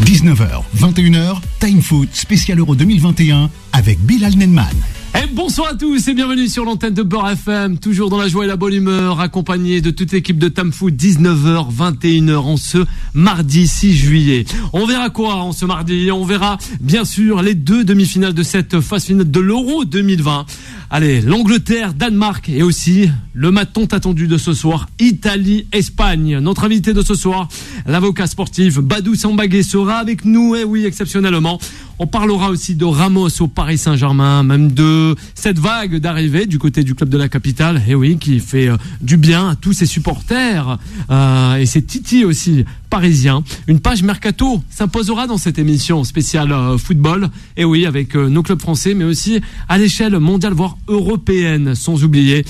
19h, 21h, Time Foot spécial Euro 2021 avec Bilal Nenman. Et bonsoir à tous et bienvenue sur l'antenne de Beurre FM, toujours dans la joie et la bonne humeur, accompagné de toute l'équipe de Time Foot, 19h, 21h en ce mardi 6 juillet. On verra quoi en ce mardi? On verra bien sûr les deux demi-finales de cette phase finale de l'Euro 2020. Allez, l'Angleterre, Danemark et aussi le match tant attendu de ce soir, Italie-Espagne. Notre invité de ce soir, l'avocat sportif Badou Sambagué sera avec nous, et oui, exceptionnellement. On parlera aussi de Ramos au Paris Saint-Germain, même de cette vague d'arrivée du côté du club de la capitale, et oui, qui fait du bien à tous ses supporters et ses titis aussi parisiens. Une page mercato s'imposera dans cette émission spéciale football, et oui, avec nos clubs français, mais aussi à l'échelle mondiale, voire européenne, sans oublier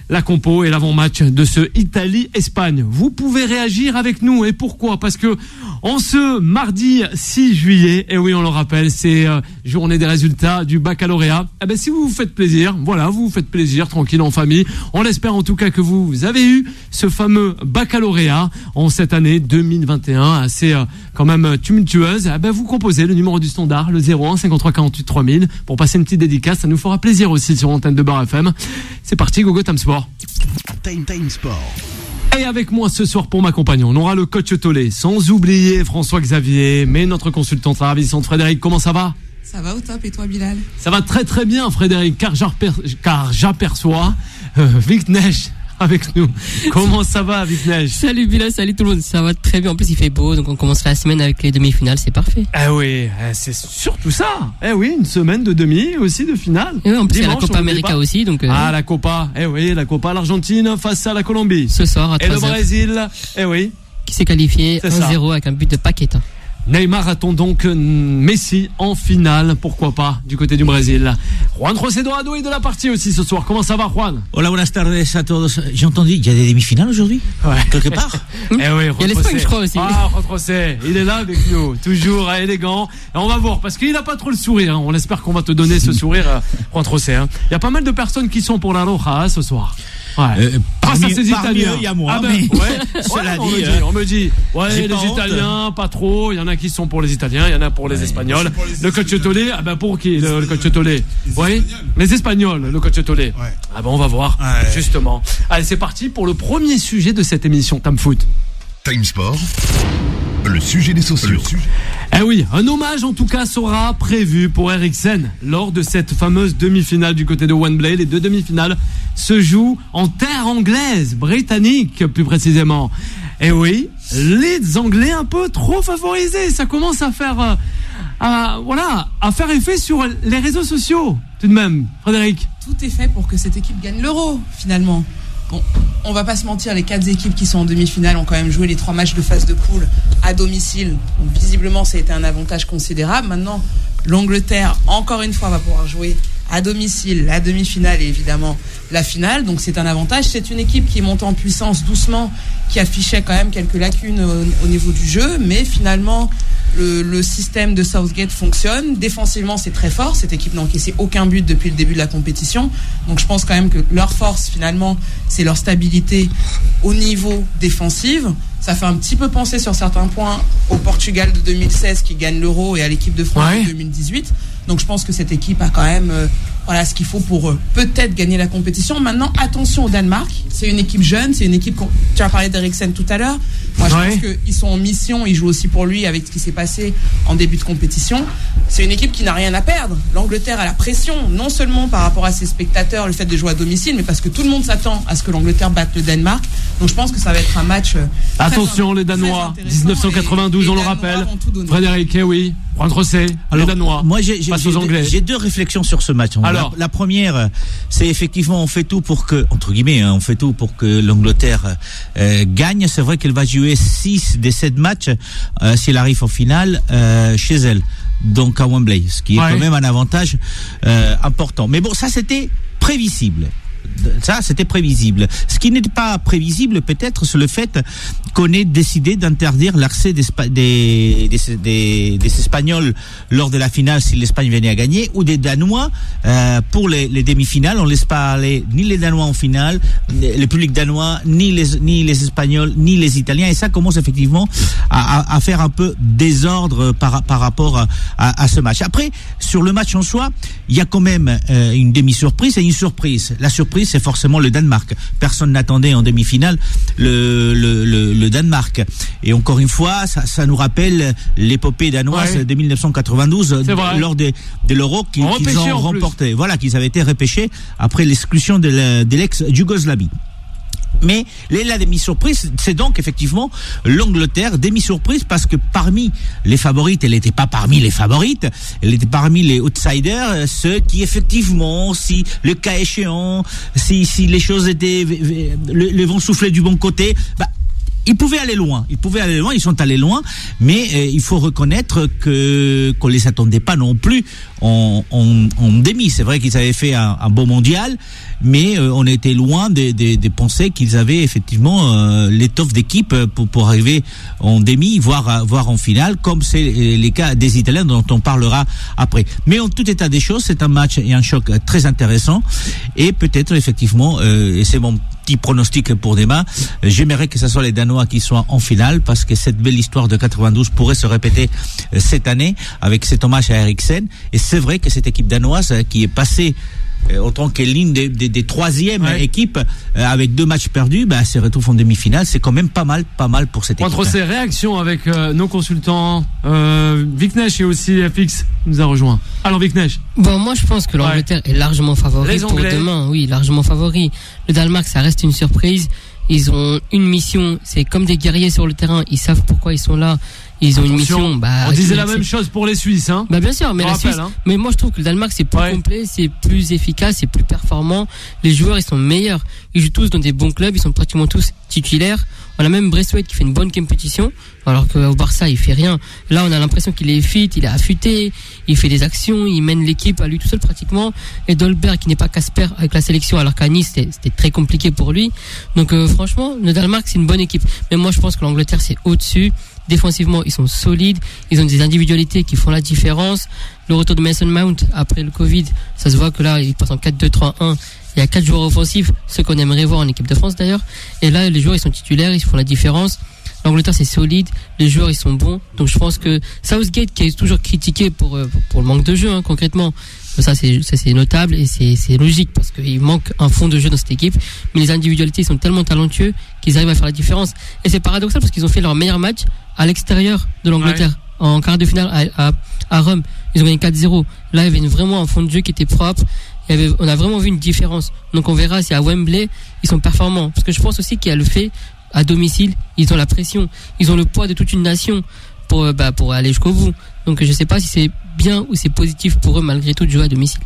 la compo et l'avant-match de ce Italie-Espagne. Vous pouvez réagir avec nous, et pourquoi? Parce que en ce mardi 6 juillet, et oui, on le rappelle, c'est journée des résultats du baccalauréat. Si vous vous faites plaisir, voilà, vous vous faites plaisir, tranquille, en famille. On l'espère en tout cas que vous avez eu ce fameux baccalauréat en cette année 2021, assez quand même tumultueuse. Vous composez le numéro du standard, le 01 53 48 3000, pour passer une petite dédicace. Ça nous fera plaisir aussi sur l'antenne de Beurre FM. C'est parti, gogo Time Sport. Time Sport. Et avec moi ce soir pour m'accompagner, on aura le coach Tolé, sans oublier François Xavier, mais notre consultante ravissante Frédéric. Comment ça va? Ça va au top, et toi Bilal? Ça va très très bien Frédéric, car j'aperçois Vic Neige avec nous. Comment ça va Vic Neige? Salut Bilal, salut tout le monde, ça va très bien, en plus il fait beau, donc on commence la semaine avec les demi-finales, c'est parfait. Ah oui, c'est surtout ça. Eh oui, une semaine de demi, aussi de finale. Et oui, en plus il y a la Dimanche, Copa América aussi, donc la Copa, la Copa, l'Argentine face à la Colombie. Ce soir à 3h. Et le Brésil, qui s'est qualifié 1-0 avec un but de Paqueta. Neymar attend donc Messi en finale, pourquoi pas, du côté du Brésil. Juan José Dorado est de la partie aussi ce soir. Comment ça va, Juan? Hola, buenas tardes a todos. J'ai entendu, il y a des demi-finales aujourd'hui? Ouais. Quelque part? Eh oui, il y a l'Espagne, je crois aussi. Ah, Juan José, il est là avec nous, toujours élégant. Et on va voir, parce qu'il n'a pas trop le sourire. On espère qu'on va te donner ce sourire, Juan José. Il y a pas mal de personnes qui sont pour la Roja ce soir. Ouais. Parmi ces Italiens, il y a moi. Cela dit, on me dit, les Italiens, pas trop. Il y en a qui sont pour les Italiens, il y en a pour les Espagnols. Le coach Tolé, pour qui le coach Tolé? Oui, les Espagnols, le coach Tolé. Ouais. On va voir, justement. Allez, c'est parti pour le premier sujet de cette émission Time Foot. Time Sport, le sujet des sociaux. Eh oui, un hommage en tout cas sera prévu pour Eriksen lors de cette fameuse demi-finale du côté de Wembley. Les deux demi-finales se jouent en terre anglaise, britannique plus précisément. Eh oui, les Anglais un peu trop favorisés. Ça commence à faire, à faire effet sur les réseaux sociaux. Tout de même, Frédéric. Tout est fait pour que cette équipe gagne l'Euro, finalement. Bon, on va pas se mentir, les 4 équipes qui sont en demi-finale ont quand même joué les 3 matchs de phase de poule à domicile. Donc visiblement, ça a été un avantage considérable. Maintenant, l'Angleterre, encore une fois, va pouvoir jouer à domicile la demi-finale et évidemment la finale. Donc c'est un avantage. C'est une équipe qui monte en puissance doucement, qui affichait quand même quelques lacunes au niveau du jeu, mais finalement le système de Southgate fonctionne. Défensivement, c'est très fort. Cette équipe n'a encaissé aucun but depuis le début de la compétition. Donc je pense quand même que leur force, finalement, c'est leur stabilité au niveau défensif. Ça fait un petit peu penser sur certains points au Portugal de 2016 qui gagne l'Euro et à l'équipe de France de 2018. Donc je pense que cette équipe a quand même ce qu'il faut pour peut-être gagner la compétition. Maintenant, attention au Danemark. C'est une équipe jeune, c'est une équipe... Tu as parlé d'Eriksen tout à l'heure. Moi, je pense qu'ils sont en mission. Ils jouent aussi pour lui avec ce qui s'est passé en début de compétition. C'est une équipe qui n'a rien à perdre. L'Angleterre a la pression, non seulement par rapport à ses spectateurs, le fait de jouer à domicile, mais parce que tout le monde s'attend à ce que l'Angleterre batte le Danemark. Donc je pense que ça va être un match... Attention, les Danois, 1992, on le rappelle. Frédéric, oui. Juan José, les Danois. Moi, j'ai 2 réflexions sur ce match. Alors, la première, c'est effectivement, on fait tout pour que, entre guillemets, on fait tout pour que l'Angleterre gagne. C'est vrai qu'elle va jouer 6 des 7 matchs si elle arrive en finale chez elle, donc à Wembley, ce qui est quand même un avantage important. Mais bon, ça c'était prévisible. Ça, c'était prévisible. Ce qui n'était pas prévisible, peut-être, c'est le fait qu'on ait décidé d'interdire l'accès des Espagnols lors de la finale si l'Espagne venait à gagner, ou des Danois pour les demi-finales. On ne laisse pas aller ni les Danois en finale, le public danois, ni les Espagnols, ni les Italiens. Et ça commence effectivement à faire un peu désordre par rapport à ce match. Après, sur le match en soi, il y a quand même une demi-surprise et une surprise. La surprise, c'est forcément le Danemark. Personne n'attendait en demi-finale le Danemark. Et encore une fois, ça nous rappelle l'épopée danoise de 1992 lors de l'Euro qu'ils ont remporté. Voilà, qu'ils avaient été repêchés après l'exclusion de l'ex-Yougoslavie. Mais la demi-surprise, c'est donc effectivement l'Angleterre, demi-surprise parce que parmi les favorites, elle n'était pas parmi les favorites, elle était parmi les outsiders, ceux qui effectivement, si le cas échéant, si les choses étaient, le vent soufflait du bon côté, ils pouvaient aller loin, ils sont allés loin, mais il faut reconnaître qu'on les attendait pas non plus en demi. C'est vrai qu'ils avaient fait un beau mondial, mais on était loin de penser qu'ils avaient effectivement l'étoffe d'équipe pour arriver en demi, voire en finale, comme c'est les cas des Italiens dont on parlera après. Mais en tout état des choses, c'est un match et un choc très intéressant, et peut-être effectivement, et c'est mon petit pronostic pour demain, j'aimerais que ce soit les Danois qui soient en finale, parce que cette belle histoire de 92 pourrait se répéter cette année avec cet hommage à Eriksen. Et c'est vrai que cette équipe danoise qui est passée en tant que ligne des troisièmes équipes avec 2 matchs perdus, se retrouve en demi-finale. C'est quand même pas mal pour cette équipe. Entre ces réactions avec nos consultants, Viknesh et aussi FX nous a rejoint. Alors Viknesh. Bon, moi je pense que l'Angleterre est largement favori pour demain. Oui, largement favori. Le Danemark, ça reste une surprise. Ils ont une mission, c'est comme des guerriers sur le terrain, ils savent pourquoi ils sont là. Ils ont une mission. On disait la même chose pour les Suisses, hein. Bien sûr, mais Suisse. Mais moi, je trouve que le Danemark, c'est plus complet, c'est plus efficace, c'est plus performant. Les joueurs, ils sont meilleurs. Ils jouent tous dans des bons clubs, ils sont pratiquement tous titulaires. On a même Braithwaite qui fait une bonne compétition, alors qu'au Barça, il fait rien. Là, on a l'impression qu'il est fit, il est affûté, il fait des actions, il mène l'équipe à lui tout seul pratiquement. Et Dolberg, qui n'est pas Casper avec la sélection, alors qu'à Nice, c'était très compliqué pour lui. Donc, franchement, le Danemark, c'est une bonne équipe. Mais moi, je pense que l'Angleterre, c'est au-dessus. Défensivement, ils sont solides, ils ont des individualités qui font la différence. Le retour de Mason Mount après le Covid, ça se voit que là, il passe en 4-2-3-1. Il y a 4 joueurs offensifs, ceux qu'on aimerait voir en équipe de France d'ailleurs. Et là, les joueurs, ils sont titulaires, ils font la différence. L'Angleterre, c'est solide, les joueurs, ils sont bons. Donc je pense que Southgate, qui est toujours critiqué pour le manque de jeu, concrètement, ça c'est notable et c'est logique parce qu'il manque un fond de jeu dans cette équipe. Mais les individualités sont tellement talentueux qu'ils arrivent à faire la différence. Et c'est paradoxal parce qu'ils ont fait leur meilleur match à l'extérieur de l'Angleterre, en quart de finale à Rome. Ils ont gagné 4-0. Là, il y avait vraiment un fond de jeu qui était propre. On a vraiment vu une différence. Donc on verra si à Wembley, ils sont performants. Parce que je pense aussi qu'il y a le fait, à domicile, ils ont la pression. Ils ont le poids de toute une nation pour aller jusqu'au bout. Donc je sais pas si c'est bien ou c'est positif pour eux malgré tout de jouer à domicile.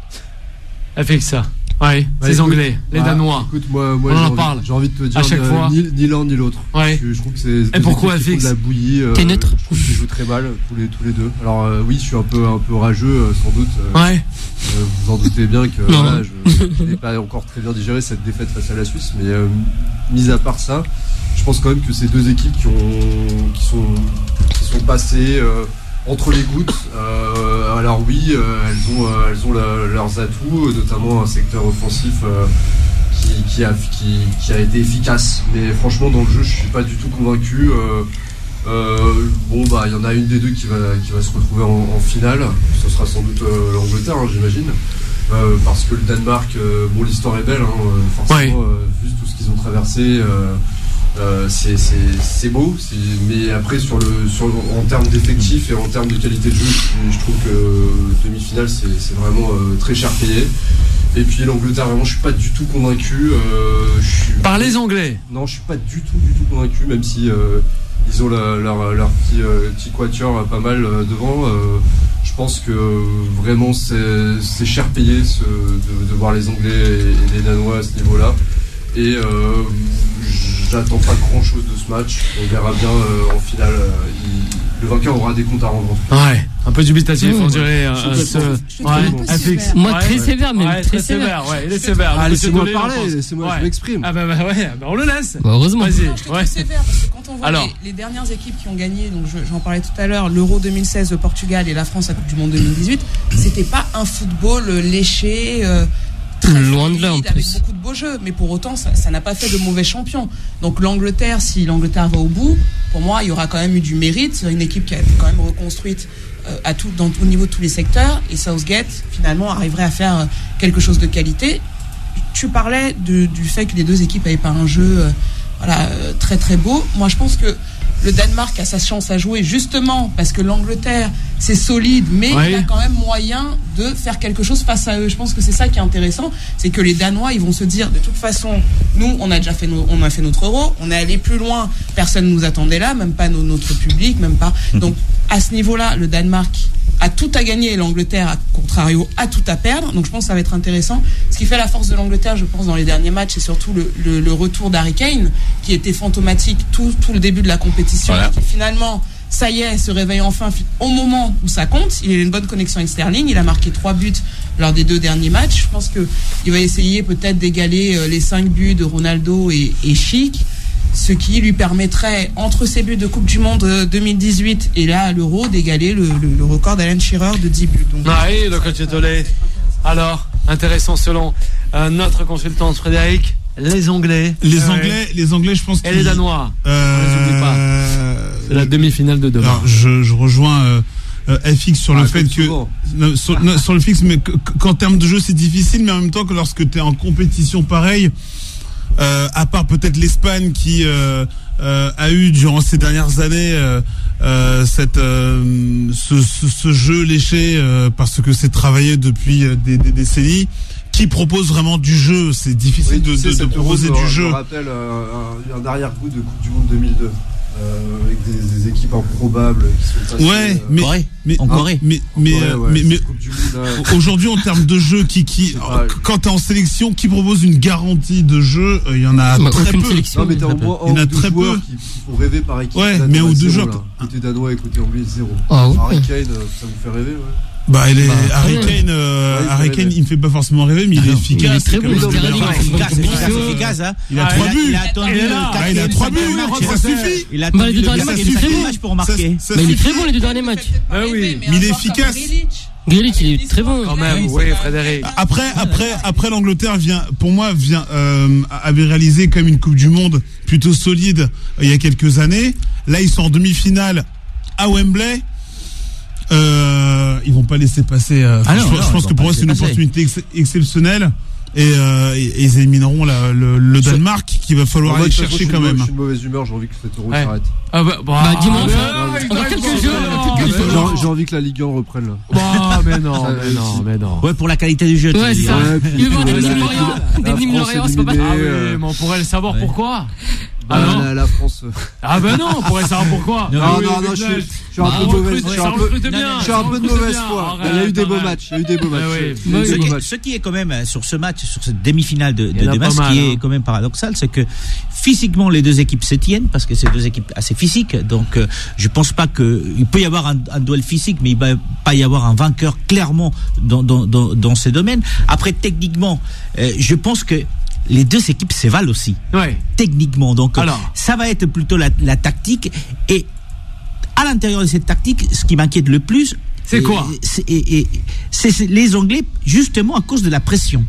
Avec ça. Les Anglais, les Danois. Écoute, moi on en parle. J'ai envie de te dire à chaque fois. Ni l'un ni l'autre. Je trouve que c'est et pourquoi de la bouillie. T'es neutre. Je trouve qu'ils jouent très mal tous les deux. Alors oui, je suis un peu rageux sans doute. Vous en doutez bien que je n'ai pas encore très bien digéré cette défaite face à la Suisse, mais mis à part ça, je pense quand même que ces deux équipes qui sont passées entre les gouttes. Alors oui, elles ont leurs atouts, notamment un secteur offensif qui a été efficace. Mais franchement, dans le jeu, je suis pas du tout convaincu. Il y en a une des deux qui va se retrouver en finale. Ce sera sans doute l'Angleterre, j'imagine. Parce que le Danemark, l'histoire est belle, forcément, vu tout ce qu'ils ont traversé. C'est beau, mais après en termes d'effectifs et en termes de qualité de jeu, je trouve que demi-finale c'est vraiment très cher payé. Et puis l'Angleterre, vraiment, je suis pas du tout convaincu. Par les Anglais. Non, je suis pas du tout convaincu, même si ils ont leur petit quatuor pas mal devant. Je pense que vraiment c'est cher payé de voir les Anglais et les Danois à ce niveau-là. Et j'attends pas grand chose de ce match. On verra bien en finale. le vainqueur aura des comptes à rendre. Ouais, un peu dubitatif, on dirait. FX. Moi, très sévère, mais très sévère. Ouais, il est sévère. Laissez-moi parler, laissez-moi, je m'exprime. Ah bah ouais, on le laisse. Heureusement. Vas-y. Je suis très sévère parce que quand on voit les dernières équipes qui ont gagné, donc j'en parlais tout à l'heure, l'Euro 2016, le Portugal et la France à Coupe du Monde 2018, c'était pas un football léché. Loin de là en plus. Avec beaucoup de beaux jeux, mais pour autant ça n'a pas fait de mauvais champions. Donc l'Angleterre, si l'Angleterre va au bout, pour moi il y aura quand même eu du mérite. C'est une équipe qui a été quand même reconstruite au niveau de tous les secteurs, et Southgate finalement arriverait à faire quelque chose de qualité. Tu parlais du fait que les deux équipes n'avaient pas un jeu très très beau. Moi je pense que le Danemark a sa chance à jouer justement parce que l'Angleterre c'est solide, mais il y a quand même moyen de faire quelque chose face à eux. Je pense que c'est ça qui est intéressant, c'est que les Danois ils vont se dire de toute façon nous on a déjà fait notre Euro, on est allé plus loin, personne nous attendait là, même pas notre public, même pas. Donc à ce niveau-là, le Danemark a tout à gagner et l'Angleterre, à contrario, a tout à perdre. Donc je pense que ça va être intéressant. Ce qui fait la force de l'Angleterre, je pense, dans les derniers matchs, c'est surtout le retour d'Harry Kane, qui était fantomatique tout le début de la compétition, et qui finalement, ça y est, se réveille enfin au moment où ça compte. Il a une bonne connexion avec Sterling, il a marqué 3 buts lors des 2 derniers matchs. Je pense qu'il va essayer peut-être d'égaler les 5 buts de Ronaldo et Schick, ce qui lui permettrait, entre ses buts de Coupe du Monde 2018 et là l'Euro, d'égaler le record d'Alan Shearer de 10 buts. Donc, oui, le coach Etolé. Alors, intéressant selon notre consultant Frédéric, les Anglais, je pense. Et les Danois. On les oublie pas. C'est la demi-finale de demain. Alors, je rejoins FX sur le fait que sur le fixe, mais qu'en termes de jeu c'est difficile, mais en même temps que lorsque tu es en compétition pareille, à part peut-être l'Espagne qui a eu durant ces dernières années ce jeu léché parce que c'est travaillé depuis des décennies, qui propose vraiment du jeu. C'est difficile de proposer du jeu. Je me rappelle un arrière-goût de Coupe du Monde 2002. Avec des équipes improbables qui sont passées, mais aujourd'hui en termes de jeu, quand t'es en sélection, qui propose une garantie de jeu, il y en a très peu. Non, mais t'as au moins un ou deux joueurs qui font rêver par équipe. Mais au deux joueurs. Côté danois et côté anglais, 0. Harry Kane, ça vous fait rêver, Harry Kane, il me fait pas forcément rêver, mais il est efficace. Il est très bon. Efficace, hein. Il a 3 buts. Il a attendu il a 3 buts, ça suffit. Il a attendu le match pour marquer. Mais il est très bon les 2 derniers matchs. Mais il est efficace. Grealish, il est très bon. Quand même, oui, Frédéric. Après l'Angleterre avait réalisé comme une Coupe du Monde plutôt solide il y a quelques années. Là, ils sont en demi-finale à Wembley. Ils vont pas laisser passer. Je pense que pour eux c'est une opportunité exceptionnelle, et ils élimineront le Danemark, qu'il va falloir aller chercher quand même. Je suis de mauvaise humeur, j'ai envie que cet Euro s'arrête. Dimanche, encore quelques jours. J'ai envie que la Ligue 1 reprenne là. Mais non. Ouais, pour la qualité du jeu. Ouais, c'est ça. Il veut voir des Lorient, c'est pas mal. Mais on pourrait le savoir pourquoi. La France. Ah ben non, on pourrait savoir pourquoi. Non, je suis un peu de mauvaise foi. Il y a eu des beaux matchs. Ce qui est quand même sur ce match, sur cette demi-finale de demain, ce qui est quand même paradoxal, c'est que physiquement les deux équipes se tiennent, parce que c'est deux équipes assez physiques. Donc je pense pas il peut y avoir un duel physique, mais il va pas y avoir un vainqueur clairement dans ces domaines. Après, techniquement, je pense que les deux équipes se valent aussi, techniquement. Donc, ça va être plutôt la tactique. Et à l'intérieur de cette tactique, ce qui m'inquiète le plus, c'est quoi ? C'est les Anglais, justement à cause de la pression.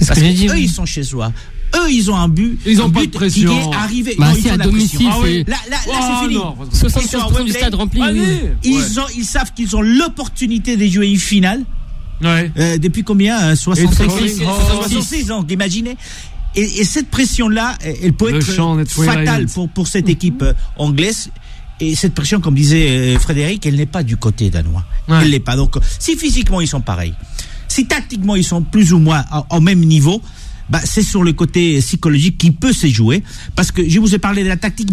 Parce que eux, ils sont chez soi. Eux, ils ont un but. Ils ont pas de pression. Qui est arrivé. C'est à domicile. Là, c'est fini. 75% du stade rempli. Ils savent qu'ils ont l'opportunité de jouer une finale. Depuis combien 66, donc imaginez. Et cette pression-là, elle peut être fatale pour cette équipe anglaise. Et cette pression, comme disait Frédéric, elle n'est pas du côté danois. Elle n'est pas. Donc, si physiquement ils sont pareils, si tactiquement ils sont plus ou moins au même niveau, c'est sur le côté psychologique qui peut se jouer. Parce que je vous ai parlé de la tactique,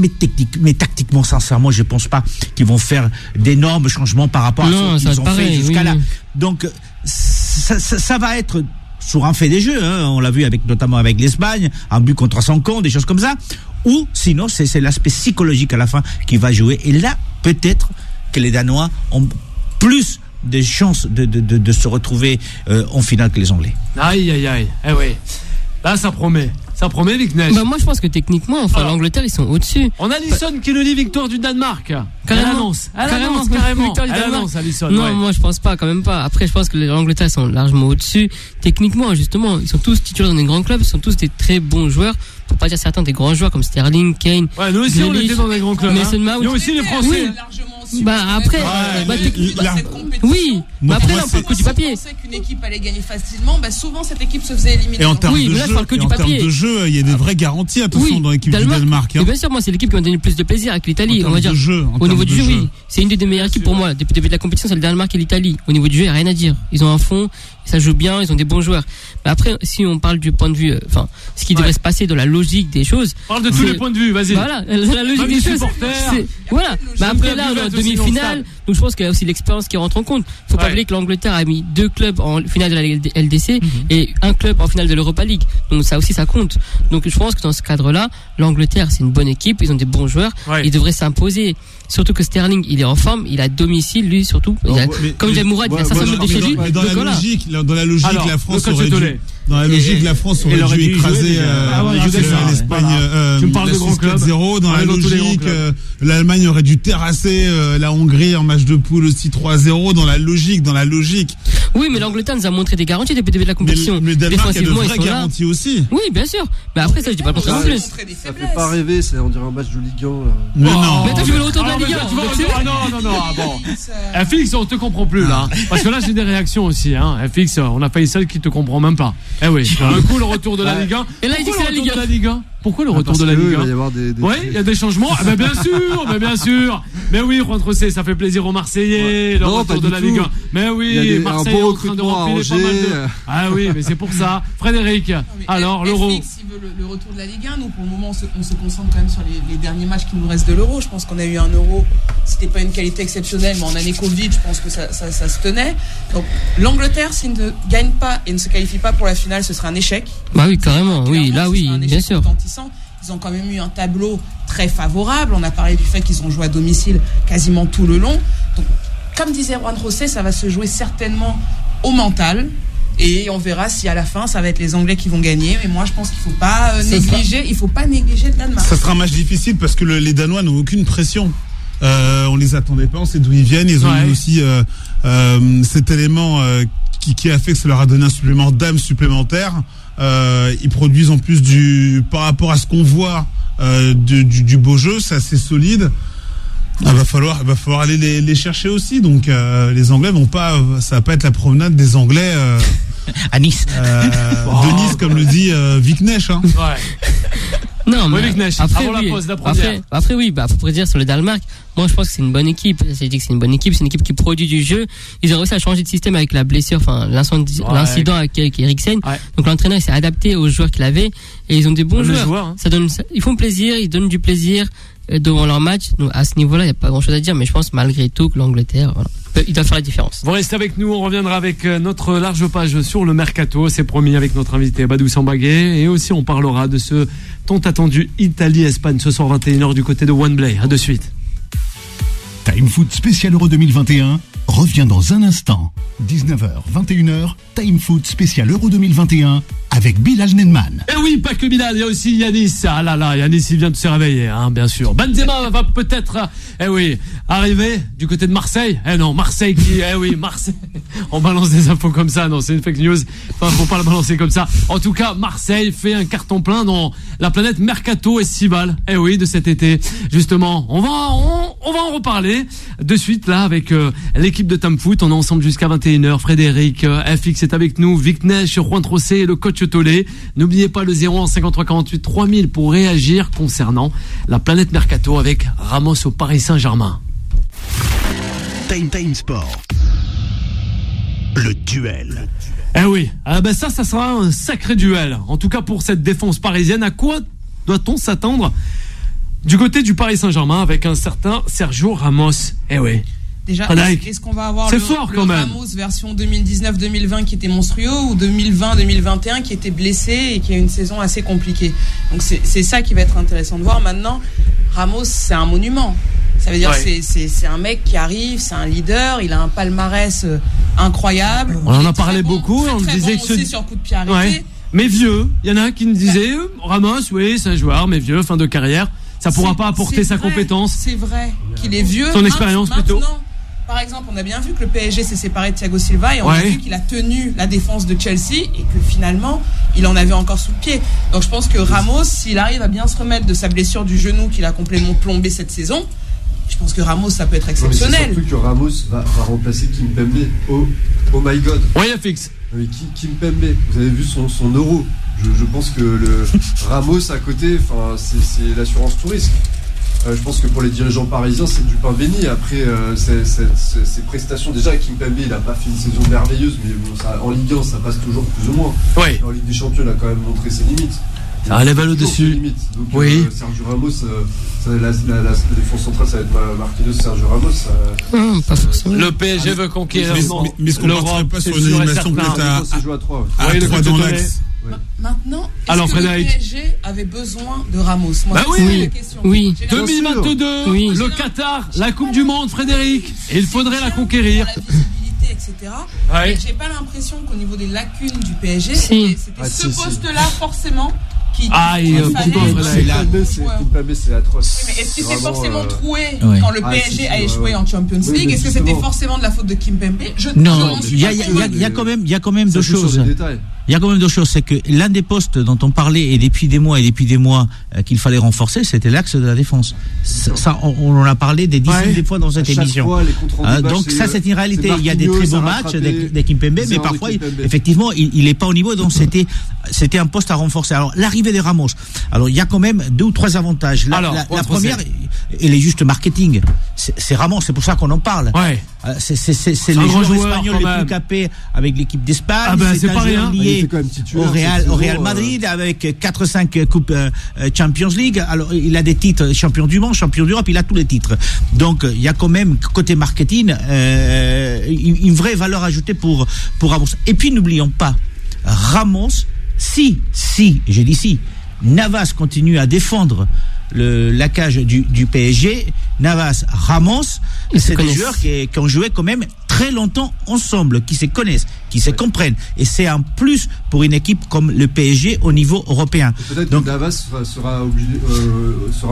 mais tactiquement, sincèrement, je pense pas qu'ils vont faire d'énormes changements par rapport à ce qu'ils ont fait jusqu'à là. Donc, ça va être sur un fait des jeux, on l'a vu notamment avec l'Espagne, un but contre son camp, des choses comme ça, ou sinon c'est l'aspect psychologique à la fin qui va jouer, et là peut-être que les Danois ont plus de chances de se retrouver en finale que les Anglais. Aïe, aïe, aïe. Eh oui. Là, ça promet. Ça promet, Viknesh. Moi, je pense que techniquement, l'Angleterre, ils sont au-dessus. On a Alisson qui nous dit victoire du Danemark. Carrément. Elle annonce, Alisson. Non, moi, je pense pas, quand même pas. Après, je pense que l'Angleterre, ils sont largement au-dessus. Techniquement, justement, ils sont tous titulaires dans des grands clubs. Ils sont tous des très bons joueurs. Pour pas dire certains des grands joueurs comme Sterling, Kane. Ouais, nous aussi, on était dans des grands clubs. Nous aussi, les Français. Après, oui. Mais après, là, on parle que du papier. Si on pensait qu'une équipe allait gagner facilement, souvent cette équipe se faisait éliminer. Et en termes de jeu, il y a des vraies garanties, attention, dans l'équipe du Danemark. Et bien sûr, moi, c'est l'équipe qui m'a donné le plus de plaisir avec l'Italie. On va dire. Au niveau du jeu, oui. C'est une des meilleures équipes pour moi. Depuis le début de la compétition, c'est le Danemark et l'Italie. Au niveau du jeu, il n'y a rien à dire. Ils ont un fond, ça joue bien, ils ont des bons joueurs. Mais après, si on parle du point de vue, ce qui devrait se passer de la logique des choses. Parle de tous les points de vue, vas-y. Voilà, la logique des choses. Voilà. Mais après, là, on est en demi-finale. Donc je pense qu'il y a aussi l'expérience qui rentre en compte. Faut pas oublier que l'Angleterre a mis 2 clubs en finale de la LDC et un club en finale de l'Europa League. Donc ça aussi, ça compte. Donc je pense que dans ce cadre-là, l'Angleterre, c'est une bonne équipe, ils ont des bons joueurs, ils devraient s'imposer. Surtout que Sterling, il est en forme, il a domicile, lui, surtout. Comme James Mourad, il a 500 minutes de chez lui. Dans la logique, la France aurait dû. Dans la logique, la France aurait dû écraser l'Espagne. Tu me parles de grands clubs. 4-0. Dans la logique, l'Allemagne aurait dû terrasser la Hongrie en match de poule aussi 3-0. Dans la logique. Oui, mais l'Angleterre nous a montré des garanties depuis le début de la compétition. Mais Danemark a de vraies garanties aussi. Oui, bien sûr. Mais après, ça, je dis pas le contraire non plus. Ça fait pas rêver, on dirait un match de Ligue 1. Mais non. Mais tu veux le retour de la Ligue 1. Non. FX, on te comprend plus, là. Parce que là, j'ai des réactions aussi, FX, on a failli celle qui te comprend même pas. Eh oui. Un coup, le retour de la Ligue 1. Et là, il dit que c'est la Ligue 1. Pourquoi le retour de la Ligue 1? Il va y avoir des il y a des changements. Bien sûr. Mais oui, Juan Trocé, ça fait plaisir aux Marseillais, le retour de la Ligue 1. Mais oui, Marseille est en train de remplir pas mal de. Ah oui, mais c'est pour ça. Frédéric, alors, l'Euro. S'il veut le retour de la Ligue 1, nous, pour le moment, on se concentre quand même sur les derniers matchs qui nous restent de l'Euro. Je pense qu'on a eu un Euro, c'était pas une qualité exceptionnelle, mais en année Covid, je pense que ça se tenait. Donc, l'Angleterre, s'il ne gagne pas et ne se qualifie pas pour la finale, ce sera un échec. Bah oui, carrément. Oui, là, oui, bien sûr. Ils ont quand même eu un tableau très favorable. On a parlé du fait qu'ils ont joué à domicile quasiment tout le long. Donc, comme disait Juan Trocé, ça va se jouer certainement au mental. Et on verra si à la fin, ça va être les Anglais qui vont gagner. Mais moi, je pense qu'il ne faut pas négliger le Danemark. Ça sera un match difficile parce que les Danois n'ont aucune pression. On les attendait pas, on sait d'où ils viennent. Ils ont eu aussi cet élément qui a fait que ça leur a donné un supplément d'âme supplémentaire. Ils produisent en plus par rapport à ce qu'on voit du beau jeu, c'est assez solide. Il va falloir aller les chercher aussi. Donc les Anglais ça va pas être la promenade des Anglais à Nice. De Nice, comme le dit Viknesh. Non, mais avant la pause, la première. Après oui, pour dire sur le Danemark, moi je pense que c'est une bonne équipe. C'est une bonne équipe, c'est une équipe qui produit du jeu. Ils ont réussi à changer de système avec la blessure, l'incident avec Eriksen. Ouais. Donc l'entraîneur s'est adapté aux joueurs qu'il avait et ils ont des bons joueurs. Ils font plaisir, ils donnent du plaisir devant leur match. Donc à ce niveau-là, il n'y a pas grand-chose à dire, mais je pense malgré tout que l'Angleterre, il doit faire la différence. Vous restez avec nous, on reviendra avec notre large page sur le Mercato, c'est promis, avec notre invité Badou Sambagué, et aussi on parlera de ce tant attendu Italie-Espagne ce soir 21h du côté de Wembley. À de suite. Time Foot spécial Euro 2021 revient dans un instant. 19h, 21h, Time Foot spécial Euro 2021 avec Bilal Nenman. Et oui, pas que Bilal, il y a aussi Yanis. Ah là là, Yanis, il vient de se réveiller, bien sûr. Benzema va peut-être, arriver du côté de Marseille. Marseille. On balance des infos comme ça, non, c'est une fake news. Enfin, faut pas la balancer comme ça. En tout cas, Marseille fait un carton plein dans la planète Mercato estival. De cet été. Justement, on va en reparler de suite là avec l'équipe de Tam Foot. On est ensemble jusqu'à 21h. Frédéric, FX est avec nous, Viknesh, Juan Trocé et le coach Tolé. N'oubliez pas le 01 53 48 3000 pour réagir concernant la planète Mercato avec Ramos au Paris Saint-Germain. Time Sport. Le duel. Ça sera un sacré duel. En tout cas pour cette défense parisienne. À quoi doit-on s'attendre du côté du Paris Saint-Germain avec un certain Sergio Ramos? Déjà, est-ce qu'on va avoir le Ramos version 2019-2020 qui était monstrueux ou 2020-2021 qui était blessé et qui a une saison assez compliquée? Donc c'est ça qui va être intéressant de voir. Maintenant, Ramos, c'est un monument. Ça veut dire que c'est un mec qui arrive, c'est un leader, il a un palmarès incroyable. On en a parlé beaucoup, on disait que sur coup de pied arrêté. Ouais. Mais vieux, il y en a un qui nous disait Ramos, oui, c'est un joueur, mais vieux, fin de carrière, ça pourra pas apporter sa compétence. C'est vrai qu'il est vieux. Son expérience plutôt. Par exemple, on a bien vu que le PSG s'est séparé de Thiago Silva et on a vu qu'il a tenu la défense de Chelsea et que finalement, il en avait encore sous le pied. Donc je pense que Ramos, s'il arrive à bien se remettre de sa blessure du genou qu'il a complètement plombé cette saison, je pense que Ramos, ça peut être exceptionnel. C'est surtout que Ramos va remplacer Kimpembe. Oh my God. Oui, fixe. Kimpembe, vous avez vu son euro. Je pense que le Ramos à côté, c'est l'assurance tout risque. Je pense que pour les dirigeants parisiens, c'est du pain béni. Après, ces prestations, déjà, Kimpembe, il n'a pas fait une saison merveilleuse, mais bon, en Ligue 1, ça passe toujours plus ou moins. Ouais. En Ligue des Champions, il a quand même montré ses limites. Ça relève au-dessus. Donc, Sergio Ramos, la défense centrale, ça va être Marquinhos, Sergio Ramos. Pas forcément. Le PSG veut conquérir. Mais est-ce qu'on ne partirait pas sur une animation peut-être à 3 dans l'axe? Maintenant, est-ce que le PSG avait besoin de Ramos? Moi, oui. 2022, le Qatar, la Coupe du Monde, Frédéric. Et il faudrait la conquérir. La visibilité, etc. Mais j'ai pas l'impression qu'au niveau des lacunes du PSG, c'était ce poste-là forcément qui Kimpembe, c'est atroce. Oui, mais est-ce que c'est forcément troué quand le PSG a échoué en Champions League? Est-ce que c'était forcément de la faute de Kimpembe? Non, il y a quand même deux choses. Il y a quand même deux choses, c'est que l'un des postes dont on parlait et depuis des mois qu'il fallait renforcer, c'était l'axe de la défense. Ça, on en a parlé des dizaines de fois dans cette émission. Donc ça, c'est une réalité. Il y a des très beaux matchs des Kimpembe, mais parfois, effectivement, il n'est pas au niveau. Donc c'était un poste à renforcer. Alors l'arrivée de Ramos. Alors il y a quand même 2 ou 3 avantages. La première, elle est juste marketing. C'est Ramos, c'est pour ça qu'on en parle. Ouais. C'est les joueurs espagnols les plus capés avec l'équipe d'Espagne. C'est pas rien. Au Real Madrid avec 4-5 coupes Champions League. Alors il a des titres champion du monde, champion d'Europe, il a tous les titres. Donc il y a quand même côté marketing une vraie valeur ajoutée pour Ramos. Et puis n'oublions pas Ramos, si j'ai dit si Navas continue à défendre la cage du PSG, Navas, Ramos, c'est des joueurs qui ont joué quand même très longtemps ensemble, qui se connaissent, qui se comprennent. Et c'est un plus pour une équipe comme le PSG au niveau européen. Peut-être que Navas sera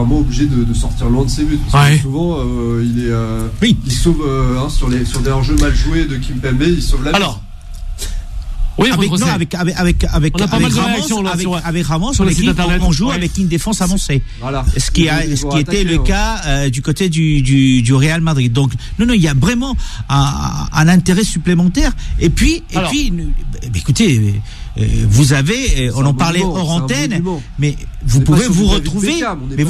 moins obligé de sortir loin de ses buts. Parce que souvent, il sauve sur des hors-jeux mal joués de Kimpembe, il sauve la mise. Alors, oui, avec Ramos, on joue avec une défense avancée. Voilà. Ce qui était le cas du côté du Real Madrid. Donc, non, il y a vraiment un intérêt supplémentaire. Et puis, écoutez, vous avez, on en parlait hors antenne, mais vous pouvez vous retrouver, mais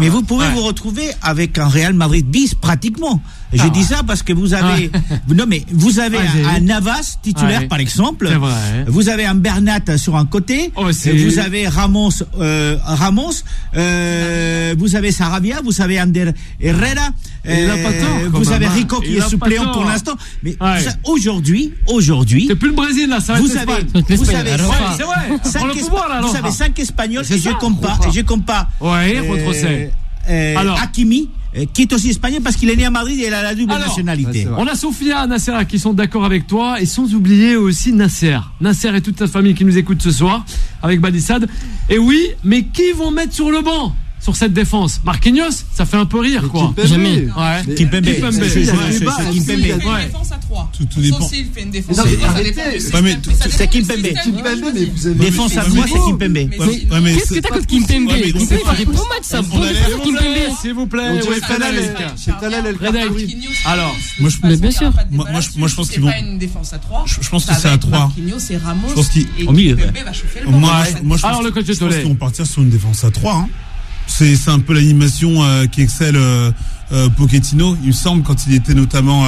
vous pouvez vous retrouver avec un Real Madrid bis pratiquement. Je dis ça parce que vous avez, vous avez un Navas titulaire par exemple, vous avez un Bernat sur un côté, vous avez Ramos, vous avez Sarabia, vous avez Ander Herrera, vous avez Rico qui est suppléant pour l'instant, mais aujourd'hui, c'est plus le Brésil là, ça va être vous avez 5 Espagnols et je compte pas. Alors Hakimi, qui est aussi espagnol parce qu'il est né à Madrid et il a la double nationalité. On a Sophia, Nasser qui sont d'accord avec toi et sans oublier aussi Nasser et toute sa famille qui nous écoute ce soir avec Badissad. Et oui, mais qui vont mettre sur le banc sur cette défense? Marquinhos, ça fait un peu rire, quoi. Jamais. Kimpembe. Il fait une défense à 3. Tout dépend. Il fait une défense à 3. C'est Kimpembe. Défense à 3, c'est Kimpembe. Qu'est-ce que t'as contre Kimpembe? Il fait des bons matchs, ça. Kimpembe, s'il vous plaît. Alors, bien sûr. Moi, je pense qu'ils vont. C'est pas une défense à 3. Je pense que c'est à 3. Marquinhos et Ramos. Et Kimpembe va chauffer le banc. Alors, le coach de je pense qu'ils vont partir sur une défense à 3. C'est un peu l'animation qui excelle Pochettino, il me semble, quand il était notamment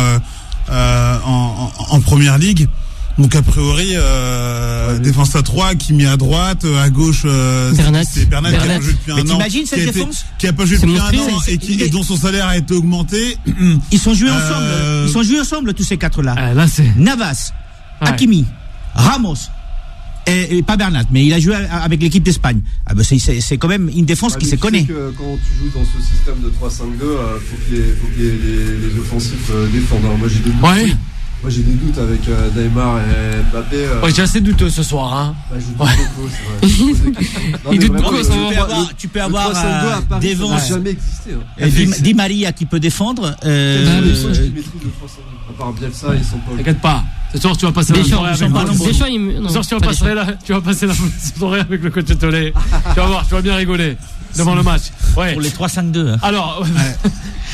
en première ligue. Donc a priori défense à 3 qui met à droite, à gauche c'est Bernat qui a pas joué depuis un an. T'imagines cette défense qui a pas joué depuis un an et dont son salaire a été augmenté. Ils sont joués ensemble tous ces 4 là. Là c'est Navas, Hakimi, Ramos, Et pas Bernat, mais il a joué avec l'équipe d'Espagne. Ah ben c'est quand même une défense qui se connaît. Que quand tu joues dans ce système de 3-5-2, faut que les offensifs défendent. Alors moi j'ai des doutes. Ouais. Moi j'ai des doutes avec Neymar et Mbappé. Ouais, j'ai assez douteux ce soir. Hein. Bah, je doute beaucoup, c'est vrai. Il doute beaucoup. Tu peux avoir devant jamais existé. Di Maria qui peut défendre. À part Bielsa, ils sont pas. T'inquiète pas. Ce soir, tu vas passer la soirée avec tu vas passer la soirée avec le coach Tolé. Tu vas voir, tu vas bien rigoler devant le match. Ouais. Pour les 3-5-2. Hein. Alors,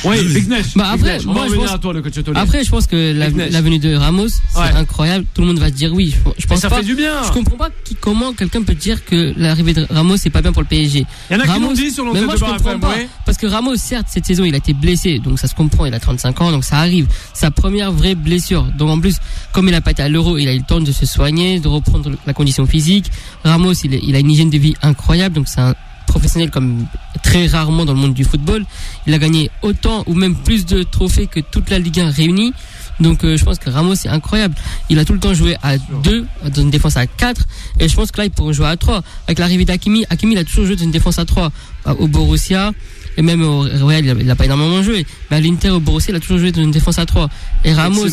oui, Big Nesh. Après, on va revenir à toi, le coach Tolé. Après, je pense que la venue de Ramos, c'est incroyable. Tout le monde va te dire oui. Je pense ça pas. Fait du bien. Je comprends pas comment quelqu'un peut dire que l'arrivée de Ramos c'est pas bien pour le PSG. Il y en a qui l'ont dit sur l'antenne de Bar FM. Parce que Ramos, certes, cette saison, il a été blessé, donc ça se comprend. Il a 35 ans, donc ça arrive. Sa première vraie blessure. Donc en plus, comme il a pas été à l'Euro, il a eu le temps de se soigner, de reprendre la condition physique. Ramos, il a une hygiène de vie incroyable, donc c'est un professionnel comme très rarement dans le monde du football. Il a gagné autant ou même plus de trophées que toute la Ligue 1 réunie. Donc je pense que Ramos c'est incroyable. Il a tout le temps joué à 2, dans une défense à 4, et je pense que là il pourrait jouer à 3. Avec l'arrivée d'Hakimi, il a toujours joué dans une défense à 3 au Borussia. Et même au Real, il n'a pas énormément joué. Mais à l'Inter, au Borussia, il a toujours joué dans une défense à 3. Et Ramos.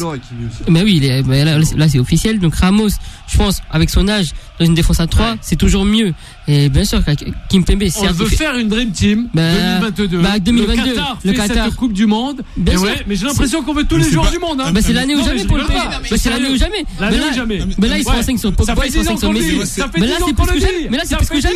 Mais oui, là, c'est officiel. Donc Ramos, je pense, avec son âge, dans une défense à 3, c'est toujours mieux. Et bien sûr, Kimpembe, on veut faire une Dream Team 2022. 2022. Le Qatar fait cette Coupe du Monde. Mais j'ai l'impression qu'on veut tous les joueurs du monde. Hein. C'est l'année ou jamais pour le pays. C'est l'année ou jamais. Mais là, ils se renseignent sur Pogba, ils se renseignent sur Messi. Mais là, c'est plus que jamais. Mais là, c'est plus que jamais.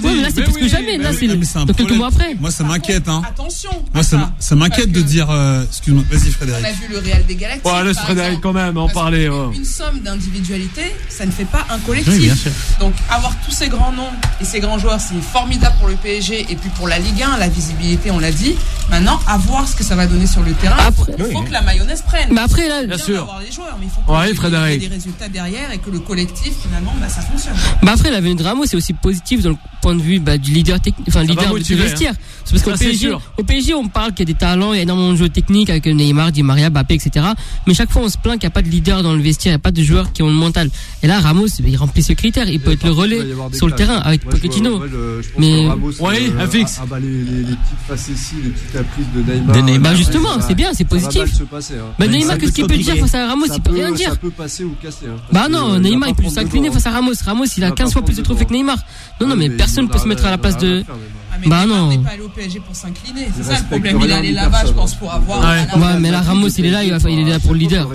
Mais là, c'est plus que jamais. Là, c'est donc quelques mois après. Moi, ça m'inquiète. Attention. Moi, ça m'inquiète de dire. Excuse-moi, vas-y, Frédéric. On a vu le Real des Galactiques. Ouais, laisse Frédéric quand même en parler. Une somme d'individualité, ça ne fait pas un collectif. Donc, avoir tous ces grands noms et ces grands joueurs, c'est formidable pour le PSG et puis pour la Ligue 1, la visibilité, on l'a dit. Maintenant, à voir ce que ça va donner sur le terrain. Il faut que la mayonnaise prenne. Mais après, là, bien sûr, avoir des joueurs, mais il faut qu'il y ait des résultats derrière et que le collectif, finalement, ça fonctionne. Après, la venue de Ramos, c'est aussi positif dans le point de vue du leader technique, enfin leader du vestiaire. C'est parce qu'au PSG, on parle qu'il y a des talents, il y a énormément de joueurs techniques avec Neymar, Di Maria, Mbappé, etc. Mais chaque fois, on se plaint qu'il n'y a pas de leader dans le vestiaire, il n'y a pas de joueurs qui ont le mental. Et là, Ramos, il remplit ce critère. Il peut être le relais sur le terrain avec Pochettino. Mais oui, un fixe. Les petites facéties, les petites caprices de Neymar. Bah justement, c'est bien, c'est positif. Bah Neymar, qu'est-ce qu'il peut dire face à Ramos? Il peut rien dire. Ça peut passer ou casser. Bah non, Neymar, il peut s'incliner face à Ramos. Ramos, il a 15 fois plus de trophées que Neymar. Non, mais personne ne peut se mettre à la place de. Bah non. Il n'est pas allé au PSG pour s'incliner. C'est ça le problème. Il est allé là-bas, je pense, pour avoir. Ouais, mais là, Ramos, il est là, il est là pour le leader.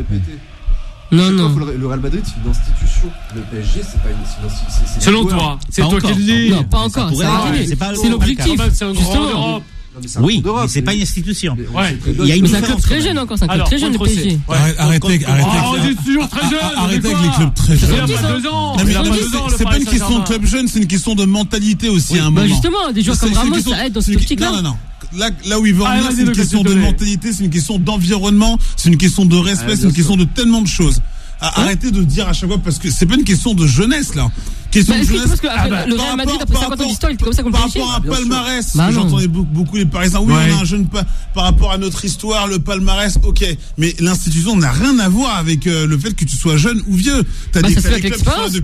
Non. Le Real Madrid, c'est une institution. Le PSG, c'est pas une institution. Selon toi, c'est toi qui le dis. Non, pas encore. C'est l'objectif. C'est un grand Europe. Oui, mais c'est pas une institution. Il y a une différence. C'est un club très jeune encore, c'est un club très jeune le PSG. Arrêtez. On dit toujours très jeune. Arrêtez avec les clubs très jeunes. Il y a pas 2 ans. C'est pas une question de club jeune, c'est une question de mentalité aussi à un moment. Justement, des joueurs comme Ramos, ça aide dans cette optique-là. Non. Là où il va en venir, c'est une question de mentalité, c'est une question d'environnement, c'est une question de respect, c'est une question de tellement de choses. Arrêtez de dire à chaque fois, parce que c'est pas une question de jeunesse là. Question de jeunesse. Parce que le Real Madrid, après 50 ans d'histoire, il était comme ça contre le PSG. Par rapport à palmarès, j'entendais beaucoup les Parisiens. Oui, on a un jeune par rapport à notre histoire, le palmarès, ok. Mais l'institution n'a rien à voir avec le fait que tu sois jeune ou vieux. Ça se fait avec l'expérience. Ça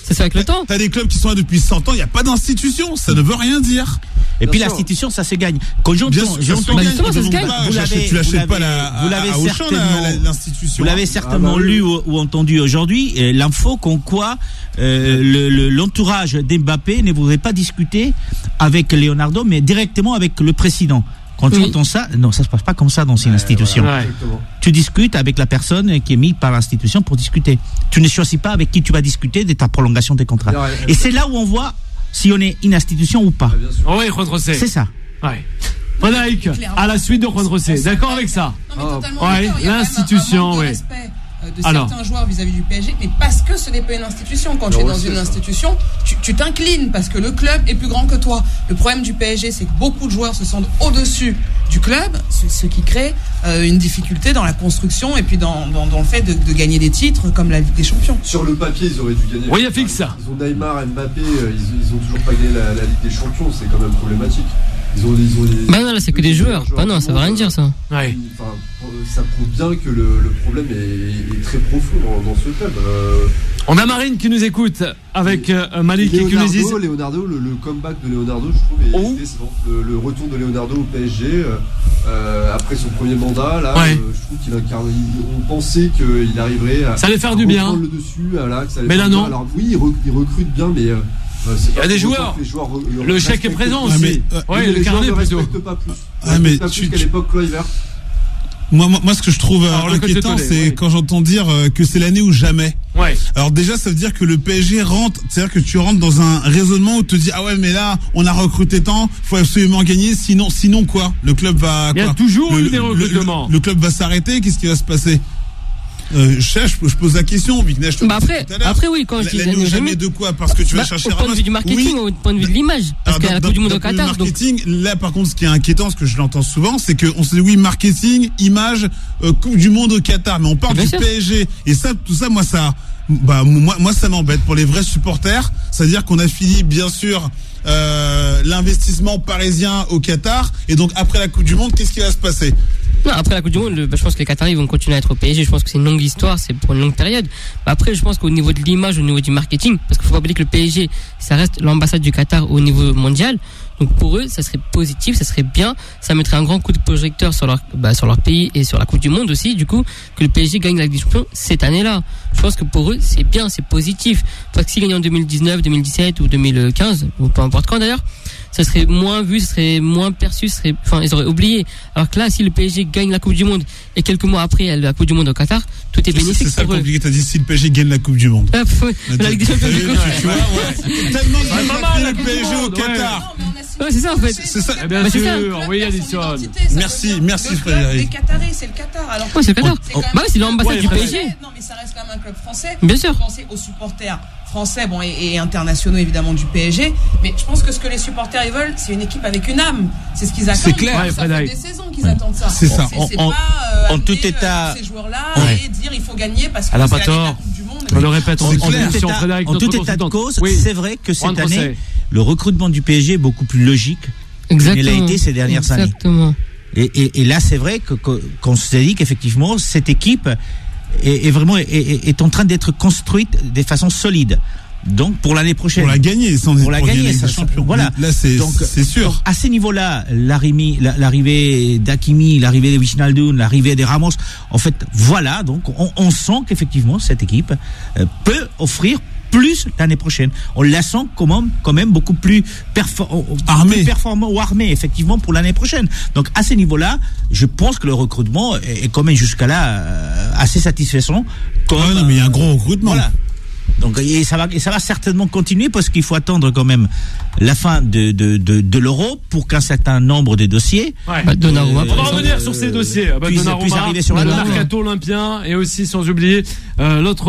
se fait avec le temps. T'as des clubs qui sont là depuis 100 ans, il n'y a pas d'institution. Ça ne veut rien dire. Et puis l'institution, ça se gagne. Quand j'entends, tu l'achètes pas à Auchan, l'institution. Vous l'avez certainement lu ou entendu aujourd'hui, l'info qu'on quoi l'entourage d'Mbappé ne voudrait pas discuter avec Leonardo, mais directement avec le président. Quand tu entends ça, non, ça se passe pas comme ça dans une institution. Tu discutes avec la personne qui est mise par l'institution pour discuter. Tu ne choisis pas avec qui tu vas discuter de ta prolongation des contrats. Et c'est là où on voit si on est une institution ou pas. Oui, Juan José. C'est ça. Ouais. Frédéric, à la suite de Juan José, d'accord avec ça? Non, mais totalement. L'institution, oui. De certains joueurs vis-à-vis du PSG, mais parce que ce n'est pas une institution. Quand tu es dans une institution, tu t'inclines parce que le club est plus grand que toi. Le problème du PSG, c'est que beaucoup de joueurs se sentent au-dessus du club, ce qui crée une difficulté dans la construction et puis dans le fait de gagner des titres comme la Ligue des Champions. Sur le papier, ils auraient dû gagner. Oui, il fixe ça. Ils ont Neymar, Mbappé, ils ont toujours pas gagné la Ligue des Champions, c'est quand même problématique. ils ont bah non, là c'est que des joueurs. Bah non, ça veut rien dire ça. Ouais. Enfin, ça prouve bien que le problème est très profond dans ce club. On a Marine qui nous écoute avec Malik et qui nous dit Leonardo, le comeback de Leonardo, je trouve, est décevant. Le retour de Leonardo au PSG après son premier mandat, là, je trouve qu'il incarne. On pensait qu'il arriverait à. Ça allait faire du bien. Prendre le dessus, que ça allait mais là non. Alors oui, il recrute bien, mais. Il y a des joueurs. Le chèque est présent aussi. Le carnet plutôt. Pas plus. Mais pas plus qu'à l'époque Kluivert. Moi, ce que je trouve inquiétant, c'est quand j'entends dire que c'est l'année ou jamais. Ouais. Alors déjà, ça veut dire que le PSG rentre, c'est-à-dire que tu rentres dans un raisonnement où tu te dis mais là, on a recruté tant, faut absolument gagner, sinon quoi? Le club va. Il y a toujours eu des recrutements. Le club va s'arrêter, qu'est-ce qui va se passer? Je pose la question, Viknesh. Après oui, quand je dis l'année ou jamais de quoi? Parce que tu vas chercher au point de vue du marketing ou au point de vue de l'image. Parce qu'il y a la Coupe du Monde au Qatar. Le marketing, là par contre, ce qui est inquiétant, ce que je l'entends souvent, c'est qu'on se dit marketing, image, Coupe du Monde au Qatar, mais on parle du PSG. Et ça, tout ça, moi ça m'embête pour les vrais supporters. C'est-à-dire qu'on a fini, bien sûr, l'investissement parisien au Qatar, et donc après la Coupe du Monde, qu'est-ce qui va se passer? Non, après la Coupe du Monde, je pense que les Qataris vont continuer à être au PSG. Je pense que c'est une longue histoire, c'est pour une longue période. Après, je pense qu'au niveau de l'image, au niveau du marketing, parce qu'il faut pas oublier que le PSG, ça reste l'ambassade du Qatar au niveau mondial. Donc pour eux, ça serait positif, ça serait bien. Ça mettrait un grand coup de projecteur sur leur pays et sur la Coupe du Monde aussi. Du coup, que le PSG gagne la Ligue des Champions cette année-là. Je pense que pour eux, c'est bien, c'est positif. Parce que s'ils gagnent en 2019, 2017 ou 2015, ou peu importe quand d'ailleurs, ça serait moins vu, ça serait moins perçu, ils auraient oublié. Alors que là, si le PSG gagne la Coupe du Monde et quelques mois après la Coupe du Monde au Qatar, tout est bénéfique. C'est ça compliqué, t'as dit si le PSG gagne la Coupe du Monde. La Ligue des Champions, du coup. Tu vois, tellement de le PSG au Qatar. Ouais, c'est ça en fait. C'est ça. Bien sûr, oui, Addison. Merci Frédéric. Les Qataris, c'est le Qatar. Alors, c'est le Qatar. C'est l'ambassade du PSG. Non, mais ça reste quand même un club français. Bien sûr. Pensez aux supporters français, et internationaux évidemment du PSG. Mais je pense que ce que les supporters ils veulent, c'est une équipe avec une âme. C'est ce qu'ils attendent. C'est clair. Ça fait des saisons qu'ils attendent ça. C'est ça. C'est pas en tout état. Ces joueurs-là et dire il faut gagner parce que elle a c'est pas tort. la Coupe du Monde. On le répète en tout état de cause, c'est vrai que cette année, le recrutement du PSG est beaucoup plus logique qu'il l'a été ces dernières années. Et là, c'est vrai qu'on se dit qu'effectivement, cette équipe est en train d'être construite de façon solide. Donc pour l'année prochaine, pour la gagner, ça, champion. Voilà. Là c'est sûr. Donc à ce niveau-là, l'arrivée d'Hakimi, l'arrivée de Wijnaldum, l'arrivée de Ramos, en fait, voilà. Donc on sent qu'effectivement cette équipe peut offrir plus l'année prochaine. On la sent quand même beaucoup plus performant ou armé effectivement pour l'année prochaine. Donc à ce niveau-là, je pense que le recrutement est quand même jusqu'à là assez satisfaisant. Mais il y a un gros recrutement. Voilà. Donc et ça va certainement continuer parce qu'il faut attendre quand même la fin de l'Euro pour qu'un certain nombre de dossiers. Donnarumma. On va revenir sur ces dossiers. Puisse arriver sur le mercato olympien et aussi sans oublier l'autre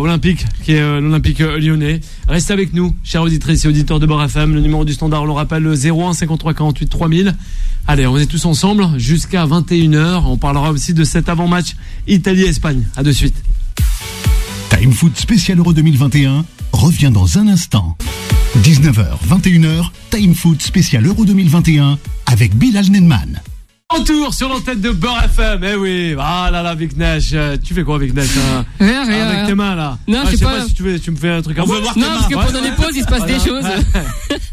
olympique qui est l'Olympique lyonnais. Restez avec nous, chers auditrices et auditeurs de Beurre FM. Le numéro du standard, on le rappelle, le 01 53 48 3000. Allez, on est tous ensemble jusqu'à 21h. On parlera aussi de cet avant-match Italie-Espagne. À de suite. Time Foot spécial Euro 2021 revient dans un instant. 19h, 21h, Time Foot spécial Euro 2021 avec Bilal Nenman. Retour sur l'antenne de Beurre FM. Eh oui, là, Viknesh. Tu fais quoi, Viknesh? Rien. Avec tes mains, là. Non, je sais pas si tu me fais un truc à moi. Non, parce que pendant les pauses, il se passe des choses.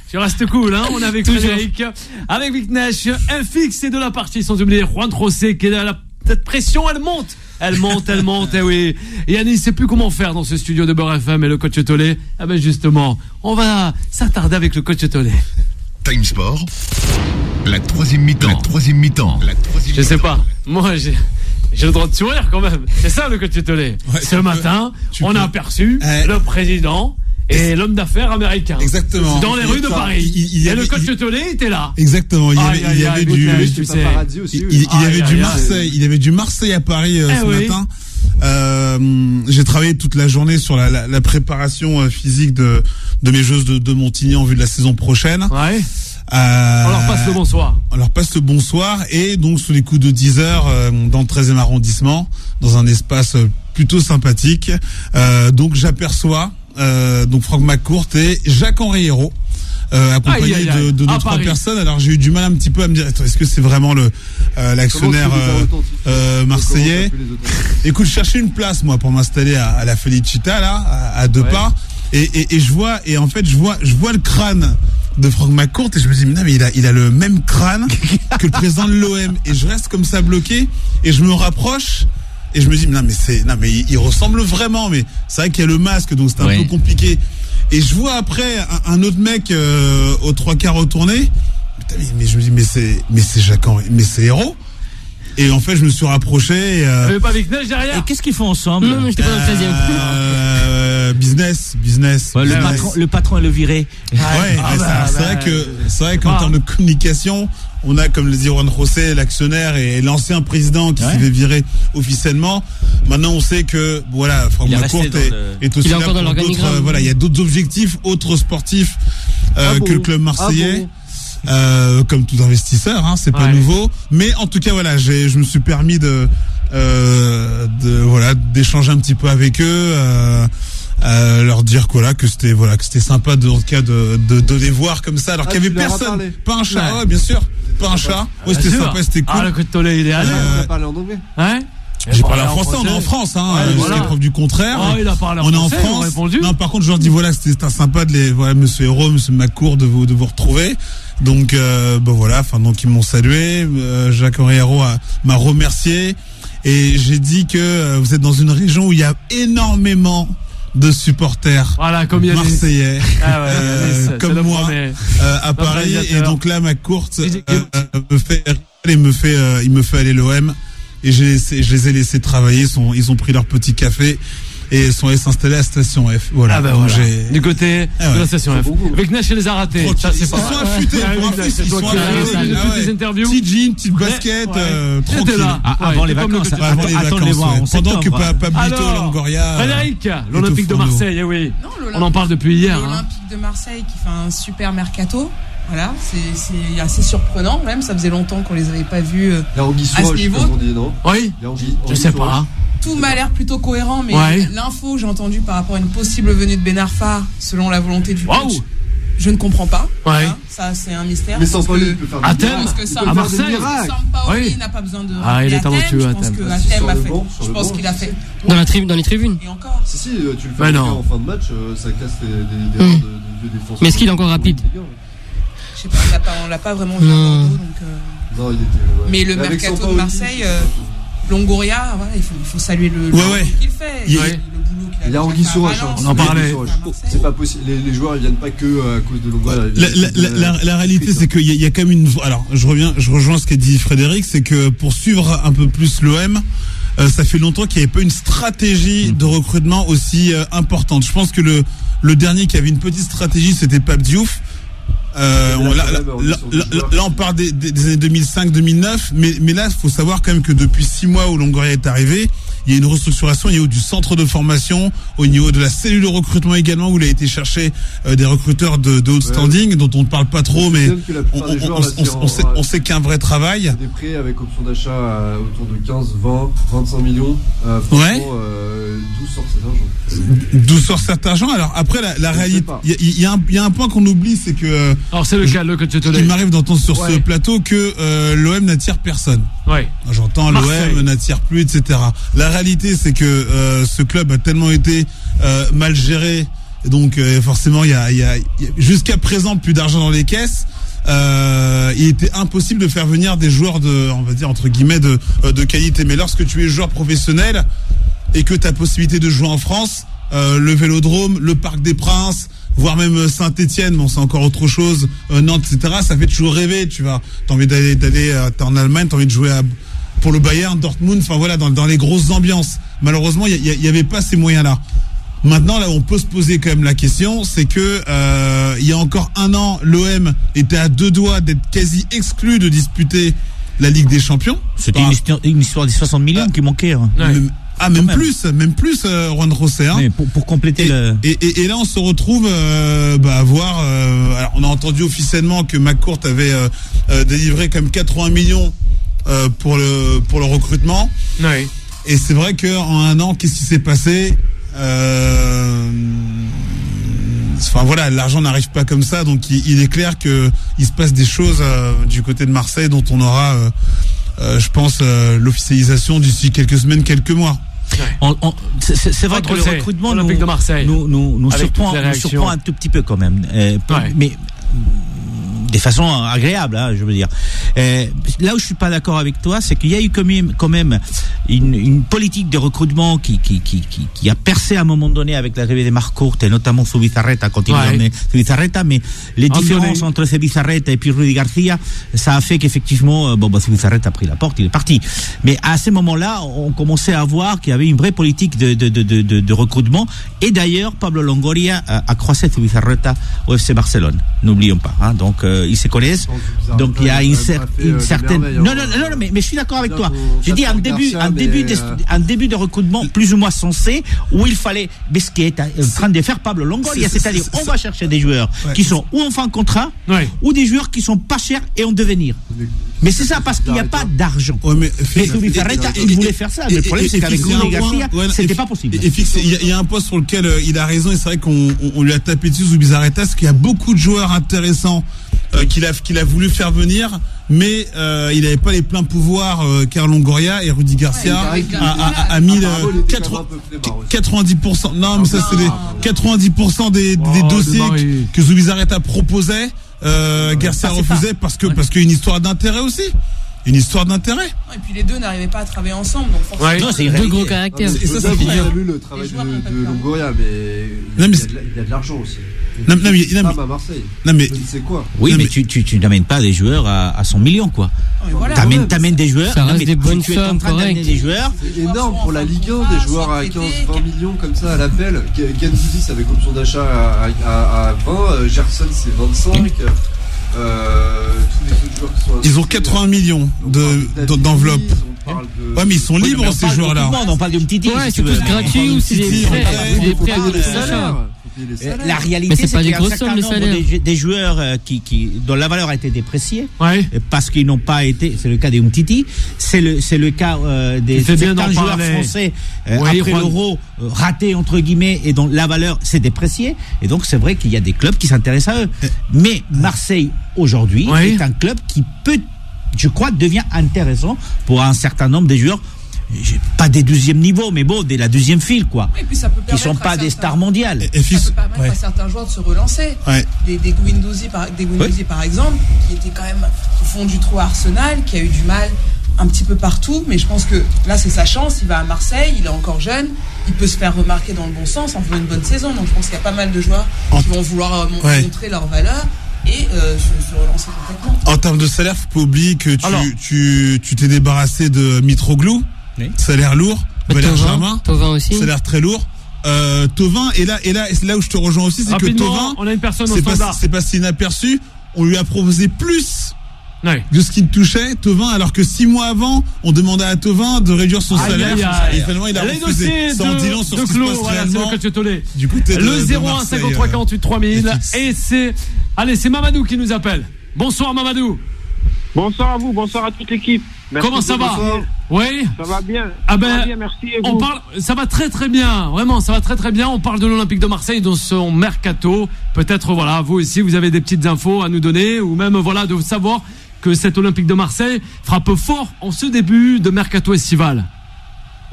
Tu restes cool, hein. On est avec Frédéric, avec Viknesh, FX et de la partie, sans oublier Juan José qui est là. Cette pression, elle monte, eh oui. Et Yannis, ne sait plus comment faire dans ce studio de Beurre FM et le coach Tollet. Ah ben justement, on va s'attarder avec le coach Tollet. Time Sport, la troisième mi-temps. Je sais pas, moi j'ai le droit de sourire quand même. C'est ça le coach Tollet. Ce matin, on a aperçu le président et l'homme d'affaires américain. Exactement. Dans les rues de Paris. Et le coach Tollet était là. Exactement. Il y avait du Marseille à Paris ce matin. J'ai travaillé toute la journée sur la préparation physique de mes joueuses de Montigny en vue de la saison prochaine. Ouais. On leur passe le bonsoir. On leur passe le bonsoir et donc sous les coups de 10 heures dans le 13e arrondissement, dans un espace plutôt sympathique. Donc j'aperçois donc Franck McCourt et Jacques-Henri Hérault accompagné de 2-3 personnes. Alors j'ai eu du mal un petit peu à me dire, est-ce que c'est vraiment l'actionnaire marseillais? Écoute, je cherchais une place moi pour m'installer à la Felicita là, à deux pas, et je vois le crâne de Franck McCourt et je me dis mais il a le même crâne que le président de l'OM, et je reste comme ça bloqué et je me rapproche. Et je me dis, mais il ressemble vraiment, mais c'est vrai qu'il y a le masque, donc c'était un peu compliqué. Et je vois après un autre mec aux 3/4 retourné. Mais je me dis, mais c'est Jacques-Henri, mais c'est Hérault. Et en fait, je me suis rapproché. Pas avec neige derrière. Et qu'est-ce qu'ils font ensemble? Non, j'étais pas dans le 13e. Business. Ouais, le patron est le viré. C'est vrai qu'en termes de communication, on a, comme le dit Juan José, l'actionnaire et l'ancien président qui s'est fait virer officiellement. Maintenant, on sait que Franck McCourt est aussi là pour d'autres. Il y a d'autres objectifs, autres sportifs que le club marseillais. Comme tout investisseur, c'est pas nouveau. Mais en tout cas, je me suis permis d'échanger un petit peu avec eux. Leur dire que c'était sympa de les voir comme ça alors qu'il y avait personne, pas un chat, bien sûr, pas un chat. C'était sympa, c'était cool. Le coup de tollé idéal. Tu as parlé en anglais? J'ai parlé en français, on est en France, jusqu'à preuve du contraire. Il a parlé en on est français, en France. Répondu. Non, par contre, je leur dis c'était sympa de les monsieur Hérault, monsieur McCourt de vous retrouver. Donc donc ils m'ont salué, Jacques-Henri Hérault m'a remercié et j'ai dit que vous êtes dans une région où il y a énormément de supporters comme marseillais comme moi à Paris, et donc là McCourt il me fait aller l'OM et je les ai laissés travailler, ils ont pris leur petit café et sont allés s'installer à la station F. Du côté de la station F. Avec Nash, les a ratés. Ils sont affûtés. Ils sont affûtés. Des interviews. Petit jean, petite basket, tranquille. Avant les vacances. Pendant que Pablito, Longoria. Frédéric, l'Olympique de Marseille, oui. On en parle depuis hier. L'Olympique de Marseille qui fait un super mercato. Voilà, c'est assez surprenant même. Ça faisait longtemps qu'on les avait pas vus à ce niveau. Oui. Je sais pas. Tout m'a l'air plutôt cohérent, mais l'info que j'ai entendue par rapport à une possible venue de Ben Arfa, selon la volonté du coach, je ne comprends pas. Ça, c'est un mystère. Mais Sampaoli peut faire à Marseille. Sampaoli n'a pas besoin de. Il est talentueux, Athènes. Je pense qu'il a fait. Dans les tribunes. Et encore. Si, tu le fais en fin de match, ça casse des erreurs de défense. Mais est-ce qu'il est encore rapide? Je sais pas, on l'a pas vraiment vu à Bordeaux, donc. Non, il était. Mais le mercato de Marseille. Longoria, il faut saluer le boulot qu'il fait. Il y a Anguille Souroche. On en parlait. C'est pas possible. Les joueurs, ils viennent pas que à cause de Longoria. La réalité, c'est qu'il y a quand même une. Alors, je rejoins ce qu'a dit Frédéric, c'est que pour suivre un peu plus l'OM, ça fait longtemps qu'il n'y avait pas une stratégie de recrutement aussi importante. Je pense que le dernier qui avait une petite stratégie, c'était Pape Diouf. Là, on parle des années 2005-2009, mais là, il faut savoir quand même que depuis 6 mois où Longoria est arrivé, il y a une restructuration au niveau du centre de formation, au niveau de la cellule de recrutement également, où il a été chercher des recruteurs de haut standing, dont on ne parle pas trop, mais on sait qu'il y a un vrai travail. Des prêts avec option d'achat autour de 15, 20, 25 millions. D'où sort cet argent? Alors après, la réalité, il y a un point qu'on oublie, c'est que alors c'est lequel, il m'arrive d'entendre sur ce plateau que l'OM n'attire personne. J'entends Marseille. L'OM n'attire plus, etc. La réalité, c'est que ce club a tellement été mal géré, donc forcément, il y a jusqu'à présent plus d'argent dans les caisses. Il était impossible de faire venir des joueurs on va dire entre guillemets de qualité. Mais lorsque tu es joueur professionnel et que tu as possibilité de jouer en France, le Vélodrome, le Parc des Princes, voire même Saint-Etienne, c'est encore autre chose, Nantes, etc., ça fait toujours rêver, tu vois. T'as envie d'aller t'es en Allemagne, t'as envie de jouer pour le Bayern, Dortmund, dans les grosses ambiances. Malheureusement, il y avait pas ces moyens-là. Maintenant, là, on peut se poser quand même la question, c'est que il y a encore 1 an, l'OM était à 2 doigts d'être quasi exclu de disputer la Ligue des Champions. C'était une histoire des 60 millions qui manquait. Même plus, Juan José. Mais pour compléter et là, on se retrouve à voir. Alors, on a entendu officiellement que McCourt avait délivré quand même 80 millions pour le recrutement. Oui. Et c'est vrai qu'en 1 an, qu'est-ce qui s'est passé? enfin voilà, l'argent n'arrive pas comme ça, donc il est clair que il se passe des choses du côté de Marseille dont on aura, je pense, l'officialisation d'ici quelques semaines, quelques mois. C'est vrai que le recrutement nous surprend un tout petit peu quand même, mais de façon agréable, hein, je veux dire. Là où je suis pas d'accord avec toi, c'est qu'il y a eu quand même une politique de recrutement qui a percé à un moment donné avec l'arrivée des marques courtes, et notamment Zubizarreta, quand il est donné Zubizarreta, mais les différences entre Zubizarreta et puis Rudy Garcia, ça a fait qu'effectivement, Zubizarreta a pris la porte, il est parti. Mais à ces moments-là, on commençait à voir qu'il y avait une vraie politique de recrutement, et d'ailleurs, Pablo Longoria a croisé Zubizarreta au FC Barcelone. N'oublions pas, hein. Donc, ils se connaissent. Donc, il y a une certaine... Non, mais je suis d'accord avec toi. J'ai dit un début de recrutement plus ou moins sensé, où il fallait, mais ce qui est en train de faire Pablo Longoria, c'est-à-dire, on va chercher des joueurs qui sont ou en fin de contrat, ou des joueurs qui sont pas chers et en devenir. Mais c'est ça, parce qu'il n'y a pas d'argent. Mais Zubizarreta, il voulait faire ça. Mais le problème, c'est qu'avec Rudy Garcia, c'était pas possible. Et Fix, il y a un point sur lequel il a raison, et c'est vrai qu'on lui a tapé dessus, Zubizarreta, parce qu'il y a beaucoup de joueurs intéressants qu'il a voulu faire venir, mais il n'avait pas les pleins pouvoirs car Longoria, et Rudy Garcia a mis 90%. Non, mais ça c'est les 90% des dossiers que Zubizarreta proposait. Garcia refusait parce qu'il y a une histoire d'intérêt aussi. Une histoire d'intérêt. Et puis les deux n'arrivaient pas à travailler ensemble, donc forcément. Non, c'est deux gros caractères. Et ça, c'est bien lu le travail de Longoria, mais il y a de l'argent aussi. Non, mais à Marseille. Non, mais c'est quoi? Oui, mais tu n'amènes pas des joueurs à 100 millions, quoi. Voilà. T'amènes des joueurs. Ça reste des bonnes sommes, correct. Des joueurs. C'est énorme pour la Ligue 1, des joueurs à 15-20 millions comme ça à l'appel. Gendouzi, avec option d'achat à 20. Gerson, c'est 25. Tous les autres joueurs qui sont ils ont 80 millions d'enveloppe. Ouais, mais ils sont libres, ces joueurs-là. On parle de Umtiti. Ouais, c'est tous gratuits ou c'est des prêts avec des salaires. La réalité, c'est qu'il y a un certain nombre des joueurs dont la valeur a été dépréciée parce qu'ils n'ont pas été. C'est le cas des Umtiti, c'est le cas des certains joueurs français après l'Euro ratés entre guillemets et dont la valeur s'est dépréciée. Et donc c'est vrai qu'il y a des clubs qui s'intéressent à eux. Mais Marseille aujourd'hui est un club qui peut, je crois, devient intéressant pour un certain nombre de joueurs. Pas des 12e niveau, mais bon, de la 12e file, quoi. Et puis ça peut qui sont pas des stars mondiales. Ça peut permettre à certains joueurs de se relancer. Des Guendouzi par exemple, qui était quand même au fond du trou à Arsenal, qui a eu du mal un petit peu partout, mais je pense que là c'est sa chance, il va à Marseille, il est encore jeune, il peut se faire remarquer dans le bon sens en faisant une bonne saison, donc je pense qu'il y a pas mal de joueurs qui vont vouloir montrer leur valeur et se relancer complètement. En termes de salaire, faut pas oublier que tu t'es débarrassé de Mitroglou. Salaire lourd, Valère Germain, Thauvin aussi. Salaire très lourd. Thauvin, et c'est là où je te rejoins aussi, c'est rapidement, que Thauvin, on a une personne au standard. C'est passé inaperçu. On lui a proposé plus de ce qu'il touchait, Thauvin, alors que 6 mois avant, on demandait à Thauvin de réduire son salaire. Et finalement, il a refusé. Ça en dit long sur ce qui se passe réellement du côté de le 01 53 48 3000. Et c'est Mamadou qui nous appelle. Bonsoir Mamadou. Bonsoir à vous, bonsoir à toute l'équipe. Merci. Comment ça va? Oui. Ça va bien. Ça va bien, merci. Et vous? Ça va très très bien. Vraiment, ça va très très bien. On parle de l'Olympique de Marseille dans son mercato. Peut-être, vous aussi, vous avez des petites infos à nous donner, ou même, de savoir que cet Olympique de Marseille frappe fort en ce début de mercato estival.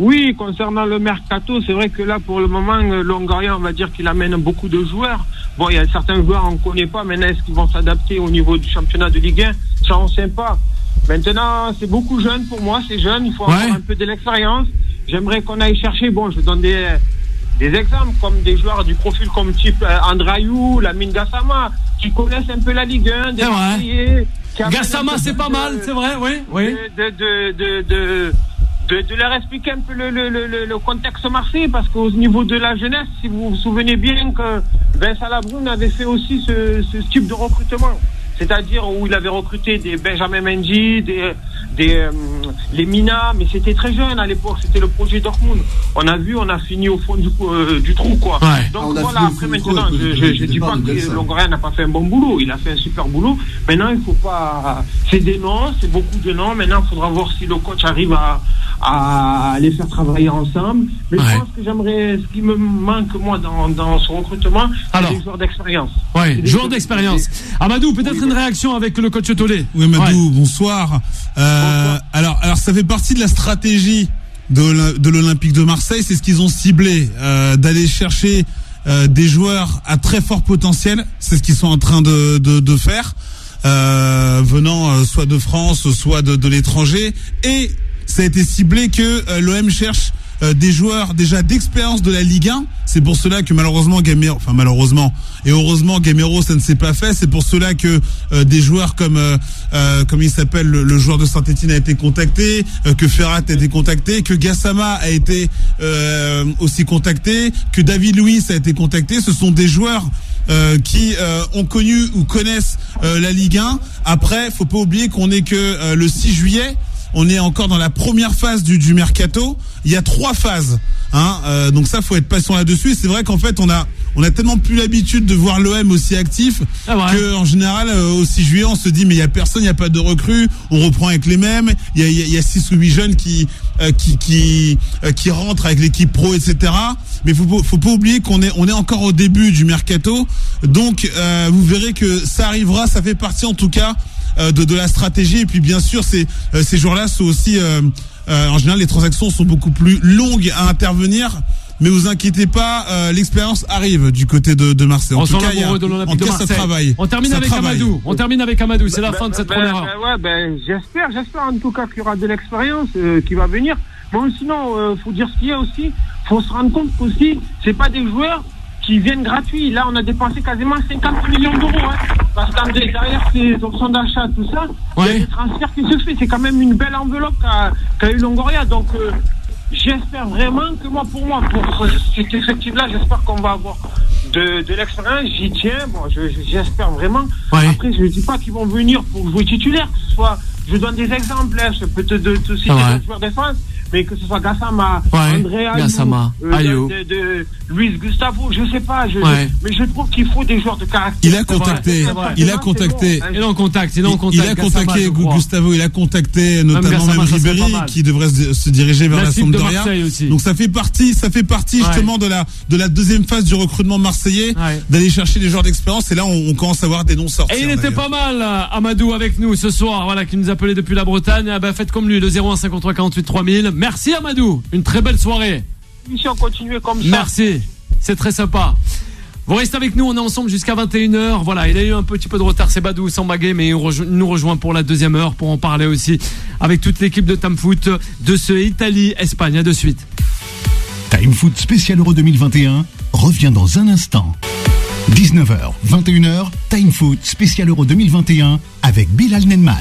Oui, concernant le mercato, c'est vrai que là, pour le moment, Longoria, on va dire qu'il amène beaucoup de joueurs. Bon, il y a certains joueurs, on ne connaît pas. Maintenant, est-ce qu'ils vont s'adapter au niveau du championnat de Ligue 1? Ça, on ne sait pas. Maintenant, c'est beaucoup jeune pour moi, c'est jeune, il faut avoir un peu de l'expérience. J'aimerais qu'on aille chercher, je donne des exemples, comme des joueurs du profil comme type Andrayou, Lamine Gassama, qui connaissent un peu la Ligue 1, des Marseillais. Gassama, c'est pas mal, c'est vrai, oui. De leur expliquer un peu le contexte marseillais, parce qu'au niveau de la jeunesse, si vous vous souvenez bien que Vincent Labrune avait fait aussi ce type de recrutement. c'est-à-dire où il avait recruté des Benjamin Mendy, les Mina, mais c'était très jeune à l'époque, c'était le projet Dortmund. On a fini au fond du trou, quoi. Ouais. Donc voilà, après maintenant, je dis pas que Longoria n'a pas fait un bon boulot, il a fait un super boulot. Maintenant, il faut pas, c'est des noms, c'est beaucoup de noms. Maintenant, il faudra voir si le coach arrive à les faire travailler ensemble. Mais je pense que ce qui me manque moi dans ce recrutement, c'est des joueurs d'expérience. Ouais, joueurs d'expérience. Amadou, peut-être une réaction avec le coach Tolé. Oui, Amadou, bonsoir. Alors, ça fait partie de la stratégie de l'Olympique de Marseille. C'est ce qu'ils ont ciblé, d'aller chercher des joueurs à très fort potentiel. C'est ce qu'ils sont en train de faire, venant soit de France, soit de l'étranger. Et ça a été ciblé que l'OM cherche des joueurs déjà d'expérience de la Ligue 1. C'est pour cela que malheureusement et heureusement Gamero ça ne s'est pas fait. C'est pour cela que des joueurs comme il s'appelle le joueur de Saint-Etienne a été contacté, que Ferrat a été contacté, que Gassama a été aussi contacté, que David Luiz a été contacté. Ce sont des joueurs qui ont connu ou connaissent la Ligue 1. Après, faut pas oublier qu'on est que le 6 juillet. On est encore dans la première phase du mercato. Il y a 3 phases, donc ça, faut être patient là-dessus. Et c'est vrai qu'en fait, on a tellement plus l'habitude de voir l'OM aussi actif que, en général, au 6 juillet, on se dit mais il y a personne, il y a pas de recrues. On reprend avec les mêmes. Il y a 6 ou 8 jeunes qui rentrent avec l'équipe pro, etc. Mais faut pas oublier qu'on est encore au début du mercato. Donc, vous verrez que ça arrivera. Ça fait partie, en tout cas, de la stratégie. Et puis bien sûr ces jours-là sont aussi en général les transactions sont beaucoup plus longues à intervenir, mais vous inquiétez pas, l'expérience arrive du côté de Marseille. En tout cas, ça travaille. On termine avec Amadou. C'est la fin de cette première heure. J'espère en tout cas qu'il y aura de l'expérience qui va venir. Bon, sinon faut dire ce qu'il y a aussi. Faut se rendre compte qu'aussi c'est pas des joueurs qui viennent gratuits. Là, on a dépensé quasiment 50 millions d'euros. Parce que derrière ces options d'achat, tout ça, il y a des transferts qui se font. C'est quand même une belle enveloppe qu'a eu Longoria. Donc, j'espère vraiment que pour cet effectif-là, j'espère qu'on va avoir de l'expérience. J'y tiens. Bon, j'espère vraiment. Ouais. Après, je ne dis pas qu'ils vont venir pour jouer titulaire. Que ce soit, je donne des exemples. Je peux te citer des joueurs de France. Mais que ce soit Gassama, André Ayou, de Luis Gustavo, je sais pas, mais je trouve qu'il faut des joueurs de caractère. Il a contacté Gustavo, il a contacté notamment même Ribéry, qui devrait se diriger vers la Sampdoria. Donc ça fait partie justement de la deuxième phase du recrutement marseillais, d'aller chercher des joueurs d'expérience. Et là, on commence à voir des noms sortir. Et il était pas mal, Amadou, avec nous ce soir, qui nous appelait depuis la Bretagne. Faites comme lui, le 01 53 48 3000. Merci Amadou, une très belle soirée. Mission continuée comme ça. Merci, c'est très sympa. Vous restez avec nous, on est ensemble jusqu'à 21h. Voilà, il a eu un petit peu de retard, c'est Badou Sambagué, mais il nous rejoint pour la deuxième heure pour en parler aussi avec toute l'équipe de Time Foot de ce Italie-Espagne. À de suite. Time Foot spécial Euro 2021 revient dans un instant. 19h, 21h, Time Foot spécial Euro 2021 avec Bilal Nenman.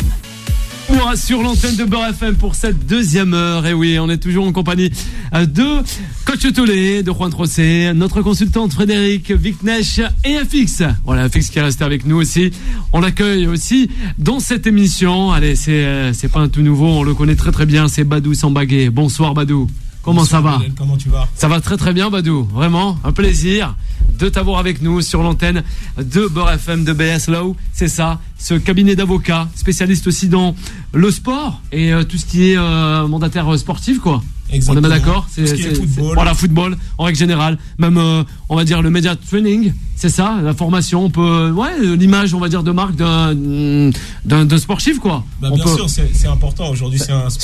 Sur l'antenne de Beurre FM pour cette deuxième heure. Et oui, on est toujours en compagnie de Coach Tolé, de Juan Trocé, notre consultante Frédéric Vicnech et FX. Voilà, FX qui est resté avec nous aussi. On l'accueille aussi dans cette émission. Allez, c'est pas un tout nouveau, on le connaît très très bien, c'est Badou Sambagué. Bonsoir Badou. Comment ça va? Comment tu vas? Ça va très très bien Badou. Vraiment, un plaisir de t'avoir avec nous sur l'antenne de Beurre FM de BS Law. C'est ça, ce cabinet d'avocats, spécialiste aussi dans le sport et tout ce qui est mandataire sportif, quoi. Exactement. On est bien d'accord? C'est football. Voilà, football en règle générale. Même, on va dire, le media training, c'est ça, la formation, on peut, l'image, on va dire, de marque d'un sportif, quoi. Bien sûr, c'est important. Aujourd'hui, c'est un sport.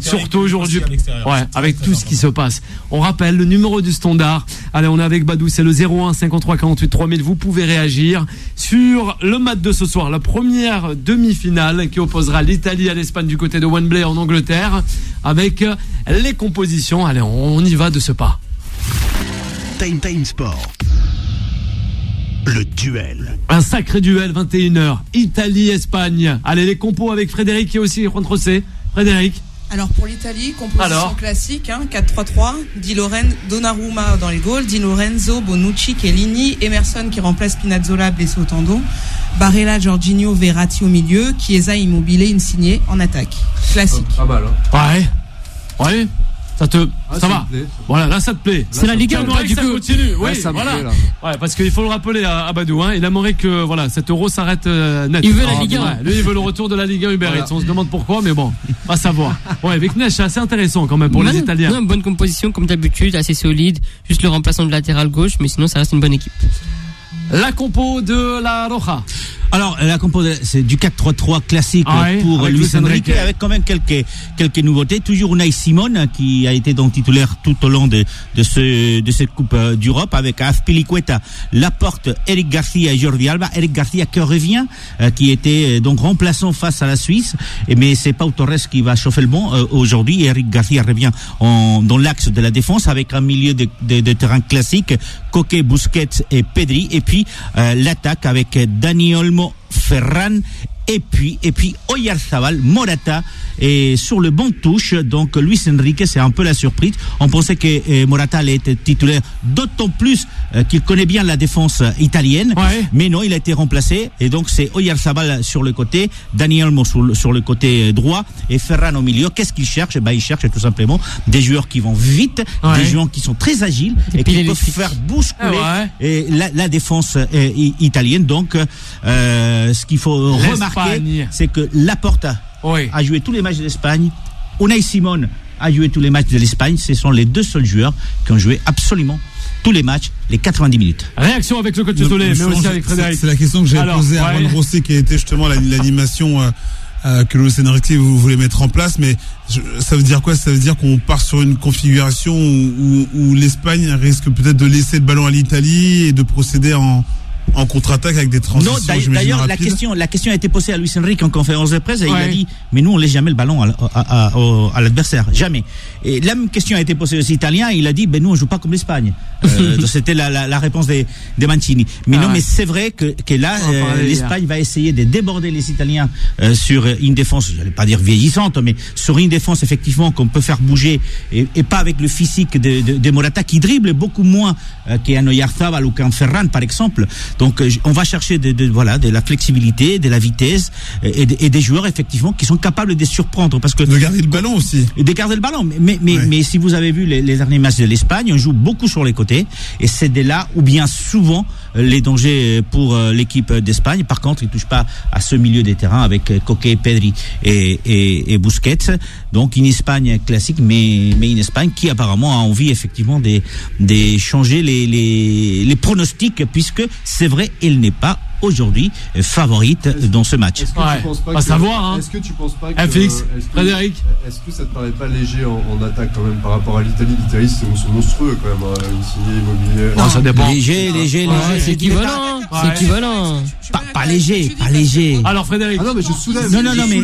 Surtout aujourd'hui. Avec tout ce qui se passe. On rappelle le numéro du standard. Allez, on est avec Badou, c'est le 01 53 48 3000. Vous pouvez réagir sur le match de ce soir, la première demi-finale qui opposera l'Italie à l'Espagne du côté de Wembley en Angleterre, avec les compositions. Allez, on y va de ce pas. Time Sport. Le duel. Un sacré duel, 21h. Italie-Espagne. Allez, les compos avec Frédéric et aussi Juan Trocé. Frédéric. Alors pour l'Italie, composition classique, 4-3-3, Di Lorenzo, Donnarumma dans les goals, Di Lorenzo, Bonucci, Chiellini, Emerson qui remplace Spinazzola blessé au tendon, Barella, Jorginho, Verratti au milieu, Chiesa, Immobile, Insigne en attaque. Classique. Pas mal, Ouais. Ça va. Voilà, là ça te plaît. C'est la Ligue 1, du coup. Continue. Oui, ça voilà. me plaît, là. Ouais, parce qu'il faut le rappeler à Badou, il aimerait que cet Euro s'arrête net. Il veut la Ligue 1. Lui, il veut le retour de la Ligue 1 Uber Eats. On se demande pourquoi, mais bon, on va savoir. Ouais, avec Neige, c'est assez intéressant quand même pour les Italiens. Non, bonne composition comme d'habitude, assez solide. Juste le remplaçant de latéral gauche, mais sinon ça reste une bonne équipe. La compo de la Roja. Alors, la compo, c'est du 4-3-3 classique pour Luis Enrique, avec quand même quelques nouveautés. Toujours Unai Simon, qui a été donc titulaire tout au long de cette Coupe d'Europe, avec Azpilicueta, Laporte, Eric Garcia et Jordi Alba. Eric Garcia qui revient, qui était donc remplaçant face à la Suisse, mais c'est Pau Torres qui va chauffer le banc aujourd'hui. Eric Garcia revient dans l'axe de la défense, avec un milieu de terrain classique, Koke, Busquets et Pedri, et puis l'attaque avec Dani Olmo, Ferran et puis Oyarzabal, Morata et sur le banc de touche. Donc Luis Enrique, c'est un peu la surprise. On pensait que Morata allait être titulaire, d'autant plus qu'il connaît bien la défense italienne, mais non, il a été remplacé et donc c'est Oyarzabal sur le côté, Dani Olmo sur le côté droit et Ferran au milieu. Qu'est-ce qu'il cherche? Il cherche tout simplement des joueurs qui vont vite, des joueurs qui sont très agiles et qui peuvent faire bousculer la défense italienne. Donc ce qu'il faut remarquer, c'est que Laporta a joué tous les matchs de l'Espagne, Unai Simon a joué tous les matchs de l'Espagne. Ce sont les deux seuls joueurs qui ont joué absolument tous les matchs, les 90 minutes. Réaction avec le coach Solé, mais aussi avec Frédéric. C'est la question que j'avais posée à Juan Rossi, qui a été justement l'animation que Luis Enrique voulait mettre en place. Mais ça veut dire quoi? Ça veut dire qu'on part sur une configuration où l'Espagne risque peut-être de laisser le ballon à l'Italie et de procéder en contre-attaque avec des transitions. Non, d'ailleurs, la question a été posée à Luis Enrique en conférence de presse et il a dit, mais nous, on laisse jamais le ballon à l'adversaire. Jamais. Et la même question a été posée aux Italiens, il a dit, nous, on joue pas comme l'Espagne. C'était la réponse des Mancini. Mais mais c'est vrai que là, l'Espagne va essayer de déborder les Italiens sur une défense, je n'allais pas dire vieillissante, mais sur une défense, effectivement, qu'on peut faire bouger et pas avec le physique de Morata, qui dribble beaucoup moins qu'un Oyarzabal ou qu'un Ferran, par exemple. Donc on va chercher de la flexibilité, de la vitesse et des joueurs effectivement qui sont capables de surprendre, parce que de garder le ballon aussi. De garder le ballon, mais si vous avez vu les derniers matchs de l'Espagne, on joue beaucoup sur les côtés et c'est de là où bien souvent les dangers pour l'équipe d'Espagne. Par contre, ils touchent pas à ce milieu des terrains avec Koke, Pedri et Busquets. Donc une Espagne classique, mais une Espagne qui apparemment a envie effectivement de changer les pronostics, puisque c'est vrai, elle n'est pas aujourd'hui favorite dans ce match. Est-ce que tu penses pas savoir, Est-ce que tu penses pas que Frédéric, est-ce que ça te paraît pas léger en attaque quand même par rapport à l'Italie? L'Italie, c'est monstrueux quand même, Insigne, Immobile. Non, ça dépend. Léger, c'est équivalent. C'est équivalent. Pas léger. Alors Frédéric. Ah non, mais je soulève. Non, mais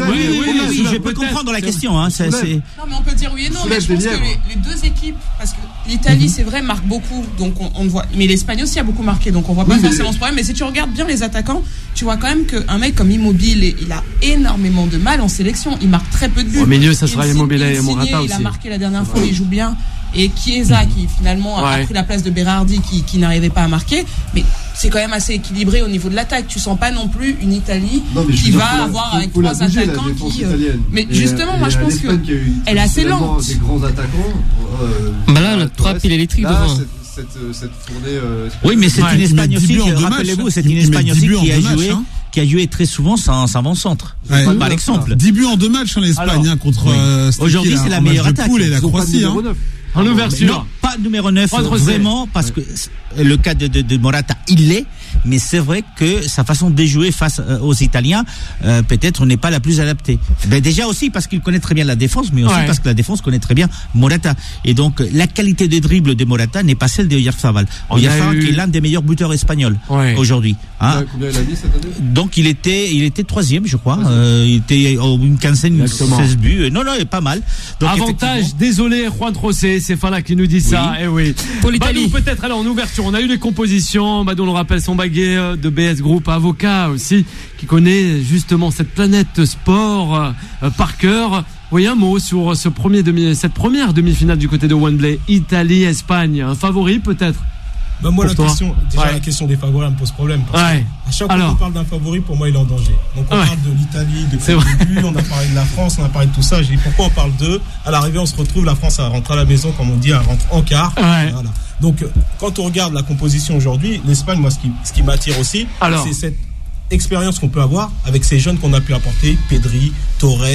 oui, je peux comprendre la question. Non, mais on peut dire oui et non, mais je pense que les deux équipes, parce que l'Italie, c'est vrai, marque beaucoup, donc on voit. Mais l'Espagne aussi a beaucoup marqué, donc on voit pas forcément ce problème. Mais si tu regardes bien les attaquants, tu vois quand même qu'un mec comme Immobile, il a énormément de mal en sélection. Il marque très peu de buts. Au milieu, ça sera Immobile et Morata aussi. Il a marqué la dernière fois, il joue bien. Et Chiesa, qui finalement a pris la place de Berardi, qui n'arrivait pas à marquer. Mais c'est quand même assez équilibré au niveau de l'attaque. Tu sens pas non plus une Italie qui va avoir avec trois attaquants qui. Mais justement, moi je pense qu'elle est assez lente. Des grands attaquants. Là, notre trappe, il est électrique devant. Cette fournée. Oui, mais c'est une Espagne aussi. Rappelez-vous, c'est une Espagne aussi qui a joué très souvent sans avant-centre. Par exemple. 10 buts en 2 matchs en Espagne contre. Aujourd'hui, c'est la meilleure attaque. Et la Croatie. En ouverture. Non, pas numéro 9, vraiment, parce que le cas de Morata, il l'est, mais c'est vrai que sa façon de jouer face aux Italiens, peut-être n'est pas la plus adaptée. Déjà aussi parce qu'il connaît très bien la défense, mais aussi parce que la défense connaît très bien Morata. Et donc, la qualité de dribble de Morata n'est pas celle de Oyarzabal. Oyarzabal qui est l'un des meilleurs buteurs espagnols aujourd'hui. Combien il a mis cette année? Donc, il était 3e, je crois. Il était une quinzaine, 16 buts. Non, pas mal. Donc, avantage, désolé, Juan José. C'est Fala qui nous dit ça. Pour l'Italie. Badou, peut-être, alors en ouverture, on a eu les compositions. Badou, on le rappelle, son baguet de BS Group, avocat aussi, qui connaît justement cette planète sport par cœur. Oui, un mot sur cette première demi-finale du côté de Wembley. Italie-Espagne, un favori peut-être? Moi, la question des favoris me pose problème. Parce qu'à chaque fois qu'on parle d'un favori, pour moi, il est en danger. Donc, on parle de l'Italie depuis le début, on a parlé de la France, on a parlé de tout ça. J'ai dit pourquoi on parle d'eux? À l'arrivée, on se retrouve, la France, elle rentre à la maison, comme on dit, elle rentre en quart. Voilà. Donc, quand on regarde la composition aujourd'hui, l'Espagne, moi, ce qui m'attire aussi, c'est cette expérience qu'on peut avoir avec ces jeunes qu'on a pu apporter, Pedri, Torres,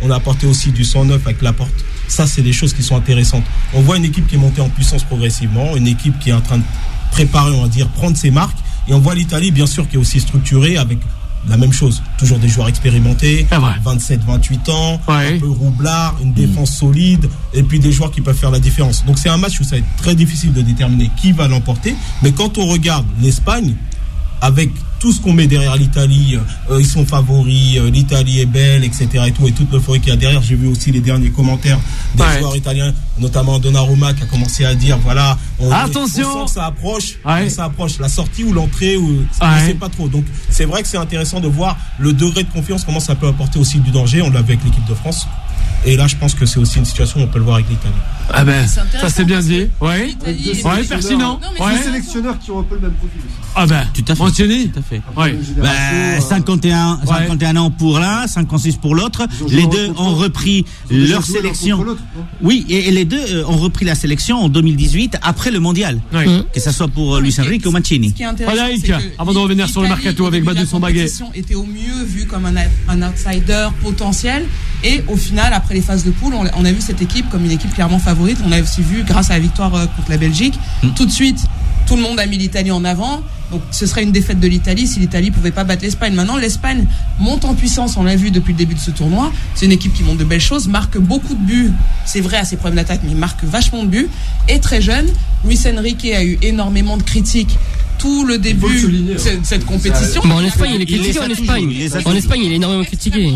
on a apporté aussi du 109 avec Laporte. Ça, c'est des choses qui sont intéressantes. On voit une équipe qui est montée en puissance progressivement, une équipe qui est en train de préparer, on va dire, prendre ses marques. Et on voit l'Italie, bien sûr, qui est aussi structurée avec la même chose. Toujours des joueurs expérimentés, 27, 28 ans, un peu roublard, une défense solide, et puis des joueurs qui peuvent faire la différence. Donc c'est un match où ça va être très difficile de déterminer qui va l'emporter. Mais quand on regarde l'Espagne, avec tout ce qu'on met derrière l'Italie, ils sont favoris, l'Italie est belle, etc. et tout, et toute l'euphorie qu'il y a derrière. J'ai vu aussi les derniers commentaires des joueurs italiens, notamment Donnarumma, qui a commencé à dire, voilà, attention, on sent que ça approche, ça approche, la sortie ou l'entrée, ou on ne sait pas trop. Donc c'est vrai que c'est intéressant de voir le degré de confiance, comment ça peut apporter aussi du danger. On l'a vu avec l'équipe de France. Et là, je pense que c'est aussi une situation où on peut le voir avec l'Italie. Ah ben, ça c'est bien dit. Ouais, pertinent. Deux sélectionneurs qui ont un peu le même profil aussi. Ah ben, tout à fait. Mentionné. Tout à fait. 51 ans pour l'un, 56 pour l'autre. Les deux ont repris leur sélection. Oui, et les deux ont repris la sélection en 2018 après le mondial. Que ça soit pour Luis Enrique ou Mancini. Voilà, avant de revenir sur le mercato avec Badou Sambagué. Était au mieux vu comme un outsider potentiel. Et au final, après les phases de poule, on a vu cette équipe comme une équipe clairement favorite. On a aussi vu, grâce à la victoire contre la Belgique, tout de suite, tout le monde a mis l'Italie en avant. Donc ce serait une défaite de l'Italie si l'Italie pouvait pas battre l'Espagne. Maintenant, l'Espagne monte en puissance, on l'a vu depuis le début de ce tournoi. C'est une équipe qui montre de belles choses, marque beaucoup de buts. C'est vrai à ses problèmes d'attaque, mais marque vachement de buts. Et très jeune, Luis Enrique a eu énormément de critiques tout le début de cette compétition. En Espagne, il est critiqué. En Espagne, il est énormément critiqué.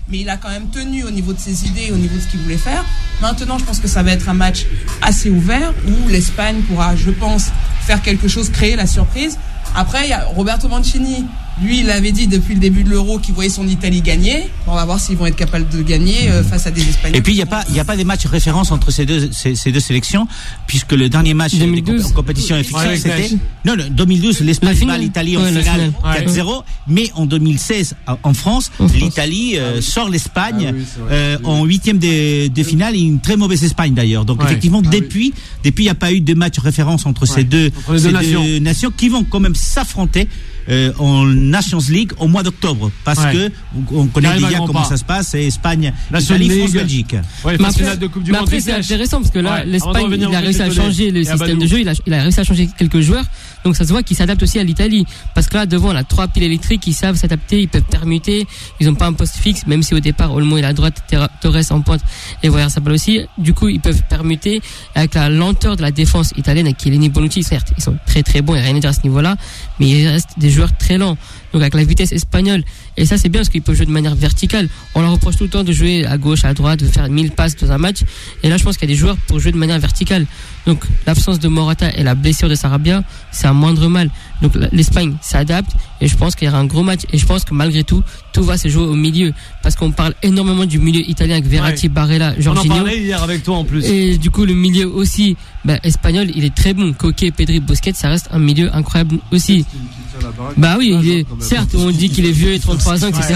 Mais il a quand même tenu au niveau de ses idées, au niveau de ce qu'il voulait faire. Maintenant, je pense que ça va être un match assez ouvert où l'Espagne pourra, je pense, faire quelque chose, créer la surprise. Après, il y a Roberto Mancini. Lui, il avait dit depuis le début de l'Euro qu'il voyait son Italie gagner. On va voir s'ils vont être capables de gagner face à des Espagnols. Et puis, il n'y a pas des matchs référence entre ces deux sélections, puisque le dernier match en compétition effective, c'était... Non, 2012, l'Espagne bat l'Italie en finale 4-0. Mais en 2016, en France, l'Italie sort l'Espagne en huitième de finale, et une très mauvaise Espagne d'ailleurs. Donc, effectivement, depuis, il n'y a pas eu de match référence entre ces deux nations qui vont quand même s'affronter en Nations League au mois d'octobre, parce que on connaît déjà comment ça se passe. C'est Espagne, Italie, France, Belgique. Mais après c'est intéressant parce que là l'Espagne il a réussi à changer le système de jeu, il a réussi à changer quelques joueurs, donc ça se voit qu'il s'adapte aussi à l'Italie, parce que là devant on a 3 piles électriques, ils savent s'adapter, ils peuvent permuter, ils n'ont pas un poste fixe, même si au départ Olmo est à droite, Torres en pointe et Voyer Sabal aussi. Du coup ils peuvent permuter avec la lenteur de la défense italienne, avec Chiellini, Bonucci. Certes ils sont très très bons, il n'y a rien à dire à ce niveau là, mais il reste des joueurs très lents, donc avec la vitesse espagnole, et ça c'est bien parce qu'ils peuvent jouer de manière verticale. On leur reproche tout le temps de jouer à gauche, à droite, de faire 1000 passes dans un match, et là je pense qu'il y a des joueurs pour jouer de manière verticale. Donc l'absence de Morata et la blessure de Sarabia, c'est un moindre mal. Donc l'Espagne s'adapte, et je pense qu'il y aura un gros match, et je pense que malgré tout va se jouer au milieu, parce qu'on parle énormément du milieu italien avec Verratti, Barella, Jorginho. On en parlait hier avec toi en plus. Et du coup le milieu aussi espagnol, il est très bon. Coquet, Pedri, Busquets, ça reste un milieu incroyable aussi. Bah oui, il est, certes, on dit qu'il est vieux, 33 ans, etc.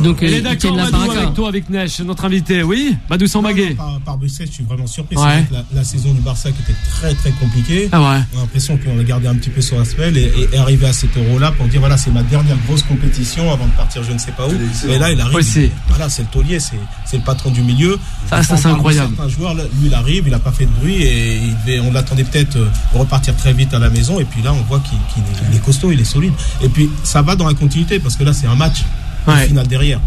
Donc, il est d'accord, Badou, avec toi, avec Nesh, notre invité. Oui, Badou Sambagué. Par Busquets, je suis vraiment surpris. C'est vrai que la saison du Barça qui était très très compliquée. On a l'impression qu'on a gardé un petit peu sur la semelle et arrivé à cet Euro-là pour dire voilà, c'est ma dernière grosse compétition avant de partir je ne sais pas où. Et là, il arrive. Voilà, c'est le taulier, c'est le patron du milieu. Ça c'est incroyable. Un joueur, lui, il arrive, il n'a pas fait de bruit et on l'attendait peut-être repartir très vite à la maison. Et puis là, on voit qu'il est costaud, il est solide. Et puis ça va dans la continuité parce que là c'est un match final derrière.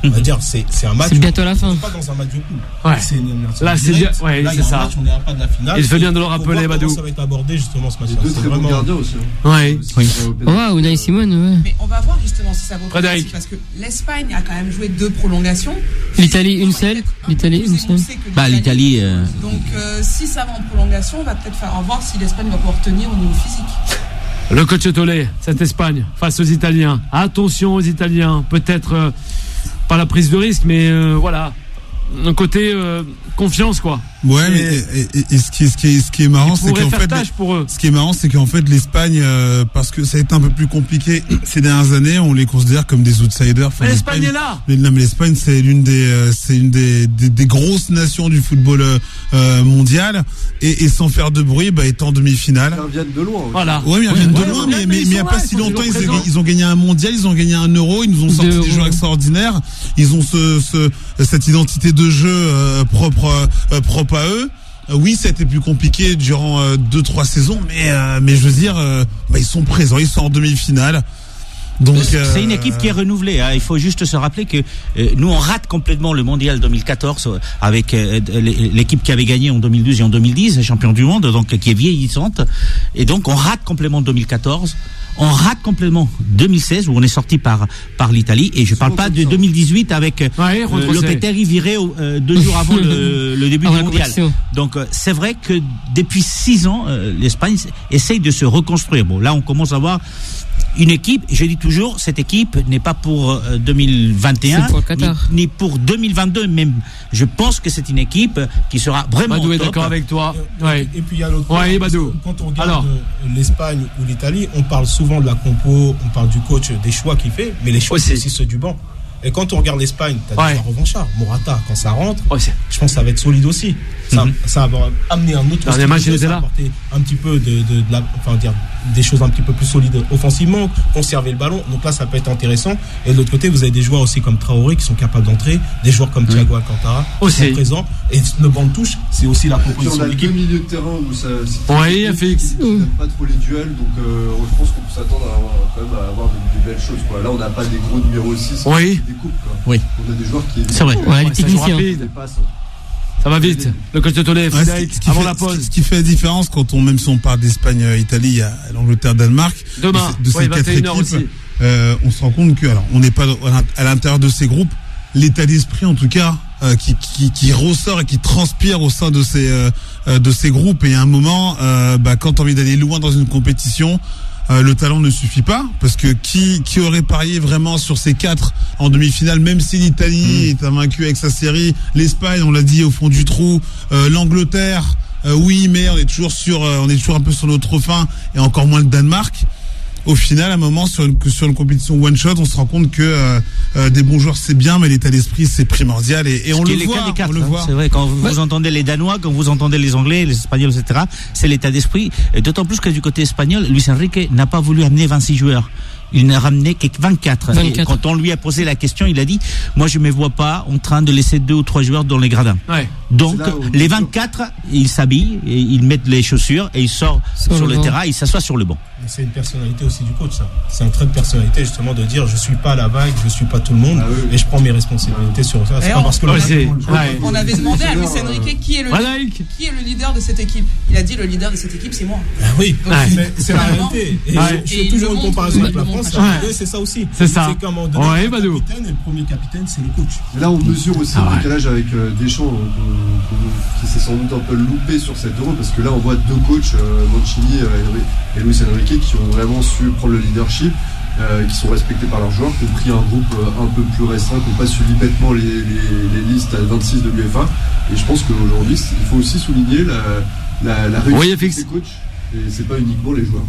On va dire c'est un match. C'est bientôt la fin. On n'est pas dans un match de poule. Là c'est bien. Là, c'est ça. Match, on n'est pas de la finale. Il fait bien de le rappeler, Badou. Ça va être abordé justement ce match. C'est vraiment gardiens aussi. Unai Simon. Mais on va voir justement si ça vaut pas parce que l'Espagne a quand même joué 2 prolongations. L'Italie une seule. L'Italie. Donc si ça va en prolongation, on va peut-être faire voir si l'Espagne va pouvoir tenir au niveau physique. Le coach Tolé, cette Espagne face aux Italiens. Attention aux Italiens, peut-être pas la prise de risque, mais voilà, un côté confiance, quoi. Ouais, et ce qui est marrant, c'est qu'en fait, ce qui est marrant, c'est qu'en fait, l'Espagne, parce que ça a été un peu plus compliqué ces dernières années, on les considère comme des outsiders. Mais l'Espagne est là. Non, mais l'Espagne, c'est une des grosses nations du football mondial, et sans faire de bruit, est en demi-finale. Ils viennent de loin. Voilà. Ouais, ils viennent de loin, mais il y a pas si longtemps, ils ont gagné un mondial, ils ont gagné un euro, ils nous ont sorti des joueurs extraordinaires, ils ont cette identité de jeu propre à eux. Oui, ça a été plus compliqué durant 2-3 saisons, mais je veux dire, ils sont présents, ils sont en demi-finale. Donc c'est une équipe qui est renouvelée. Il faut juste se rappeler que nous on rate complètement le mondial 2014 avec l'équipe qui avait gagné en 2012 et en 2010, champion du monde, donc qui est vieillissante, et donc on rate complètement 2014. On rate complètement 2016 où on est sorti par l'Italie, et je parle pas de 2018 avec Lopetegui viré 2 jours avant le début du mondial. Donc c'est vrai que depuis 6 ans l'Espagne essaye de se reconstruire. Bon, là on commence à voir une équipe, je dis toujours, cette équipe n'est pas pour 2021 ni pour 2022 même. Je pense que c'est une équipe qui sera vraiment Badou top. Est d'accord avec toi. Et puis il y a l'autre point, Badou. quand on regarde l'Espagne ou l'Italie, on parle souvent de la compo, on parle du coach, des choix qu'il fait, mais les choix c'est aussi ceux du banc. Et quand on regarde l'Espagne, t'as des revanchards. Morata, quand ça rentre, je pense que ça va être solide aussi. Ça va amener un autre style, ça va apporter un petit peu des choses un petit peu plus solides offensivement, conserver le ballon. Donc là, ça peut être intéressant. Et de l'autre côté, vous avez des joueurs aussi comme Traoré qui sont capables d'entrer, des joueurs comme Thiago Alcantara qui sont présents. Et le banc de touche, c'est aussi la proposition de l'équipe. On a 2 milieux de terrain où ça Félix. n'aime pas trop les duels, donc je pense qu'on peut s'attendre quand même à avoir des belles choses, quoi. Là, on n'a pas des gros numéros 6 qui découpent, quoi. Oui. On a des joueurs qui... C'est vrai. Les techniciens. Ça va vite. Le coach de Tolède, avant la pause. Ce qui fait la différence même si on parle d'Espagne, Italie, il y a l'Angleterre, Danemark. Demain, de ces 4 équipes, on se rend compte que, on n'est pas à l'intérieur de ces groupes. L'état d'esprit, en tout cas, qui ressort et qui transpire au sein de ces groupes. Et à un moment, quand tu as envie d'aller loin dans une compétition, le talent ne suffit pas, parce que qui aurait parié vraiment sur ces 4 en demi-finale, même si l'Italie est invaincue avec sa série, l'Espagne, on l'a dit, au fond du trou, l'Angleterre, oui, mais on est toujours un peu sur notre fin, et encore moins le Danemark. Au final, à un moment, sur une compétition one shot, on se rend compte que des bons joueurs c'est bien, mais l'état d'esprit c'est primordial, et on le voit. C'est vrai, quand vous entendez les Danois, quand vous entendez les Anglais, les Espagnols, etc., c'est l'état d'esprit. Et d'autant plus que du côté espagnol, Luis Enrique n'a pas voulu amener 26 joueurs. Il n'a ramené que 24. Et quand on lui a posé la question, il a dit, moi je me vois pas en train de laisser 2 ou 3 joueurs dans les gradins. Donc les 24, ils s'habillent, et ils mettent les chaussures, et ils sortent sur le terrain, ils s'assoient sur le banc. Mais c'est une personnalité aussi du coach, ça. C'est un trait de personnalité, justement, de dire, je suis pas à la vague, je suis pas tout le monde, et je prends mes responsabilités sur ça. C'est pas parce que on avait demandé à Luis Enrique qui est le leader de cette équipe. Il a dit, le leader de cette équipe, c'est moi. Oui, mais c'est la réalité. Et je fais toujours une comparaison avec la France. C'est ça aussi. C'est ça. C'est comme on donne le capitaine, et le premier capitaine, c'est le coach. Et là, on mesure aussi le décalage avec Deschamps, qui s'est sans doute un peu loupé sur cette Euro, parce que là, on voit 2 coachs, Mancini et Luis Enrique, qui ont vraiment su prendre le leadership, qui sont respectés par leurs joueurs, qui ont pris un groupe un peu plus restreint, qui n'ont pas suivi bêtement les listes à 26 de l'UEFA. Et je pense qu'aujourd'hui, il faut aussi souligner la réussite de ces coachs. Et c'est pas uniquement les joueurs.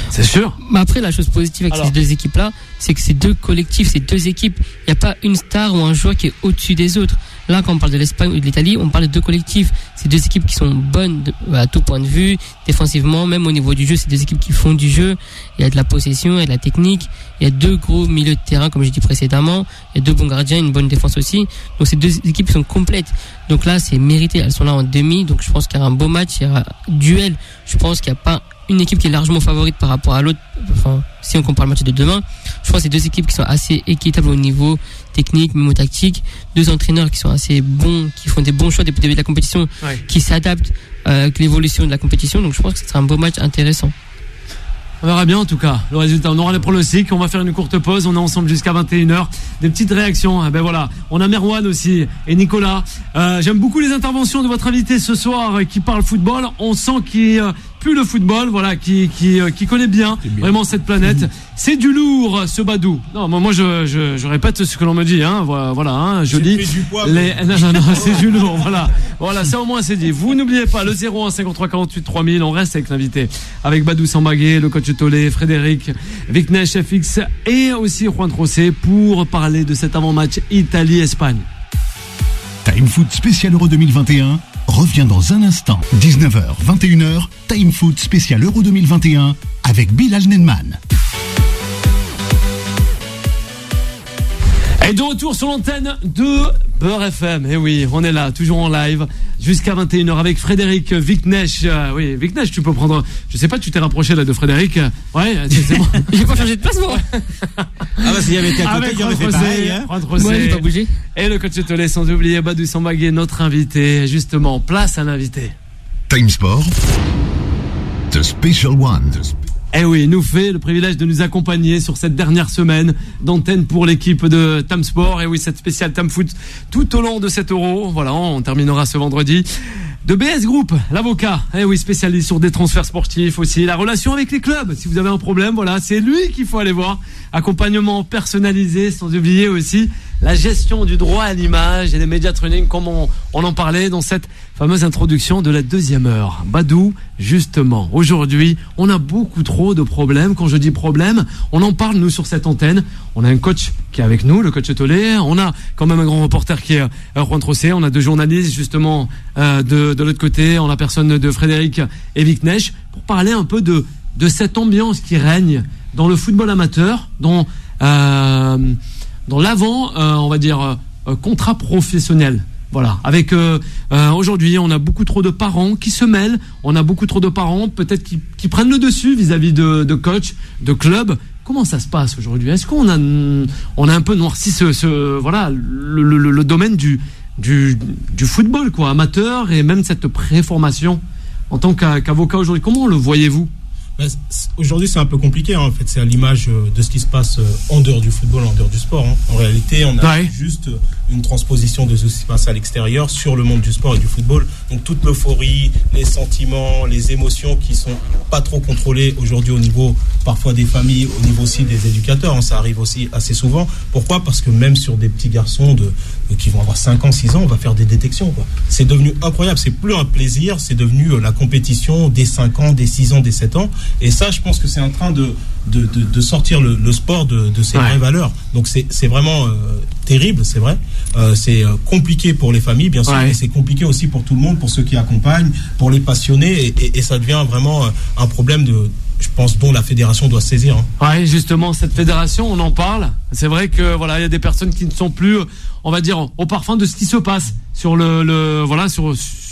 C'est sûr. Mais après, la chose positive avec ces 2 équipes-là, c'est que ces 2 collectifs, ces 2 équipes, il n'y a pas une star ou un joueur qui est au-dessus des autres. Là, quand on parle de l'Espagne ou de l'Italie, on parle de 2 collectifs. C'est 2 équipes qui sont bonnes à tout point de vue, défensivement, même au niveau du jeu. C'est 2 équipes qui font du jeu. Il y a de la possession, il y a de la technique. Il y a 2 gros milieux de terrain, comme j'ai dit précédemment. Il y a 2 bons gardiens, une bonne défense aussi. Donc ces 2 équipes sont complètes. Donc là, c'est mérité. Elles sont là en demi. Donc je pense qu'il y aura un beau match, il y aura duel. Je pense qu'il n'y a pas une équipe qui est largement favorite par rapport à l'autre. Enfin, si on compare le match de demain, je pense que c'est 2 équipes qui sont assez équitables au niveau technique, même tactique. 2 entraîneurs qui sont assez bons, qui font des bons choix depuis le début de la compétition, qui s'adaptent avec l'évolution de la compétition. Donc je pense que ce sera un beau match intéressant. On verra bien en tout cas le résultat. On aura les pronostics, on va faire une courte pause, on est ensemble jusqu'à 21h. Des petites réactions, ben voilà. On a Merwan aussi et Nicolas. J'aime beaucoup les interventions de votre invité ce soir qui parle football. On sent qu'il pue le football, voilà, qui connaît bien vraiment cette planète. C'est du lourd, ce Badou. Non, moi je répète ce que l'on me dit, hein. Voilà, hein, je dis non, c'est du lourd, voilà, ça au moins c'est dit. Vous n'oubliez pas le 01 53 48 3000. On reste avec l'invité, avec Badou Sambagué, le coach Tolé, Frédéric Viknesh FX et aussi Juan Trocé pour parler de cet avant-match Italie-Espagne. Time Foot spécial Euro 2021 revient dans un instant. 19h, 21h, Time Foot spécial Euro 2021 avec Bilal Nenman. Et de retour sur l'antenne de Beurre FM. Et oui, on est là, toujours en live, jusqu'à 21h avec Frédéric Viknesh. Oui, Viknesh, tu peux prendre. Je sais pas, tu t'es rapproché là de Frédéric. Ouais, c'est bon. J'ai pas changé de place, moi. S'il y avait été à côté, j'aurais fait pareil. Moi, j'ai pas bougé. Et le coach Tolé, sans oublier Badou Sambagué, notre invité. Justement, place à l'invité. Time Sport, The Special One. Eh oui, nous fait le privilège de nous accompagner sur cette dernière semaine d'antenne pour l'équipe de Tam Sport. Et oui, cette spéciale Tam Foot tout au long de cet Euro. Voilà, on terminera ce vendredi. De BS Group, l'avocat. Eh oui, spécialiste sur des transferts sportifs aussi. La relation avec les clubs. Si vous avez un problème, voilà, c'est lui qu'il faut aller voir. Accompagnement personnalisé, sans oublier aussi la gestion du droit à l'image et les médias training, comme on en parlait dans cette fameuse introduction de la deuxième heure. Badou, justement, aujourd'hui, on a beaucoup trop de problèmes. Quand je dis problème, on en parle, nous, sur cette antenne. On a un coach qui est avec nous, le coach Tolé. On a quand même un grand reporter qui est Juan Trocé. On a deux journalistes, justement, de l'autre côté, en la personne de Frédéric et Viknesh, pour parler un peu de cette ambiance qui règne dans le football amateur, dans l'avant, on va dire, contrat professionnel. Voilà. Avec aujourd'hui, on a beaucoup trop de parents qui se mêlent. On a beaucoup trop de parents, peut-être qui prennent le dessus vis-à-vis de coach, de club. Comment ça se passe aujourd'hui? Est-ce qu'on a un peu noirci le domaine du football, quoi, amateur, et même cette préformation en tant qu'avocat aujourd'hui? Comment le voyez-vous? Aujourd'hui, c'est un peu compliqué, hein. En fait, c'est à l'image de ce qui se passe en dehors du football, en dehors du sport, hein. En réalité, on a juste une transposition de ce qui se passe à l'extérieur sur le monde du sport et du football. Donc toute l'euphorie, les sentiments, les émotions qui sont pas trop contrôlées aujourd'hui au niveau parfois des familles, au niveau aussi des éducateurs, hein. Ça arrive aussi assez souvent. Pourquoi? Parce que même sur des petits garçons qui vont avoir 5 ans, 6 ans, on va faire des détections, quoi. C'est devenu incroyable. C'est plus un plaisir, c'est devenu la compétition des 5 ans, des 6 ans, des 7 ans. Et ça, je pense que c'est en train de sortir le sport de ses vraies valeurs. Donc c'est vraiment terrible, c'est vrai. C'est compliqué pour les familles, bien sûr, mais c'est compliqué aussi pour tout le monde, pour ceux qui accompagnent, pour les passionnés, et ça devient vraiment un problème je pense, dont la fédération doit se saisir, hein. Ouais, justement, cette fédération, on en parle. C'est vrai que voilà, il y a des personnes qui ne sont plus, on va dire, au parfum de ce qui se passe sur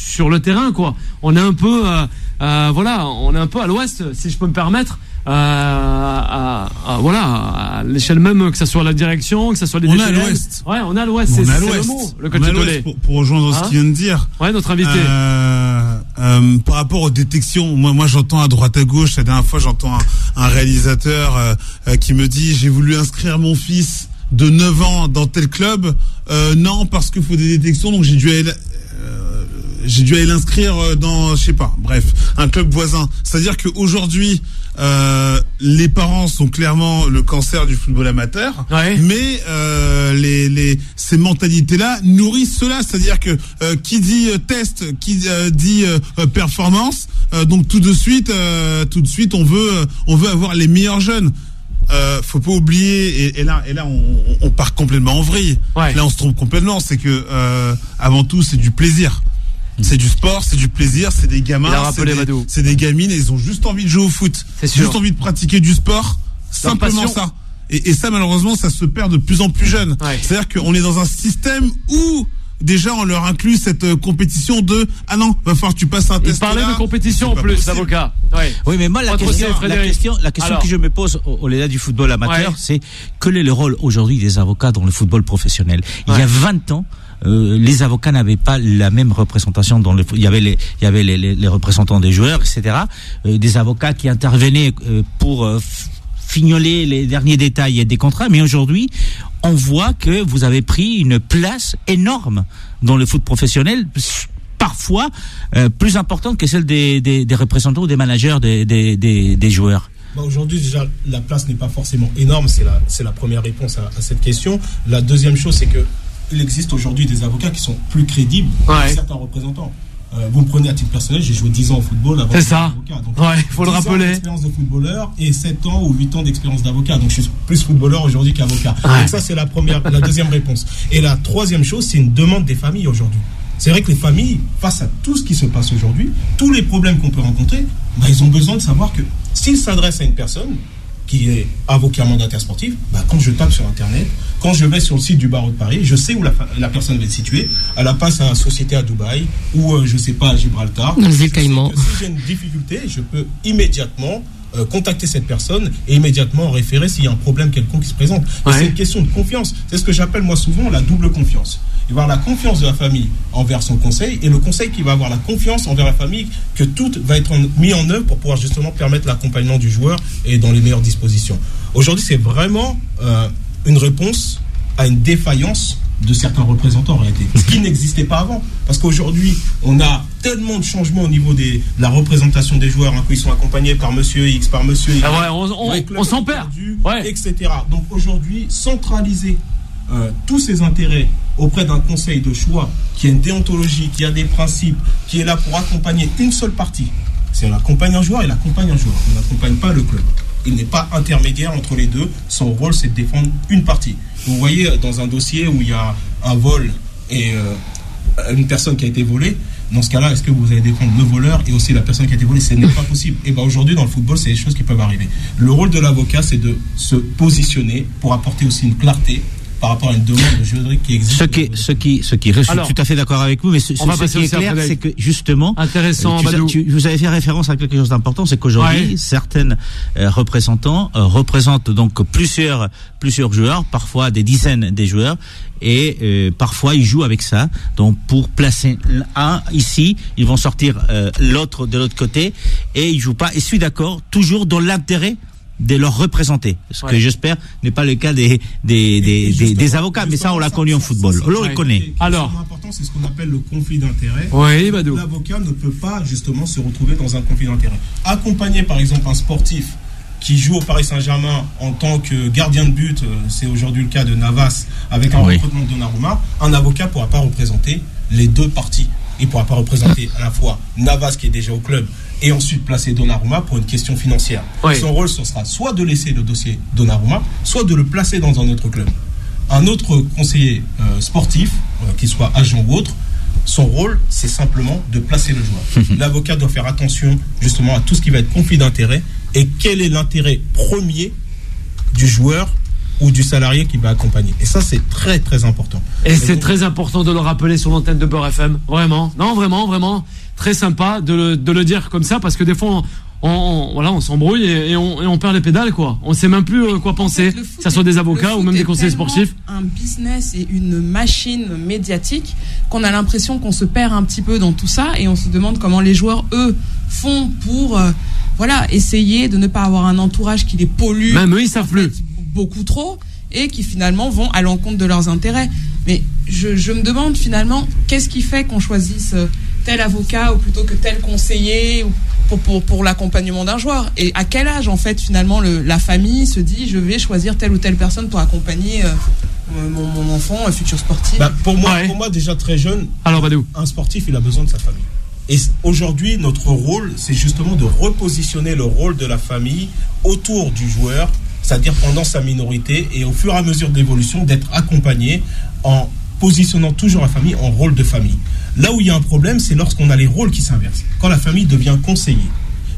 sur le terrain, quoi. On est un peu on est un peu à l'ouest, si je peux me permettre. À l'échelle même, que ça soit la direction, que ça soit les DTN. On est à l'ouest. Ouais, on est à l'ouest. C'est le mot, le coach Tolé. Pour rejoindre ce qu'il vient de dire. Ouais, notre invité. Par rapport aux détections, moi j'entends à droite à gauche. La dernière fois, j'entends un réalisateur qui me dit: j'ai voulu inscrire mon fils de 9 ans dans tel club. Non, parce qu'il faut des détections, donc j'ai dû aller l'inscrire dans, je sais pas, bref, un club voisin. C'est-à-dire qu'aujourd'hui, les parents sont clairement le cancer du football amateur, mais ces mentalités-là nourrissent cela. C'est-à-dire que qui dit test, qui dit performance, donc tout de suite, on veut avoir les meilleurs jeunes. Faut pas oublier, et là on part complètement en vrille. Là on se trompe complètement. C'est que avant tout, c'est du plaisir. C'est du sport, c'est du plaisir, c'est des gamins, c'est des gamines, et ils ont juste envie de jouer au foot, juste envie de pratiquer du sport, simplement ça. Et ça, malheureusement, ça se perd de plus en plus jeune. C'est-à-dire qu'on est dans un système où déjà on leur inclut cette compétition de non, va falloir que tu passes un test. Il parlait de compétition en plus, l'avocat. Oui, mais moi la question que je me pose au-delà du football amateur, c'est quel est le rôle aujourd'hui des avocats dans le football professionnel? Il y a 20 ans, les avocats n'avaient pas la même représentation dans il y avait les représentants des joueurs, etc. Des avocats qui intervenaient pour fignoler les derniers détails des contrats, mais aujourd'hui, on voit que vous avez pris une place énorme dans le foot professionnel parfois plus importante que celle des représentants ou des managers des joueurs. Aujourd'hui, déjà, la place n'est pas forcément énorme. C'est la première réponse à cette question. La deuxième chose, c'est que il existe aujourd'hui des avocats qui sont plus crédibles que certains représentants. Vous me prenez à titre personnel, j'ai joué 10 ans au football avant d'être avocat. Donc, il faut le rappeler. 10 ans d'expérience de footballeur et 7 ans ou 8 ans d'expérience d'avocat. Donc je suis plus footballeur aujourd'hui qu'avocat. Donc ça, c'est la deuxième réponse. Et la troisième chose, c'est une demande des familles aujourd'hui. C'est vrai que les familles, face à tout ce qui se passe aujourd'hui, tous les problèmes qu'on peut rencontrer, ils ont besoin de savoir que s'ils s'adressent à une personne qui est avocat mandataire sportif, quand je tape sur Internet, quand je vais sur le site du barreau de Paris, je sais où la personne va être située. Elle a pas sa société à Dubaï ou je sais pas à Gibraltar. Dans les îles Caïmans. Si j'ai une difficulté, je peux immédiatement contacter cette personne et immédiatement référer s'il y a un problème quelconque qui se présente. C'est une question de confiance. C'est ce que j'appelle moi souvent la double confiance. Il va avoir la confiance de la famille envers son conseil et le conseil qui va avoir la confiance envers la famille que tout va être mis en œuvre pour pouvoir justement permettre l'accompagnement du joueur et dans les meilleures dispositions. Aujourd'hui, c'est vraiment une réponse à une défaillance de certains représentants en réalité, ce qui n'existait pas avant. Parce qu'aujourd'hui, on a tellement de changements au niveau de la représentation des joueurs, hein, qu'ils sont accompagnés par Monsieur X, par Monsieur Y. On s'en perd, etc. Donc aujourd'hui, centraliser tous ces intérêts auprès d'un conseil de choix qui a une déontologie, qui a des principes, qui est là pour accompagner une seule partie. C'est on accompagne un joueur, il accompagne un joueur. On n'accompagne pas le club. Il n'est pas intermédiaire entre les deux. Son rôle, c'est de défendre une partie. Vous voyez, dans un dossier où il y a un vol et une personne qui a été volée, dans ce cas-là, est-ce que vous allez défendre le voleur et aussi la personne qui a été volée? Ce n'est pas possible. Et aujourd'hui, dans le football, c'est des choses qui peuvent arriver. Le rôle de l'avocat, c'est de se positionner pour apporter aussi une clarté par rapport à une demande de juridique qui existe. Je suis tout à fait d'accord avec vous, mais ce qui est clair, c'est que justement, intéressant, vous avez fait référence à quelque chose d'important, c'est qu'aujourd'hui, certaines représentants représentent donc plusieurs joueurs, parfois des dizaines de joueurs, et parfois ils jouent avec ça. Donc pour placer un ici, ils vont sortir l'autre de l'autre côté, et ils jouent pas. Et je suis d'accord, toujours dans l'intérêt de leur représenter, ce que j'espère n'est pas le cas des avocats, mais ça on l'a connu en football, on le connaît. Alors, l'important c'est ce qu'on appelle le conflit d'intérêt. L'avocat ne peut pas justement se retrouver dans un conflit d'intérêt. Accompagner par exemple un sportif qui joue au Paris Saint-Germain en tant que gardien de but, c'est aujourd'hui le cas de Navas avec un recrutement de Donnarumma, un avocat ne pourra pas représenter les deux parties. Il ne pourra pas représenter à la fois Navas qui est déjà au club et ensuite placer Donnarumma pour une question financière. Son rôle, ce sera soit de laisser le dossier Donnarumma, soit de le placer dans un autre club. Un autre conseiller sportif, qu'il soit agent ou autre, son rôle, c'est simplement de placer le joueur. L'avocat doit faire attention justement à tout ce qui va être conflit d'intérêt et quel est l'intérêt premier du joueur ou du salarié qui va accompagner. Et ça, c'est très, très important. Et c'est donc très important de le rappeler sur l'antenne de Beurre FM. Vraiment. Non, vraiment. Très sympa de le dire comme ça, parce que des fois, on s'embrouille et on perd les pédales, quoi. On sait même plus quoi penser, que ça soit des avocats ou même des conseillers sportifs. Un business et une machine médiatique qu'on a l'impression qu'on se perd un petit peu dans tout ça et on se demande comment les joueurs, eux, font pour essayer de ne pas avoir un entourage qui les pollue. Même eux, ils savent plus. Beaucoup trop et qui finalement vont à l'encontre de leurs intérêts. Mais je me demande finalement qu'est-ce qui fait qu'on choisisse tel avocat ou plutôt que tel conseiller pour l'accompagnement d'un joueur, et à quel âge en fait finalement la famille se dit je vais choisir telle ou telle personne pour accompagner mon enfant, un futur sportif. Pour moi déjà très jeune, un sportif il a besoin de sa famille. Et aujourd'hui, notre rôle, c'est justement de repositionner le rôle de la famille autour du joueur, c'est-à-dire pendant sa minorité, et au fur et à mesure de l'évolution, d'être accompagné en positionnant toujours la famille en rôle de famille. Là où il y a un problème, c'est lorsqu'on a les rôles qui s'inversent. Quand la famille devient conseiller,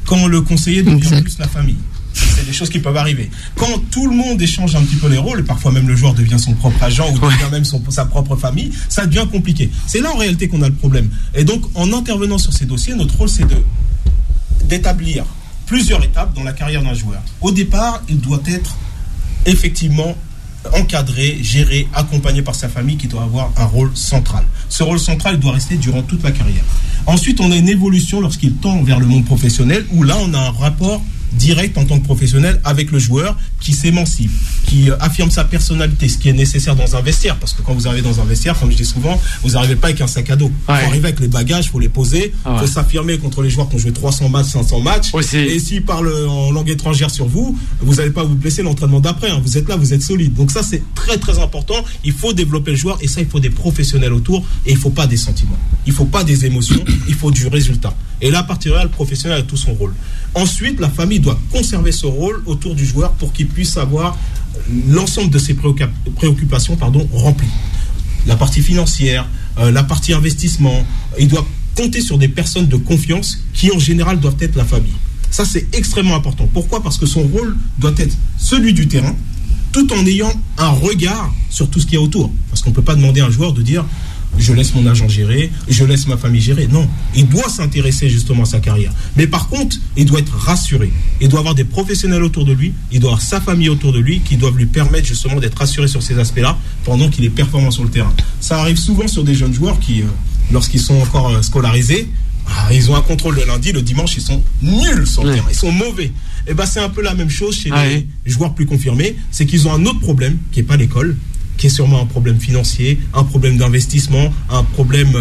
quand le conseiller devient plus la famille. C'est des choses qui peuvent arriver. Quand tout le monde échange un petit peu les rôles, et parfois même le joueur devient son propre agent ou devient même sa propre famille, ça devient compliqué. C'est là en réalité qu'on a le problème. Et donc, en intervenant sur ces dossiers, notre rôle, c'est d'établir plusieurs étapes dans la carrière d'un joueur. Au départ, il doit être effectivement encadré, géré, accompagné par sa famille qui doit avoir un rôle central. Ce rôle central, il doit rester durant toute la carrière. Ensuite, on a une évolution lorsqu'il tend vers le monde professionnel où là, on a un rapport direct en tant que professionnel avec le joueur qui s'émancipe, qui affirme sa personnalité, ce qui est nécessaire dans un vestiaire, parce que quand vous arrivez dans un vestiaire, comme je dis souvent, vous n'arrivez pas avec un sac à dos. Vous arrivez avec les bagages, il faut les poser, il faut s'affirmer contre les joueurs qui ont joué 300 matchs, 500 matchs, et s'ils parlent en langue étrangère sur vous, vous n'allez pas vous blesser l'entraînement d'après, hein. Vous êtes là, vous êtes solide. Donc ça, c'est très très important. Il faut développer le joueur, et ça, il faut des professionnels autour, et il ne faut pas des sentiments, il ne faut pas des émotions, il faut du résultat. Et là, à partir de là, le professionnel a tout son rôle. Ensuite, la famille doit conserver ce rôle autour du joueur pour qu'il puisse avoir l'ensemble de ses préoccupations remplies. La partie financière, la partie investissement, il doit compter sur des personnes de confiance qui en général doivent être la famille. Ça, c'est extrêmement important. Pourquoi ? Parce que son rôle doit être celui du terrain, tout en ayant un regard sur tout ce qu'il y a autour. Parce qu'on ne peut pas demander à un joueur de dire je laisse mon agent gérer, je laisse ma famille gérer. Non, il doit s'intéresser justement à sa carrière. Mais par contre, il doit être rassuré. Il doit avoir des professionnels autour de lui, il doit avoir sa famille autour de lui qui doivent lui permettre justement d'être rassuré sur ces aspects-là pendant qu'il est performant sur le terrain. Ça arrive souvent sur des jeunes joueurs qui, lorsqu'ils sont encore scolarisés, ils ont un contrôle le lundi, le dimanche, ils sont nuls sur le terrain, ils sont mauvais. Et c'est un peu la même chose chez les joueurs plus confirmés, c'est qu'ils ont un autre problème qui n'est pas l'école, qui est sûrement un problème financier, un problème d'investissement, un problème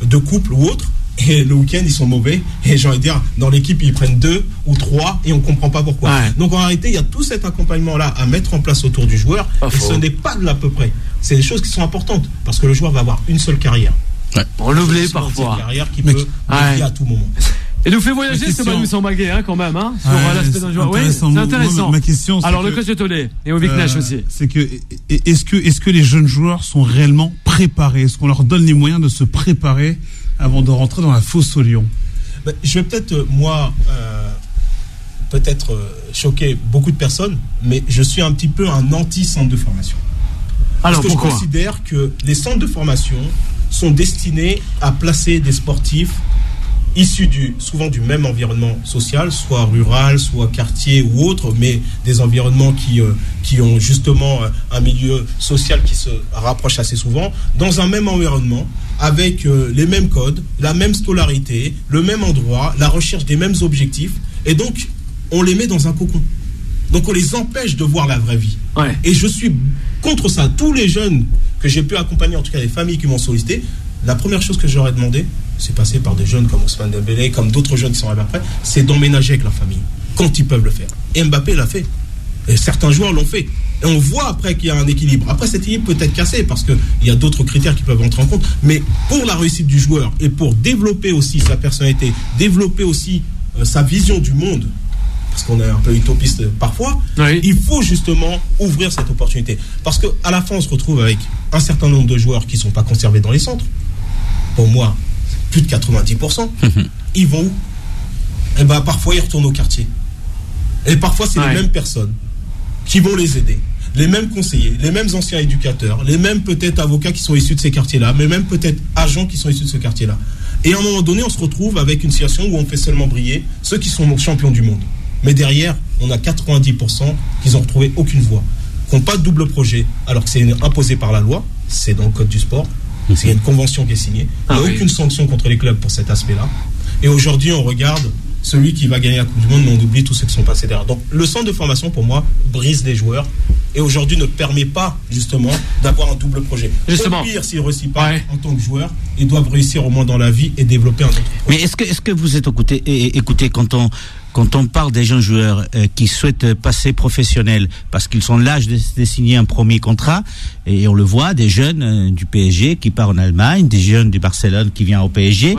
de couple ou autre. Et le week-end, ils sont mauvais. Et j'ai envie de dire, dans l'équipe, ils prennent 2 ou 3 et on ne comprend pas pourquoi. Donc en réalité, il y a tout cet accompagnement-là à mettre en place autour du joueur. Et ce n'est pas de l'à peu près. C'est des choses qui sont importantes parce que le joueur va avoir une seule carrière. Renouvelée parfois. Une carrière qui peut dévier à tout moment. Et nous fait voyager ce Manu Sambagué, quand même, sur l'aspect d'un joueur. Oui, c'est intéressant. Ma question, alors, le coach de Tolé et Ovik Nash aussi. C'est que, est-ce que les jeunes joueurs sont réellement préparés? Est-ce qu'on leur donne les moyens de se préparer avant de rentrer dans la fosse au lion? Je vais peut-être, choquer beaucoup de personnes, mais je suis un petit peu un anti-centre de formation. Alors, parce que pourquoi? je considère que les centres de formation sont destinés à placer des sportifs issus souvent du même environnement social, soit rural, soit quartier ou autre, mais des environnements qui ont justement un milieu social qui se rapproche assez souvent, dans un même environnement, avec les mêmes codes, la même scolarité, le même endroit, la recherche des mêmes objectifs, et donc on les met dans un cocon. Donc on les empêche de voir la vraie vie. Et je suis contre ça. Tous les jeunes que j'ai pu accompagner, en tout cas les familles qui m'ont sollicité, la première chose que j'aurais demandé, c'est passer par des jeunes comme Ousmane Dembélé, comme d'autres jeunes qui sont arrivés après, c'est d'emménager avec la famille, quand ils peuvent le faire. Et Mbappé l'a fait. Et certains joueurs l'ont fait. Et on voit après qu'il y a un équilibre. Après, cet équilibre peut être cassé parce qu'il y a d'autres critères qui peuvent entrer en compte. Mais pour la réussite du joueur et pour développer aussi sa personnalité, développer aussi sa vision du monde, parce qu'on est un peu utopiste parfois, il faut justement ouvrir cette opportunité. Parce qu'à la fin, on se retrouve avec un certain nombre de joueurs qui ne sont pas conservés dans les centres. Pour moi, plus de 90%. Ils vont où? Et parfois, ils retournent au quartier. Et parfois, c'est les mêmes personnes qui vont les aider. Les mêmes conseillers, les mêmes anciens éducateurs, les mêmes peut-être avocats qui sont issus de ces quartiers-là, mais même peut-être agents qui sont issus de ce quartier-là. Et à un moment donné, on se retrouve avec une situation où on fait seulement briller ceux qui sont nos champions du monde. Mais derrière, on a 90% qui n'ont retrouvé aucune voie, qui n'ont pas de double projet, alors que c'est imposé par la loi, c'est dans le code du sport, il y a une convention qui est signée, il n'y a aucune sanction contre les clubs pour cet aspect-là. Et aujourd'hui, on regarde celui qui va gagner la Coupe du Monde, mais on oublie tous ceux qui sont passés derrière. Donc le centre de formation, pour moi, brise les joueurs et aujourd'hui ne permet pas justement d'avoir un double projet. Au pire, s'ils ne réussissent pas en tant que joueur, ils doivent réussir au moins dans la vie et développer un autre projet. Mais est-ce que vous êtes écouté quand on parle des jeunes joueurs qui souhaitent passer professionnels parce qu'ils sont l'âge de signer un premier contrat, et on le voit, des jeunes du PSG qui partent en Allemagne, des jeunes du Barcelone qui viennent au PSG.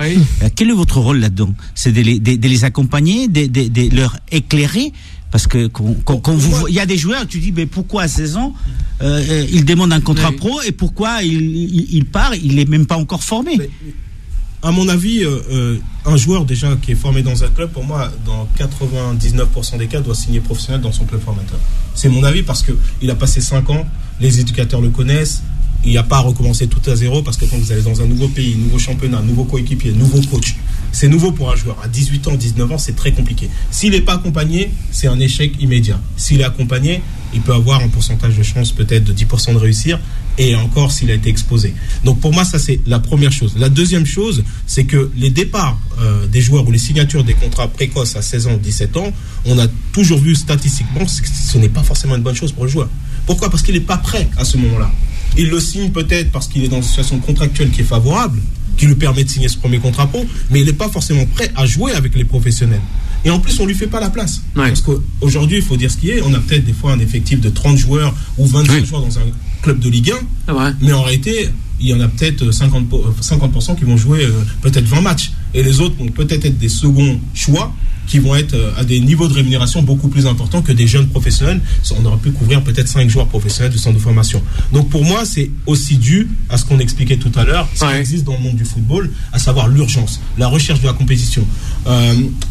Quel est votre rôle là-dedans? C'est de les accompagner, de leur éclairer? Parce que quand il y a des joueurs, tu dis mais pourquoi à 16 ans il demande un contrat pro et pourquoi il part, il n'est même pas encore formé? À mon avis, un joueur déjà qui est formé dans un club, pour moi, dans 99% des cas, doit signer professionnel dans son club formateur. C'est mon avis parce qu'il a passé 5 ans, les éducateurs le connaissent, il n'y a pas à recommencer tout à zéro parce que quand vous allez dans un nouveau pays, nouveau championnat, nouveau coéquipier, nouveau coach, c'est nouveau pour un joueur. À 18 ans, 19 ans, c'est très compliqué. S'il n'est pas accompagné, c'est un échec immédiat. S'il est accompagné, il peut avoir un pourcentage de chance peut-être de 10% de réussir Et encore s'il a été exposé. Donc pour moi, ça c'est la première chose. La deuxième chose, c'est que les départs des joueurs ou les signatures des contrats précoces à 16 ans ou 17 ans, on a toujours vu statistiquement que ce n'est pas forcément une bonne chose pour le joueur. Pourquoi ? Parce qu'il n'est pas prêt à ce moment-là. Il le signe peut-être parce qu'il est dans une situation contractuelle qui est favorable, qui lui permet de signer ce premier contrat pro, mais il n'est pas forcément prêt à jouer avec les professionnels. Et en plus, on ne lui fait pas la place. Ouais. Parce qu'aujourd'hui, il faut dire ce qui est, on a peut-être des fois un effectif de 30 joueurs ou 25 joueurs dans un club de Ligue 1, mais en réalité, il y en a peut-être 50% qui vont jouer peut-être 20 matchs. Et les autres vont peut-être être des seconds choix qui vont être à des niveaux de rémunération beaucoup plus importants que des jeunes professionnels. On aurait pu couvrir peut-être 5 joueurs professionnels du centre de formation. Donc pour moi, c'est aussi dû à ce qu'on expliquait tout à l'heure, ce qui existe dans le monde du football, à savoir l'urgence, la recherche de la compétition.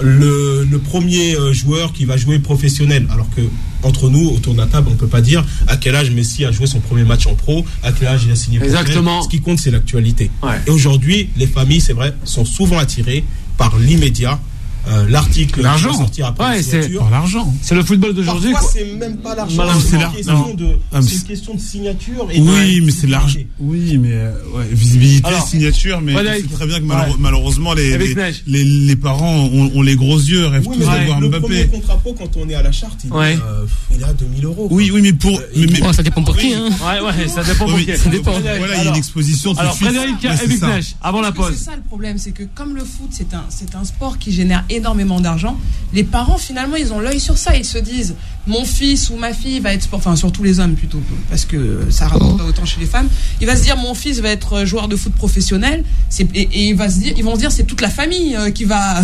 Le premier joueur qui va jouer professionnel, alors que entre nous, autour de la table, on ne peut pas dire à quel âge Messi a joué son premier match en pro, à quel âge il a signé professionnel. Ce qui compte, c'est l'actualité. Et aujourd'hui, les familles, c'est vrai, sont souvent attirées par l'immédiat. L'article l'argent. Qui va sortir après c'est par l'argent. C'est le football d'aujourd'hui. Parfois, c'est même pas l'argent. C'est une question de signature. Et mais c'est l'argent. Oui, mais visibilité, signature. Mais c'est très bien que malheureusement les parents ont les gros yeux, rêvent tous de voir le Mbappé. Premier contrat pro, quand on est à la charte, il est à 2000 €. Oui, mais pour. Ça dépend pour qui. Ça dépend pour qui. Ça dépend. Voilà, il y a une exposition. Alors Frédéric Ebiknecht, avant la pause. C'est ça le problème, c'est que comme le foot, c'est un sport qui génère énormément d'argent, les parents finalement ils ont l'œil sur ça, ils se disent mon fils ou ma fille va être enfin surtout les hommes plutôt parce que ça rapporte pas autant chez les femmes, il va se dire mon fils va être joueur de foot professionnel, et ils vont se dire c'est toute la famille qui va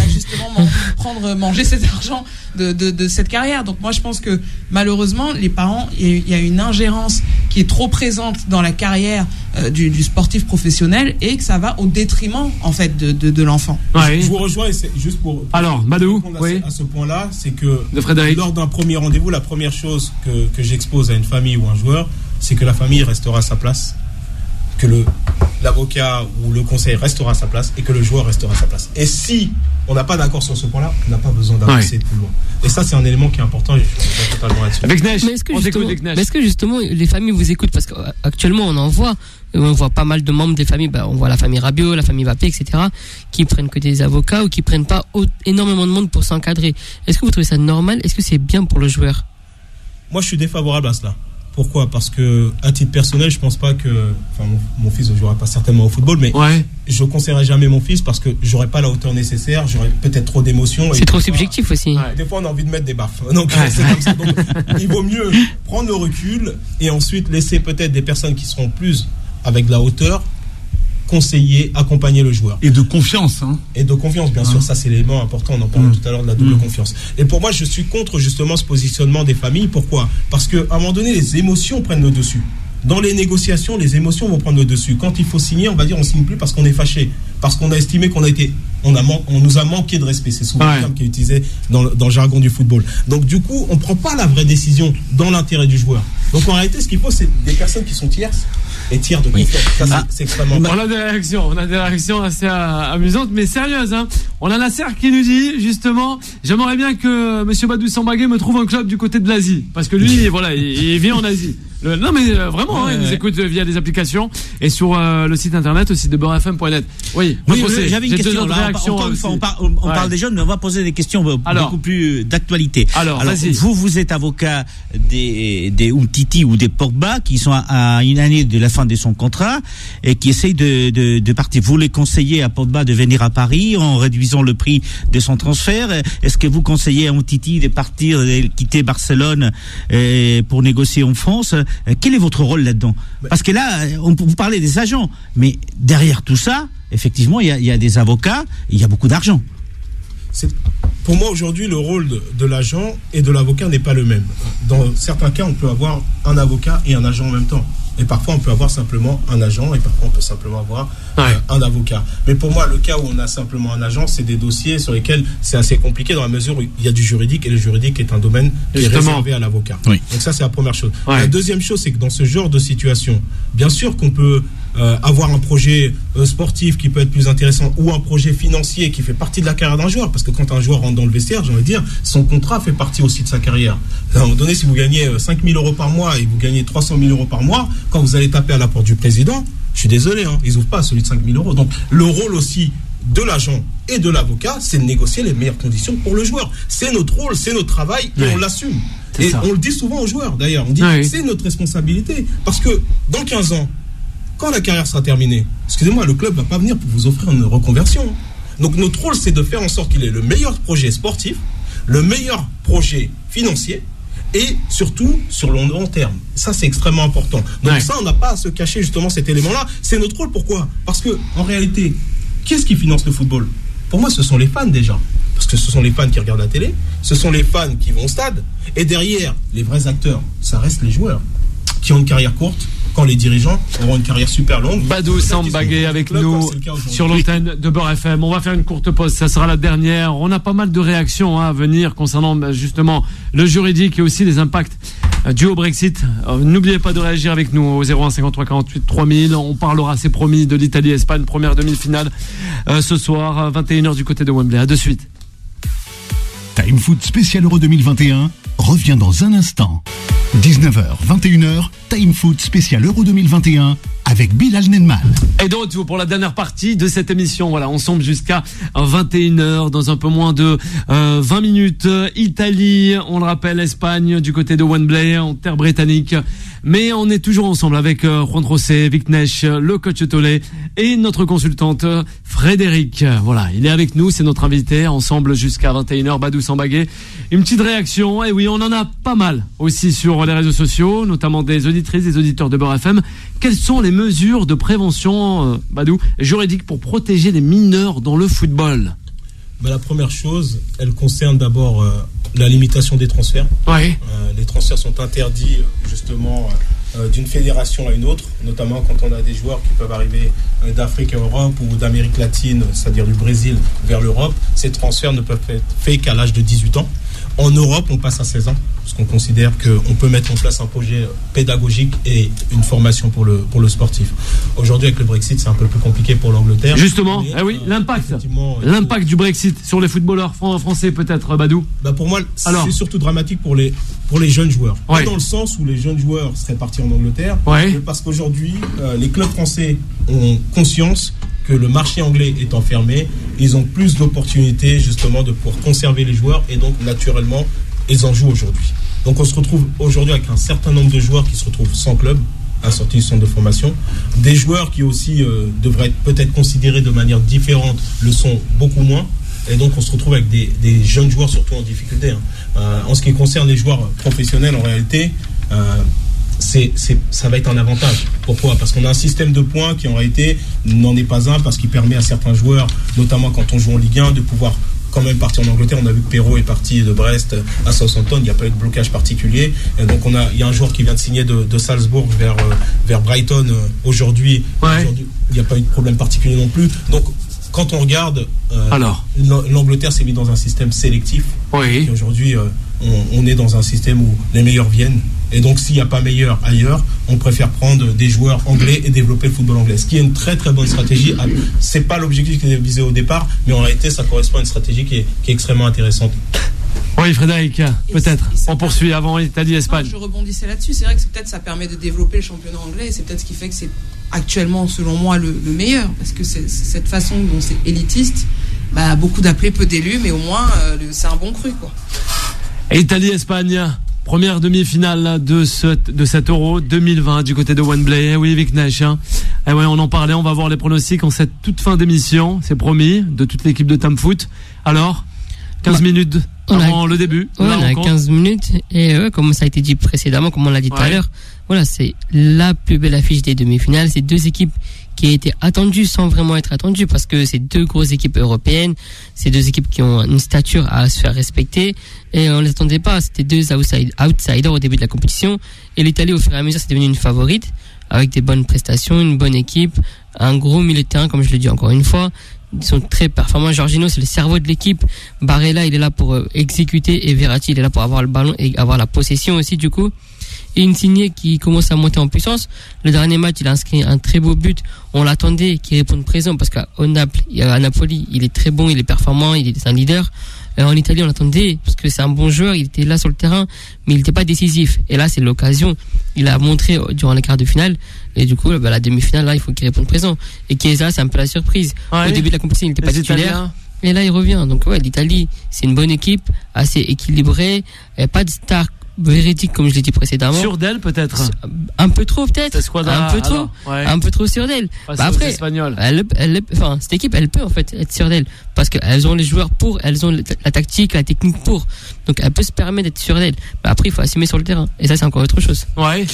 justement manger cet argent de cette carrière. Donc moi je pense que malheureusement les parents, il y a une ingérence qui est trop présente dans la carrière du sportif professionnel et que ça va au détriment en fait de l'enfant. Je vous rejoins, et c'est juste pour Madou, à ce point-là, c'est que lors d'un premier rendez-vous, la première chose que j'expose à une famille ou un joueur, c'est que la famille restera à sa place, que l'avocat ou le conseil restera à sa place et que le joueur restera à sa place. Et si on n'a pas d'accord sur ce point-là, on n'a pas besoin d'avancer plus loin. Et ça, c'est un élément qui est important et je suis totalement là-dessus. Mais est-ce que justement les familles vous écoutent? Parce qu'actuellement, on voit pas mal de membres des familles, on voit la famille Rabiot, la famille Mbappé, etc., qui prennent que des avocats ou qui prennent pas énormément de monde pour s'encadrer. Est-ce que vous trouvez ça normal? Est-ce que c'est bien pour le joueur? Moi, je suis défavorable à cela. Pourquoi ? Parce que, à titre personnel, je pense pas que, mon fils ne jouera pas certainement au football, mais je conseillerais jamais mon fils parce que j'aurais pas la hauteur nécessaire, j'aurais peut-être trop d'émotions. C'est trop subjectif aussi. Des fois, on a envie de mettre des baffes. Donc, c'est comme ça. Donc, il vaut mieux prendre le recul et ensuite laisser peut-être des personnes qui seront plus avec de la hauteur conseiller, accompagner le joueur. Et de confiance. Et de confiance, bien sûr. Ça, c'est l'élément important. On en parlait tout à l'heure de la double confiance. Et pour moi, je suis contre justement ce positionnement des familles. Pourquoi ? Parce qu'à un moment donné, les émotions prennent le dessus. Dans les négociations, les émotions vont prendre le dessus. Quand il faut signer, on va dire on signe plus parce qu'on est fâché. Parce qu'on a estimé qu'on nous a manqué de respect. C'est souvent le terme qui est utilisé dans le jargon du football. Donc du coup, on ne prend pas la vraie décision dans l'intérêt du joueur. Donc en réalité, ce qu'il faut, c'est des personnes qui sont tierces et tiers de confiance. Ça, c'est extrêmement important. On a des réactions assez amusantes, mais sérieuses. On a Nasser qui nous dit, justement, j'aimerais bien que M. Badou Sambagué me trouve un club du côté de l'Asie. Parce que lui, il vit en Asie. Non mais vraiment, il nous écoute via des applications et sur le site internet aussi de beurrefm.net. Oui, j'avais une question. On parle des jeunes, mais on va poser des questions beaucoup plus d'actualité. Alors vous êtes avocat des Umtiti ou des Pogba qui sont à une année de la fin de son contrat et qui essayent de partir. Vous les conseillez à Pogba de venir à Paris en réduisant le prix de son transfert. Est-ce que vous conseillez à Umtiti de partir, de quitter Barcelone pour négocier en France? Quel est votre rôle là-dedans? Parce que là, vous parlez des agents, mais derrière tout ça, effectivement, il y a des avocats, et il y a beaucoup d'argent. Pour moi, aujourd'hui, le rôle de l'agent et de l'avocat n'est pas le même. Dans certains cas, on peut avoir un avocat et un agent en même temps. Et parfois, on peut avoir simplement un agent et parfois, on peut simplement avoir un avocat. Mais pour moi, le cas où on a simplement un agent, c'est des dossiers sur lesquels c'est assez compliqué dans la mesure où il y a du juridique et le juridique est un domaine qui est réservé à l'avocat. Oui. Donc ça, c'est la première chose. La deuxième chose, c'est que dans ce genre de situation, bien sûr qu'on peut avoir un projet sportif qui peut être plus intéressant ou un projet financier qui fait partie de la carrière d'un joueur, parce que quand un joueur rentre dans le vestiaire, j'ai envie de dire, son contrat fait partie aussi de sa carrière. À un moment donné, si vous gagnez 5 000 euros par mois et vous gagnez 300 000 euros par mois, quand vous allez taper à la porte du président, je suis désolé, ils n'ouvrent pas celui de 5 000 euros. Donc le rôle aussi de l'agent et de l'avocat, c'est de négocier les meilleures conditions pour le joueur. C'est notre rôle, c'est notre travail et on l'assume. Et on le dit souvent aux joueurs d'ailleurs, on dit c'est notre responsabilité. Parce que dans 15 ans, quand la carrière sera terminée, excusez-moi, le club ne va pas venir pour vous offrir une reconversion. Donc notre rôle, c'est de faire en sorte qu'il ait le meilleur projet sportif, le meilleur projet financier et surtout sur le long terme. Ça, c'est extrêmement important. Donc ça, on n'a pas à se cacher justement cet élément-là. C'est notre rôle. Pourquoi ? Parce que en réalité, qu'est-ce qui finance le football ? Pour moi, ce sont les fans déjà. Parce que ce sont les fans qui regardent la télé, ce sont les fans qui vont au stade, et derrière, les vrais acteurs, ça reste les joueurs qui ont une carrière courte, quand les dirigeants auront une carrière super longue. Badou Sambagué avec nous sur l'antenne de Beurre FM. On va faire une courte pause, ça sera la dernière. On a pas mal de réactions à venir concernant justement le juridique et aussi les impacts dus au Brexit. N'oubliez pas de réagir avec nous au 01 53 48 3000. On parlera, c'est promis, de l'Italie-Espagne, première demi-finale ce soir, 21h du côté de Wembley. À de suite. Time Foot spécial Euro 2021 revient dans un instant. 19h, 21h, Time Foot spécial Euro 2021 avec Bilal Nenman. Et de retour pour la dernière partie de cette émission. Voilà, ensemble jusqu'à 21h dans un peu moins de 20 minutes. Italie, on le rappelle, Espagne du côté de Wembley, en terre britannique. Mais on est toujours ensemble avec Juan José, Viknesh, le coach Tolé et notre consultante Frédéric. Voilà, il est avec nous, c'est notre invité, ensemble jusqu'à 21h, Badou Sambagué. Une petite réaction, et oui, on en a pas mal aussi sur les réseaux sociaux, notamment des auditrices, des auditeurs de Beurre FM. Quelles sont les mesures de prévention, Badou, juridiques pour protéger les mineurs dans le football ? La première chose, elle concerne d'abord la limitation des transferts. Les transferts sont interdits justement d'une fédération à une autre, notamment quand on a des joueurs qui peuvent arriver d'Afrique à Europe ou d'Amérique latine, c'est-à-dire du Brésil vers l'Europe. Ces transferts ne peuvent être faits qu'à l'âge de 18 ans. En Europe, on passe à 16 ans, parce qu'on considère qu'on peut mettre en place un projet pédagogique et une formation pour le sportif. Aujourd'hui, avec le Brexit, c'est un peu plus compliqué pour l'Angleterre. Justement, l'impact du Brexit sur les footballeurs français, peut-être, Badou. Pour moi, c'est surtout dramatique pour les jeunes joueurs. Pas dans le sens où les jeunes joueurs seraient partis en Angleterre, mais parce qu'aujourd'hui, les clubs français ont conscience que le marché anglais étant fermé, ils ont plus d'opportunités justement de pouvoir conserver les joueurs et donc naturellement ils en jouent aujourd'hui. Donc on se retrouve aujourd'hui avec un certain nombre de joueurs qui se retrouvent sans club à la sortie du centre de formation, des joueurs qui aussi devraient être peut-être considérés de manière différente le sont beaucoup moins, et donc on se retrouve avec des jeunes joueurs surtout en difficulté. En ce qui concerne les joueurs professionnels, en réalité ça va être un avantage. Pourquoi ? Parce qu'on a un système de points qui en réalité n'en est pas un, parce qu'il permet à certains joueurs, notamment quand on joue en Ligue 1, de pouvoir quand même partir en Angleterre. On a vu que Perrault est parti de Brest à Southampton, il n'y a pas eu de blocage particulier. Et donc il y a un joueur qui vient de signer de Salzbourg vers Brighton aujourd'hui. Aujourd'hui, il n'y a pas eu de problème particulier non plus. Donc quand on regarde, l'Angleterre s'est mis dans un système sélectif. Et aujourd'hui, on est dans un système où les meilleurs viennent. Et donc, s'il n'y a pas meilleur ailleurs, on préfère prendre des joueurs anglais et développer le football anglais. Ce qui est une très très bonne stratégie. C'est pas l'objectif qui était visé au départ, mais en réalité, ça correspond à une stratégie qui est extrêmement intéressante. Oui, Frédéric, peut-être. On poursuit avant l'Italie-Espagne. Je rebondissais là-dessus. C'est vrai que peut-être ça permet de développer le championnat anglais. Et c'est peut-être ce qui fait que c'est actuellement, selon moi, le meilleur. Parce que c'est cette façon dont c'est élitiste, beaucoup d'appelés, peu d'élus, mais au moins, c'est un bon cru, quoi. Italie-Espagne. Première demi-finale de cet Euro 2020 du côté de Wembley. Oui, Viknesh. On en parlait, on va voir les pronostics en cette toute fin d'émission, c'est promis, de toute l'équipe de Time Foot. Alors, 15 minutes avant le début. On a 15 minutes et comme ça a été dit précédemment, comme on l'a dit tout à l'heure, c'est la plus belle affiche des demi-finales. C'est deux équipes qui a été attendu sans vraiment être attendu, parce que c'est deux grosses équipes européennes, c'est deux équipes qui ont une stature à se faire respecter, et on ne les attendait pas. C'était deux outsiders au début de la compétition, et l'Italie au fur et à mesure c'est devenu une favorite avec des bonnes prestations, une bonne équipe, un gros milieu de terrain, comme je le dis encore une fois. Ils sont très performants. Jorginho, c'est le cerveau de l'équipe. Barella, il est là pour exécuter, et Verratti, il est là pour avoir le ballon et avoir la possession aussi, du coup. et Insigne qui commence à monter en puissance. Le dernier match, il a inscrit un très beau but. On l'attendait qu'il réponde présent parce qu'à Napoli, il est très bon, il est performant, il est un leader. En Italie, on l'attendait parce que c'est un bon joueur, il était là sur le terrain, mais il n'était pas décisif. Et là, c'est l'occasion. Il a montré durant les quarts de finale. Et du coup, la demi-finale, là, il faut qu'il réponde présent. Et Chiesa, c'est un peu la surprise. Au début de la compétition, il n'était pas titulaire. Et là, il revient. Donc, l'Italie, c'est une bonne équipe, assez équilibrée. Pas de star véridique, comme je l'ai dit précédemment. Sur d'elle, peut-être. Un peu trop, peut-être. Un peu trop. Un peu trop sur d'elle. Après, cette équipe, elle peut, en fait, être sur d'elle. Parce qu'elles ont les joueurs elles ont la tactique, la technique pour. Donc, elle peut se permettre d'être sur d'elle. Après, il faut assumer sur le terrain. Et ça, c'est encore autre chose. Ouais.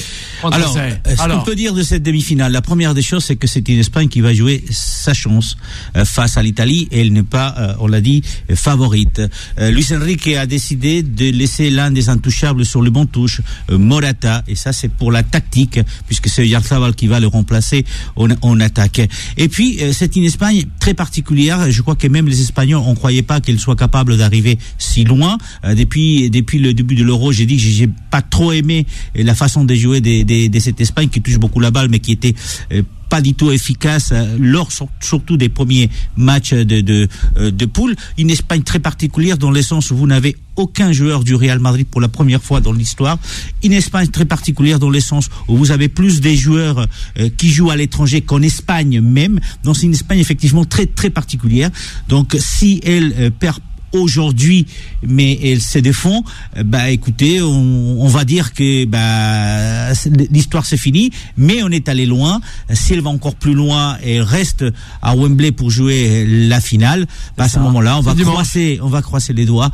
Alors, ce qu'on peut dire de cette demi-finale, la première des choses, c'est que c'est une Espagne qui va jouer sa chance face à l'Italie et elle n'est pas, on l'a dit, favorite. Luis Enrique a décidé de laisser l'un des intouchables sur le banc touche, Morata, et ça c'est pour la tactique, puisque c'est Oyarzabal qui va le remplacer en attaque. Et puis, c'est une Espagne très particulière. Je crois que même les Espagnols, on croyait pas qu'elle soit capable d'arriver si loin. Depuis le début de l'Euro, j'ai dit que j'ai pas trop aimé la façon de jouer de cette Espagne qui touche beaucoup la balle, mais qui était pas du tout efficace lors surtout des premiers matchs de poule. Une Espagne très particulière dans le sens où vous n'avez aucun joueur du Real Madrid pour la première fois dans l'histoire. Une Espagne très particulière dans le sens où vous avez plus des joueurs qui jouent à l'étranger qu'en Espagne même. Donc c'est une Espagne effectivement très très particulière. Donc si elle perd aujourd'hui, mais elle se défend, écoutez, on va dire que l'histoire c'est fini, mais on est allé loin. Si elle va encore plus loin et reste à Wembley pour jouer la finale, à ce moment-là, on va croiser les doigts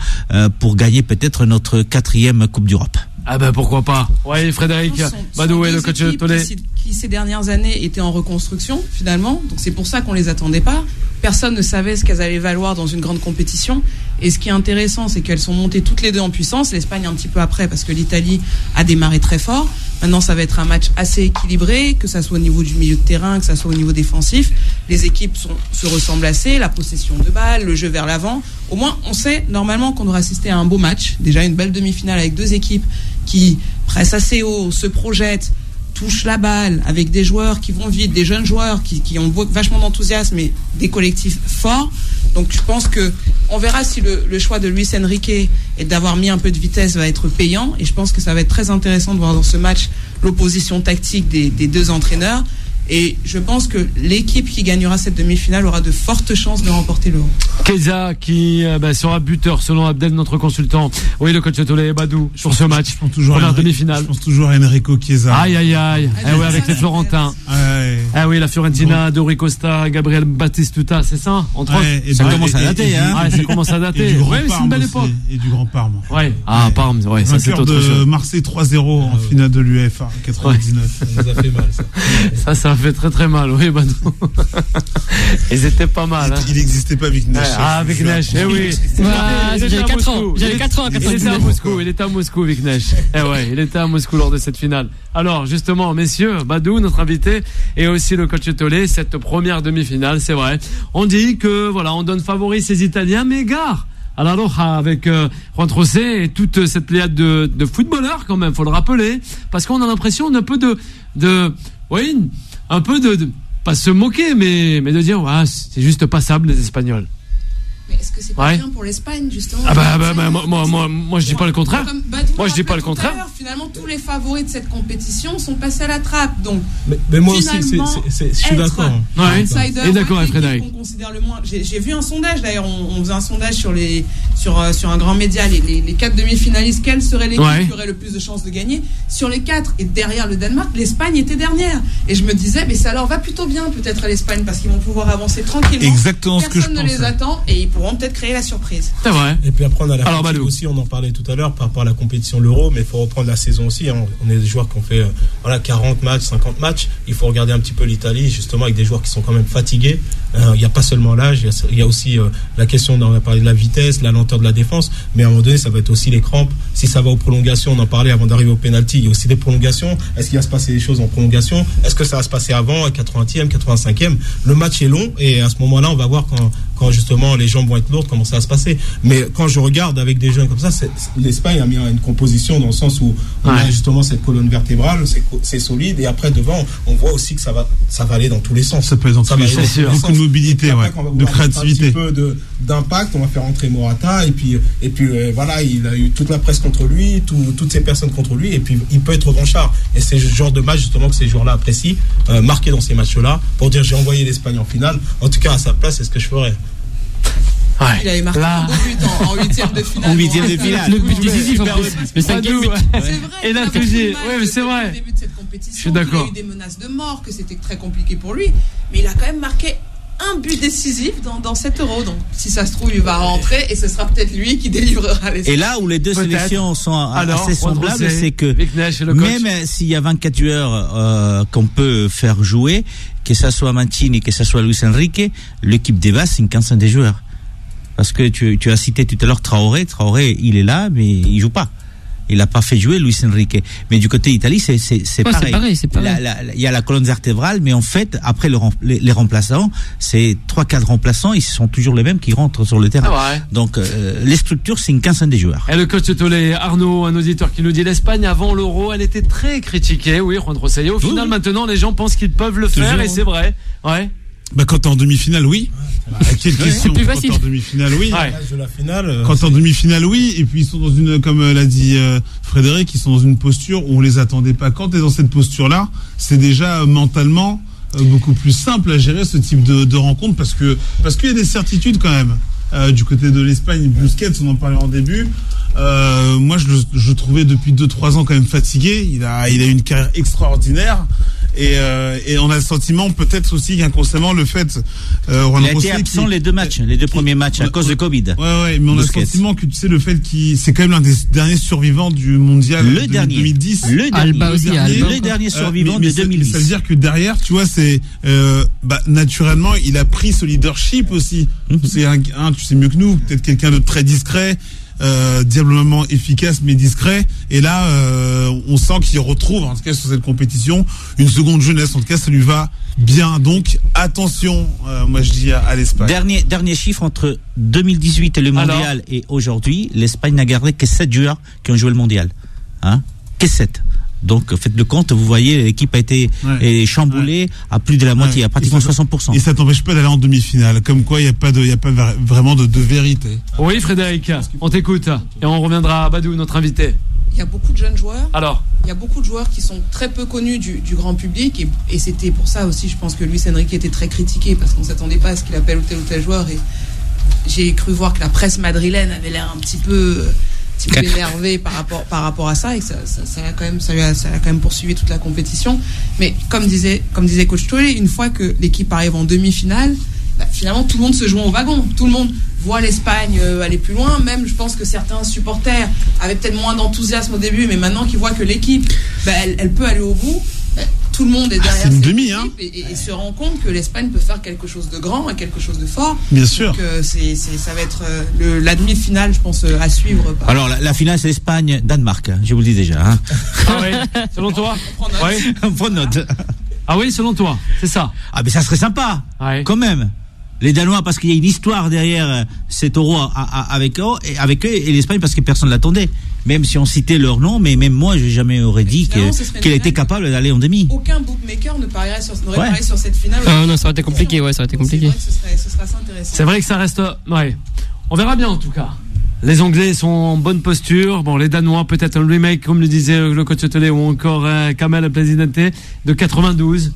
pour gagner peut-être notre 4e Coupe d'Europe. Ah pourquoi pas. Oui, Frédéric Badou et le coach Tollet. Qui ces dernières années étaient en reconstruction finalement, donc c'est pour ça qu'on les attendait pas. Personne ne savait ce qu'elles allaient valoir dans une grande compétition. Et ce qui est intéressant, c'est qu'elles sont montées toutes les deux en puissance. L'Espagne un petit peu après, parce que l'Italie a démarré très fort. Maintenant, ça va être un match assez équilibré, que ça soit au niveau du milieu de terrain, que ça soit au niveau défensif. Les équipes se ressemblent assez, la possession de balle, le jeu vers l'avant. Au moins, on sait normalement qu'on aura assisté à un beau match. Déjà une belle demi-finale avec deux équipes qui pressent assez haut, se projettent, touchent la balle, avec des joueurs qui vont vite, des jeunes joueurs qui ont vachement d'enthousiasme et des collectifs forts. Donc je pense que on verra si le choix de Luis Enrique et d'avoir mis un peu de vitesse va être payant, et je pense que ça va être très intéressant de voir dans ce match l'opposition tactique des deux entraîneurs. Et je pense que l'équipe qui gagnera cette demi-finale aura de fortes chances de remporter l'Euro. Chiesa qui sera buteur selon Abdel, notre consultant. Oui, le coach Tollet et Badou sur ce match. Première demi-finale. Je pense toujours à Enrico Chiesa. Aïe. Oui, avec les Florentins. Ah oui, la Fiorentina, Dori Costa, Gabriel Batistuta, c'est ça entre autres. Ça commence à dater, hein. Ça commence à dater. Oui, c'est une belle époque. Et du Grand Parme. Ouais. Ah, Parme, ouais, ça c'est autre chose. Marseille 3-0 en finale de l'UEFA 99. Ça nous a fait mal, ça. Ça fait très très mal, oui, Badou. Ils étaient pas mal. Il n'existait pas avec Nesh. Avec Nesh, oui. J'avais 4 ans. J'avais 4 ans à 99. Il était à Moscou avec Nesh. Il était à Moscou lors de cette finale. Alors, justement, messieurs, Badou, notre invité, et aussi le coach Tollet, cette première demi-finale, c'est vrai. On dit que, on donne favori ces Italiens, mais gare à la Roja avec Juan Trocé et toute cette pléiade de footballeurs, quand même, faut le rappeler, parce qu'on a l'impression d'un peu un peu de pas se moquer, mais de dire c'est juste passable les Espagnols. Mais est-ce que c'est pas bien pour l'Espagne, justement? Moi je dis pas le contraire. Moi je dis pas le contraire. Finalement, tous les favoris de cette compétition sont passés à la trappe. Donc, mais moi aussi, je suis d'accord. Et d'accord avec Frédéric. On considère le moins. J'ai vu un sondage d'ailleurs. On faisait un sondage sur un grand média. Les 4 demi-finalistes, quelle serait l'équipe qui aurait le plus de chances de gagner? Sur les 4 et derrière le Danemark, l'Espagne était dernière. Et je me disais, mais ça leur va plutôt bien peut-être à l'Espagne parce qu'ils vont pouvoir avancer tranquillement. Exactement ce que je pense. Personne ne les attend et ils pourront peut-être créer la surprise. C'est vrai. Et puis après on a la fatigue aussi, on en parlait tout à l'heure par rapport à la compétition l'Euro, mais il faut reprendre la saison aussi. On est des joueurs qui ont fait 40 matchs, 50 matchs. Il faut regarder un petit peu l'Italie, justement avec des joueurs qui sont quand même fatigués. Il n'y a pas seulement l'âge, il y a aussi la question, on a parlé de la vitesse, la lenteur de la défense, mais à un moment donné, ça va être aussi les crampes. Si ça va aux prolongations, on en parlait avant d'arriver au penalty, il y a aussi des prolongations. Est-ce qu'il va se passer des choses en prolongation? Est-ce que ça va se passer avant, à 80e, 85e? Le match est long et à ce moment-là, on va voir quand justement les jambes vont être lourdes, comment ça va se passer. Mais quand je regarde avec des jeunes comme ça, l'Espagne a mis une composition dans le sens où on a justement cette colonne vertébrale, c'est solide, et après devant, on voit aussi que ça va aller dans tous les sens. Ça peut être dans tous les sens. Beaucoup de mobilité, après, de créativité. Un petit peu d'impact, on va faire entrer Morata, et puis voilà, il a eu toute la presse contre lui, toutes ces personnes contre lui, et puis il peut être revanchard. Et c'est le genre de match justement que ces joueurs-là apprécient, marquer dans ces matchs-là, pour dire j'ai envoyé l'Espagne en finale. En tout cas, à sa place, c'est ce que je ferais. Ouais. Il avait marqué un beau but en huitième de finale. En huitième de finale. Le but décisif en plus. Le cinquième but. C'est vrai. Et là, tu dis, ouais, mais c'est vrai. Au début de cette compétition, je suis d'accord. Il a eu des menaces de mort, que c'était très compliqué pour lui. Mais il a quand même marqué un but décisif dans cet Euro. Donc, si ça se trouve, il va rentrer et ce sera peut-être lui qui délivrera les. Et là où les deux sélections sont assez semblables, c'est que même s'il y a 24 joueurs qu'on peut faire jouer, que ça soit Mancini, que ça soit Luis Enrique, l'équipe des bases, c'est une quinzaine de joueurs. Parce que tu as cité tout à l'heure Traoré, il est là, mais il joue pas. Il n'a pas fait jouer Luis Enrique. Mais du côté Italie, c'est pareil. C'est pareil. Il y a la colonne vertébrale, mais en fait, après les remplaçants, c'est 3-4 remplaçants, ils sont toujours les mêmes qui rentrent sur le terrain. Ah ouais. Donc, les structures, c'est une quinzaine de joueurs. Et le coach Tolé, Arnaud, un auditeur qui nous dit l'Espagne, avant l'Euro, elle était très critiquée. Oui, Juan Rossello. Au final, maintenant, les gens pensent qu'ils peuvent le faire, et c'est vrai. Ouais. Bah, quand t'es en demi-finale, oui. Quelle question. Quand t'es en demi-finale, oui. De la finale, quand t'es en demi-finale, oui. Et puis ils sont dans une, comme l'a dit Frédéric, ils sont dans une posture où on les attendait pas. Quand t'es dans cette posture-là, c'est déjà mentalement beaucoup plus simple à gérer ce type de rencontre parce qu'il y a des certitudes quand même. Du côté de l'Espagne, Busquets, on en parlait en début. Moi, je le trouvais depuis 2-3 ans quand même fatigué. Il a une carrière extraordinaire. Et on a le sentiment peut-être aussi qu'inconsciemment le fait il a été absent les deux premiers matchs à cause de Covid. Ouais, mais on a le sentiment que tu sais le fait qu'il c'est quand même l'un des derniers survivants du mondial de 2010. Le dernier survivant de 2010. Ça veut dire que derrière, tu vois, c'est naturellement, il a pris ce leadership aussi. C'est tu sais mieux que nous, peut-être quelqu'un de très discret. Diablement efficace mais discret, et là on sent qu'il retrouve en tout cas sur cette compétition une seconde jeunesse. En tout cas ça lui va bien, donc attention, moi je dis à l'Espagne. Dernier chiffre, entre 2018 et le mondial et aujourd'hui, l'Espagne n'a gardé que 7 joueurs qui ont joué le mondial, que 7. Donc faites le compte, vous voyez, l'équipe a été chamboulée à plus de la moitié, à pratiquement 60%. Et ça t'empêche pas d'aller en demi-finale, comme quoi il y a pas vraiment de vérité. Oui, Frédéric, on t'écoute et on reviendra à Badou, notre invité. Il y a beaucoup de jeunes joueurs. Alors, il y a beaucoup de joueurs qui sont très peu connus du grand public et c'était pour ça aussi, je pense que Luis Enrique était très critiqué parce qu'on ne s'attendait pas à ce qu'il appelle ou tel joueur, et j'ai cru voir que la presse madrilène avait l'air un petit peu énervé par rapport à ça, et que ça a quand même poursuivi toute la compétition. Mais comme disait coach Tolé, une fois que l'équipe arrive en demi-finale, finalement tout le monde se joint au wagon, tout le monde voit l'Espagne aller plus loin. Même je pense que certains supporters avaient peut-être moins d'enthousiasme au début, mais maintenant qu'ils voient que l'équipe elle peut aller au bout, tout le monde est derrière cette équipe et se rend compte que l'Espagne peut faire quelque chose de grand et quelque chose de fort. Bien sûr. Donc ça va être la demi-finale, je pense, à suivre. Alors la finale, c'est Espagne-Danemark, je vous le dis déjà. Ah oui, selon toi? On prend note. Ah oui, selon toi, c'est ça. Ah mais ça serait sympa, quand même. Les Danois, parce qu'il y a une histoire derrière cet euro avec eux, et l'Espagne parce que personne ne l'attendait. Même si on citait leur nom, mais même moi, je jamais aurais dit qu'elle était capable d'aller en demi. Aucun bookmaker ne parierait sur cette finale. Non, ça aurait été compliqué, ça aurait été compliqué. C'est vrai que ce serait assez intéressant. C'est vrai que ça reste, on verra bien en tout cas. Les Anglais sont en bonne posture. Bon, les Danois, peut-être un remake, comme le disait le coach Tolé, ou encore Kamel Presidente de 92.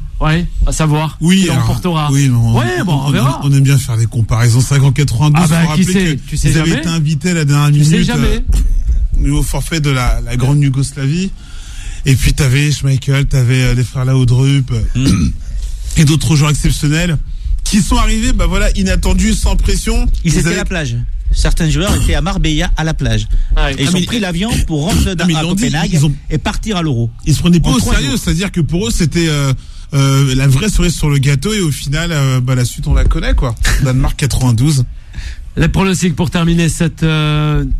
À savoir. Oui, qui l'emportera. Oui, on verra. On aime bien faire des comparaisons. 5 en 92. Tu sais jamais. Ils avaient été invités la dernière minute. Tu sais jamais. Au forfait de la grande Yougoslavie. Et puis t'avais Schmeichel, t'avais les frères Laudrup et d'autres joueurs exceptionnels qui sont arrivés, inattendus, sans pression. Ils étaient à la plage. Certains joueurs étaient à Marbella à la plage. Et ils ont pris l'avion pour rentrer à Copenhague et partir à l'Euro. Ils se prenaient pas au sérieux, c'est-à-dire que pour eux c'était la vraie cerise sur le gâteau, et au final, la suite on la connaît quoi. Danemark 92. Les pronostics pour terminer cette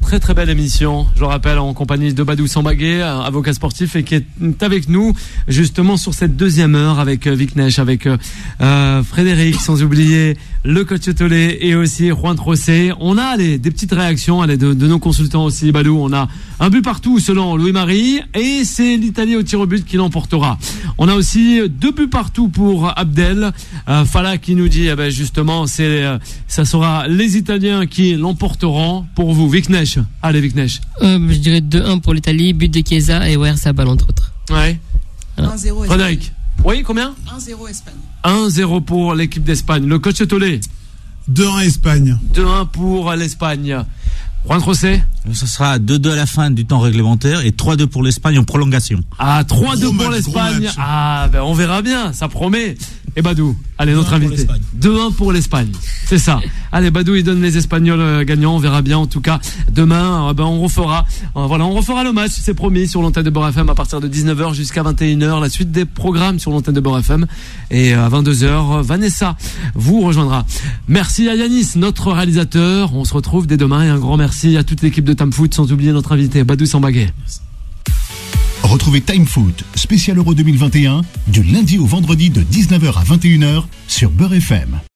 très très belle émission, je le rappelle, en compagnie de Badou Sambagué, avocat sportif, et qui est avec nous justement sur cette deuxième heure avec Viknesh, avec Frédéric, sans oublier le coach Tolé et aussi Juan Trossé. On a des petites réactions de nos consultants aussi, Badou. On a un but partout selon Louis-Marie, et c'est l'Italie au tir au but qui l'emportera. On a aussi 2 buts partout pour Abdel. Fala qui nous dit justement ça sera les Italiens qui l'emporteront pour vous. Viknesh, allez Viknesh. Je dirais 2-1 pour l'Italie, but de Chiesa et Weir Sabal entre autres. Ouais. 1-0 Frédéric. Oui, combien? 1-0 Espagne. 1-0 pour l'équipe d'Espagne. Le coach Tolé. 2-1 Espagne. 2-1 pour l'Espagne. Juan José. Ce sera 2-2 à la fin du temps réglementaire et 3-2 pour l'Espagne en prolongation. Ah, 3-2 pour l'Espagne. Ah, on verra bien, ça promet. Et Badou, allez, notre invité. 2-1 pour l'Espagne. C'est ça. Allez, Badou, il donne les Espagnols gagnants. On verra bien. En tout cas, demain, on refera le match. C'est promis sur l'antenne de Beurre FM à partir de 19h jusqu'à 21h. La suite des programmes sur l'antenne de Beurre FM. Et à 22h, Vanessa vous rejoindra. Merci à Yanis, notre réalisateur. On se retrouve dès demain, et un grand merci à toute l'équipe de Time Foot, sans oublier notre invité, Badou Sambagué. Retrouvez Time Foot spécial Euro 2021 du lundi au vendredi de 19h à 21h sur Beurre FM.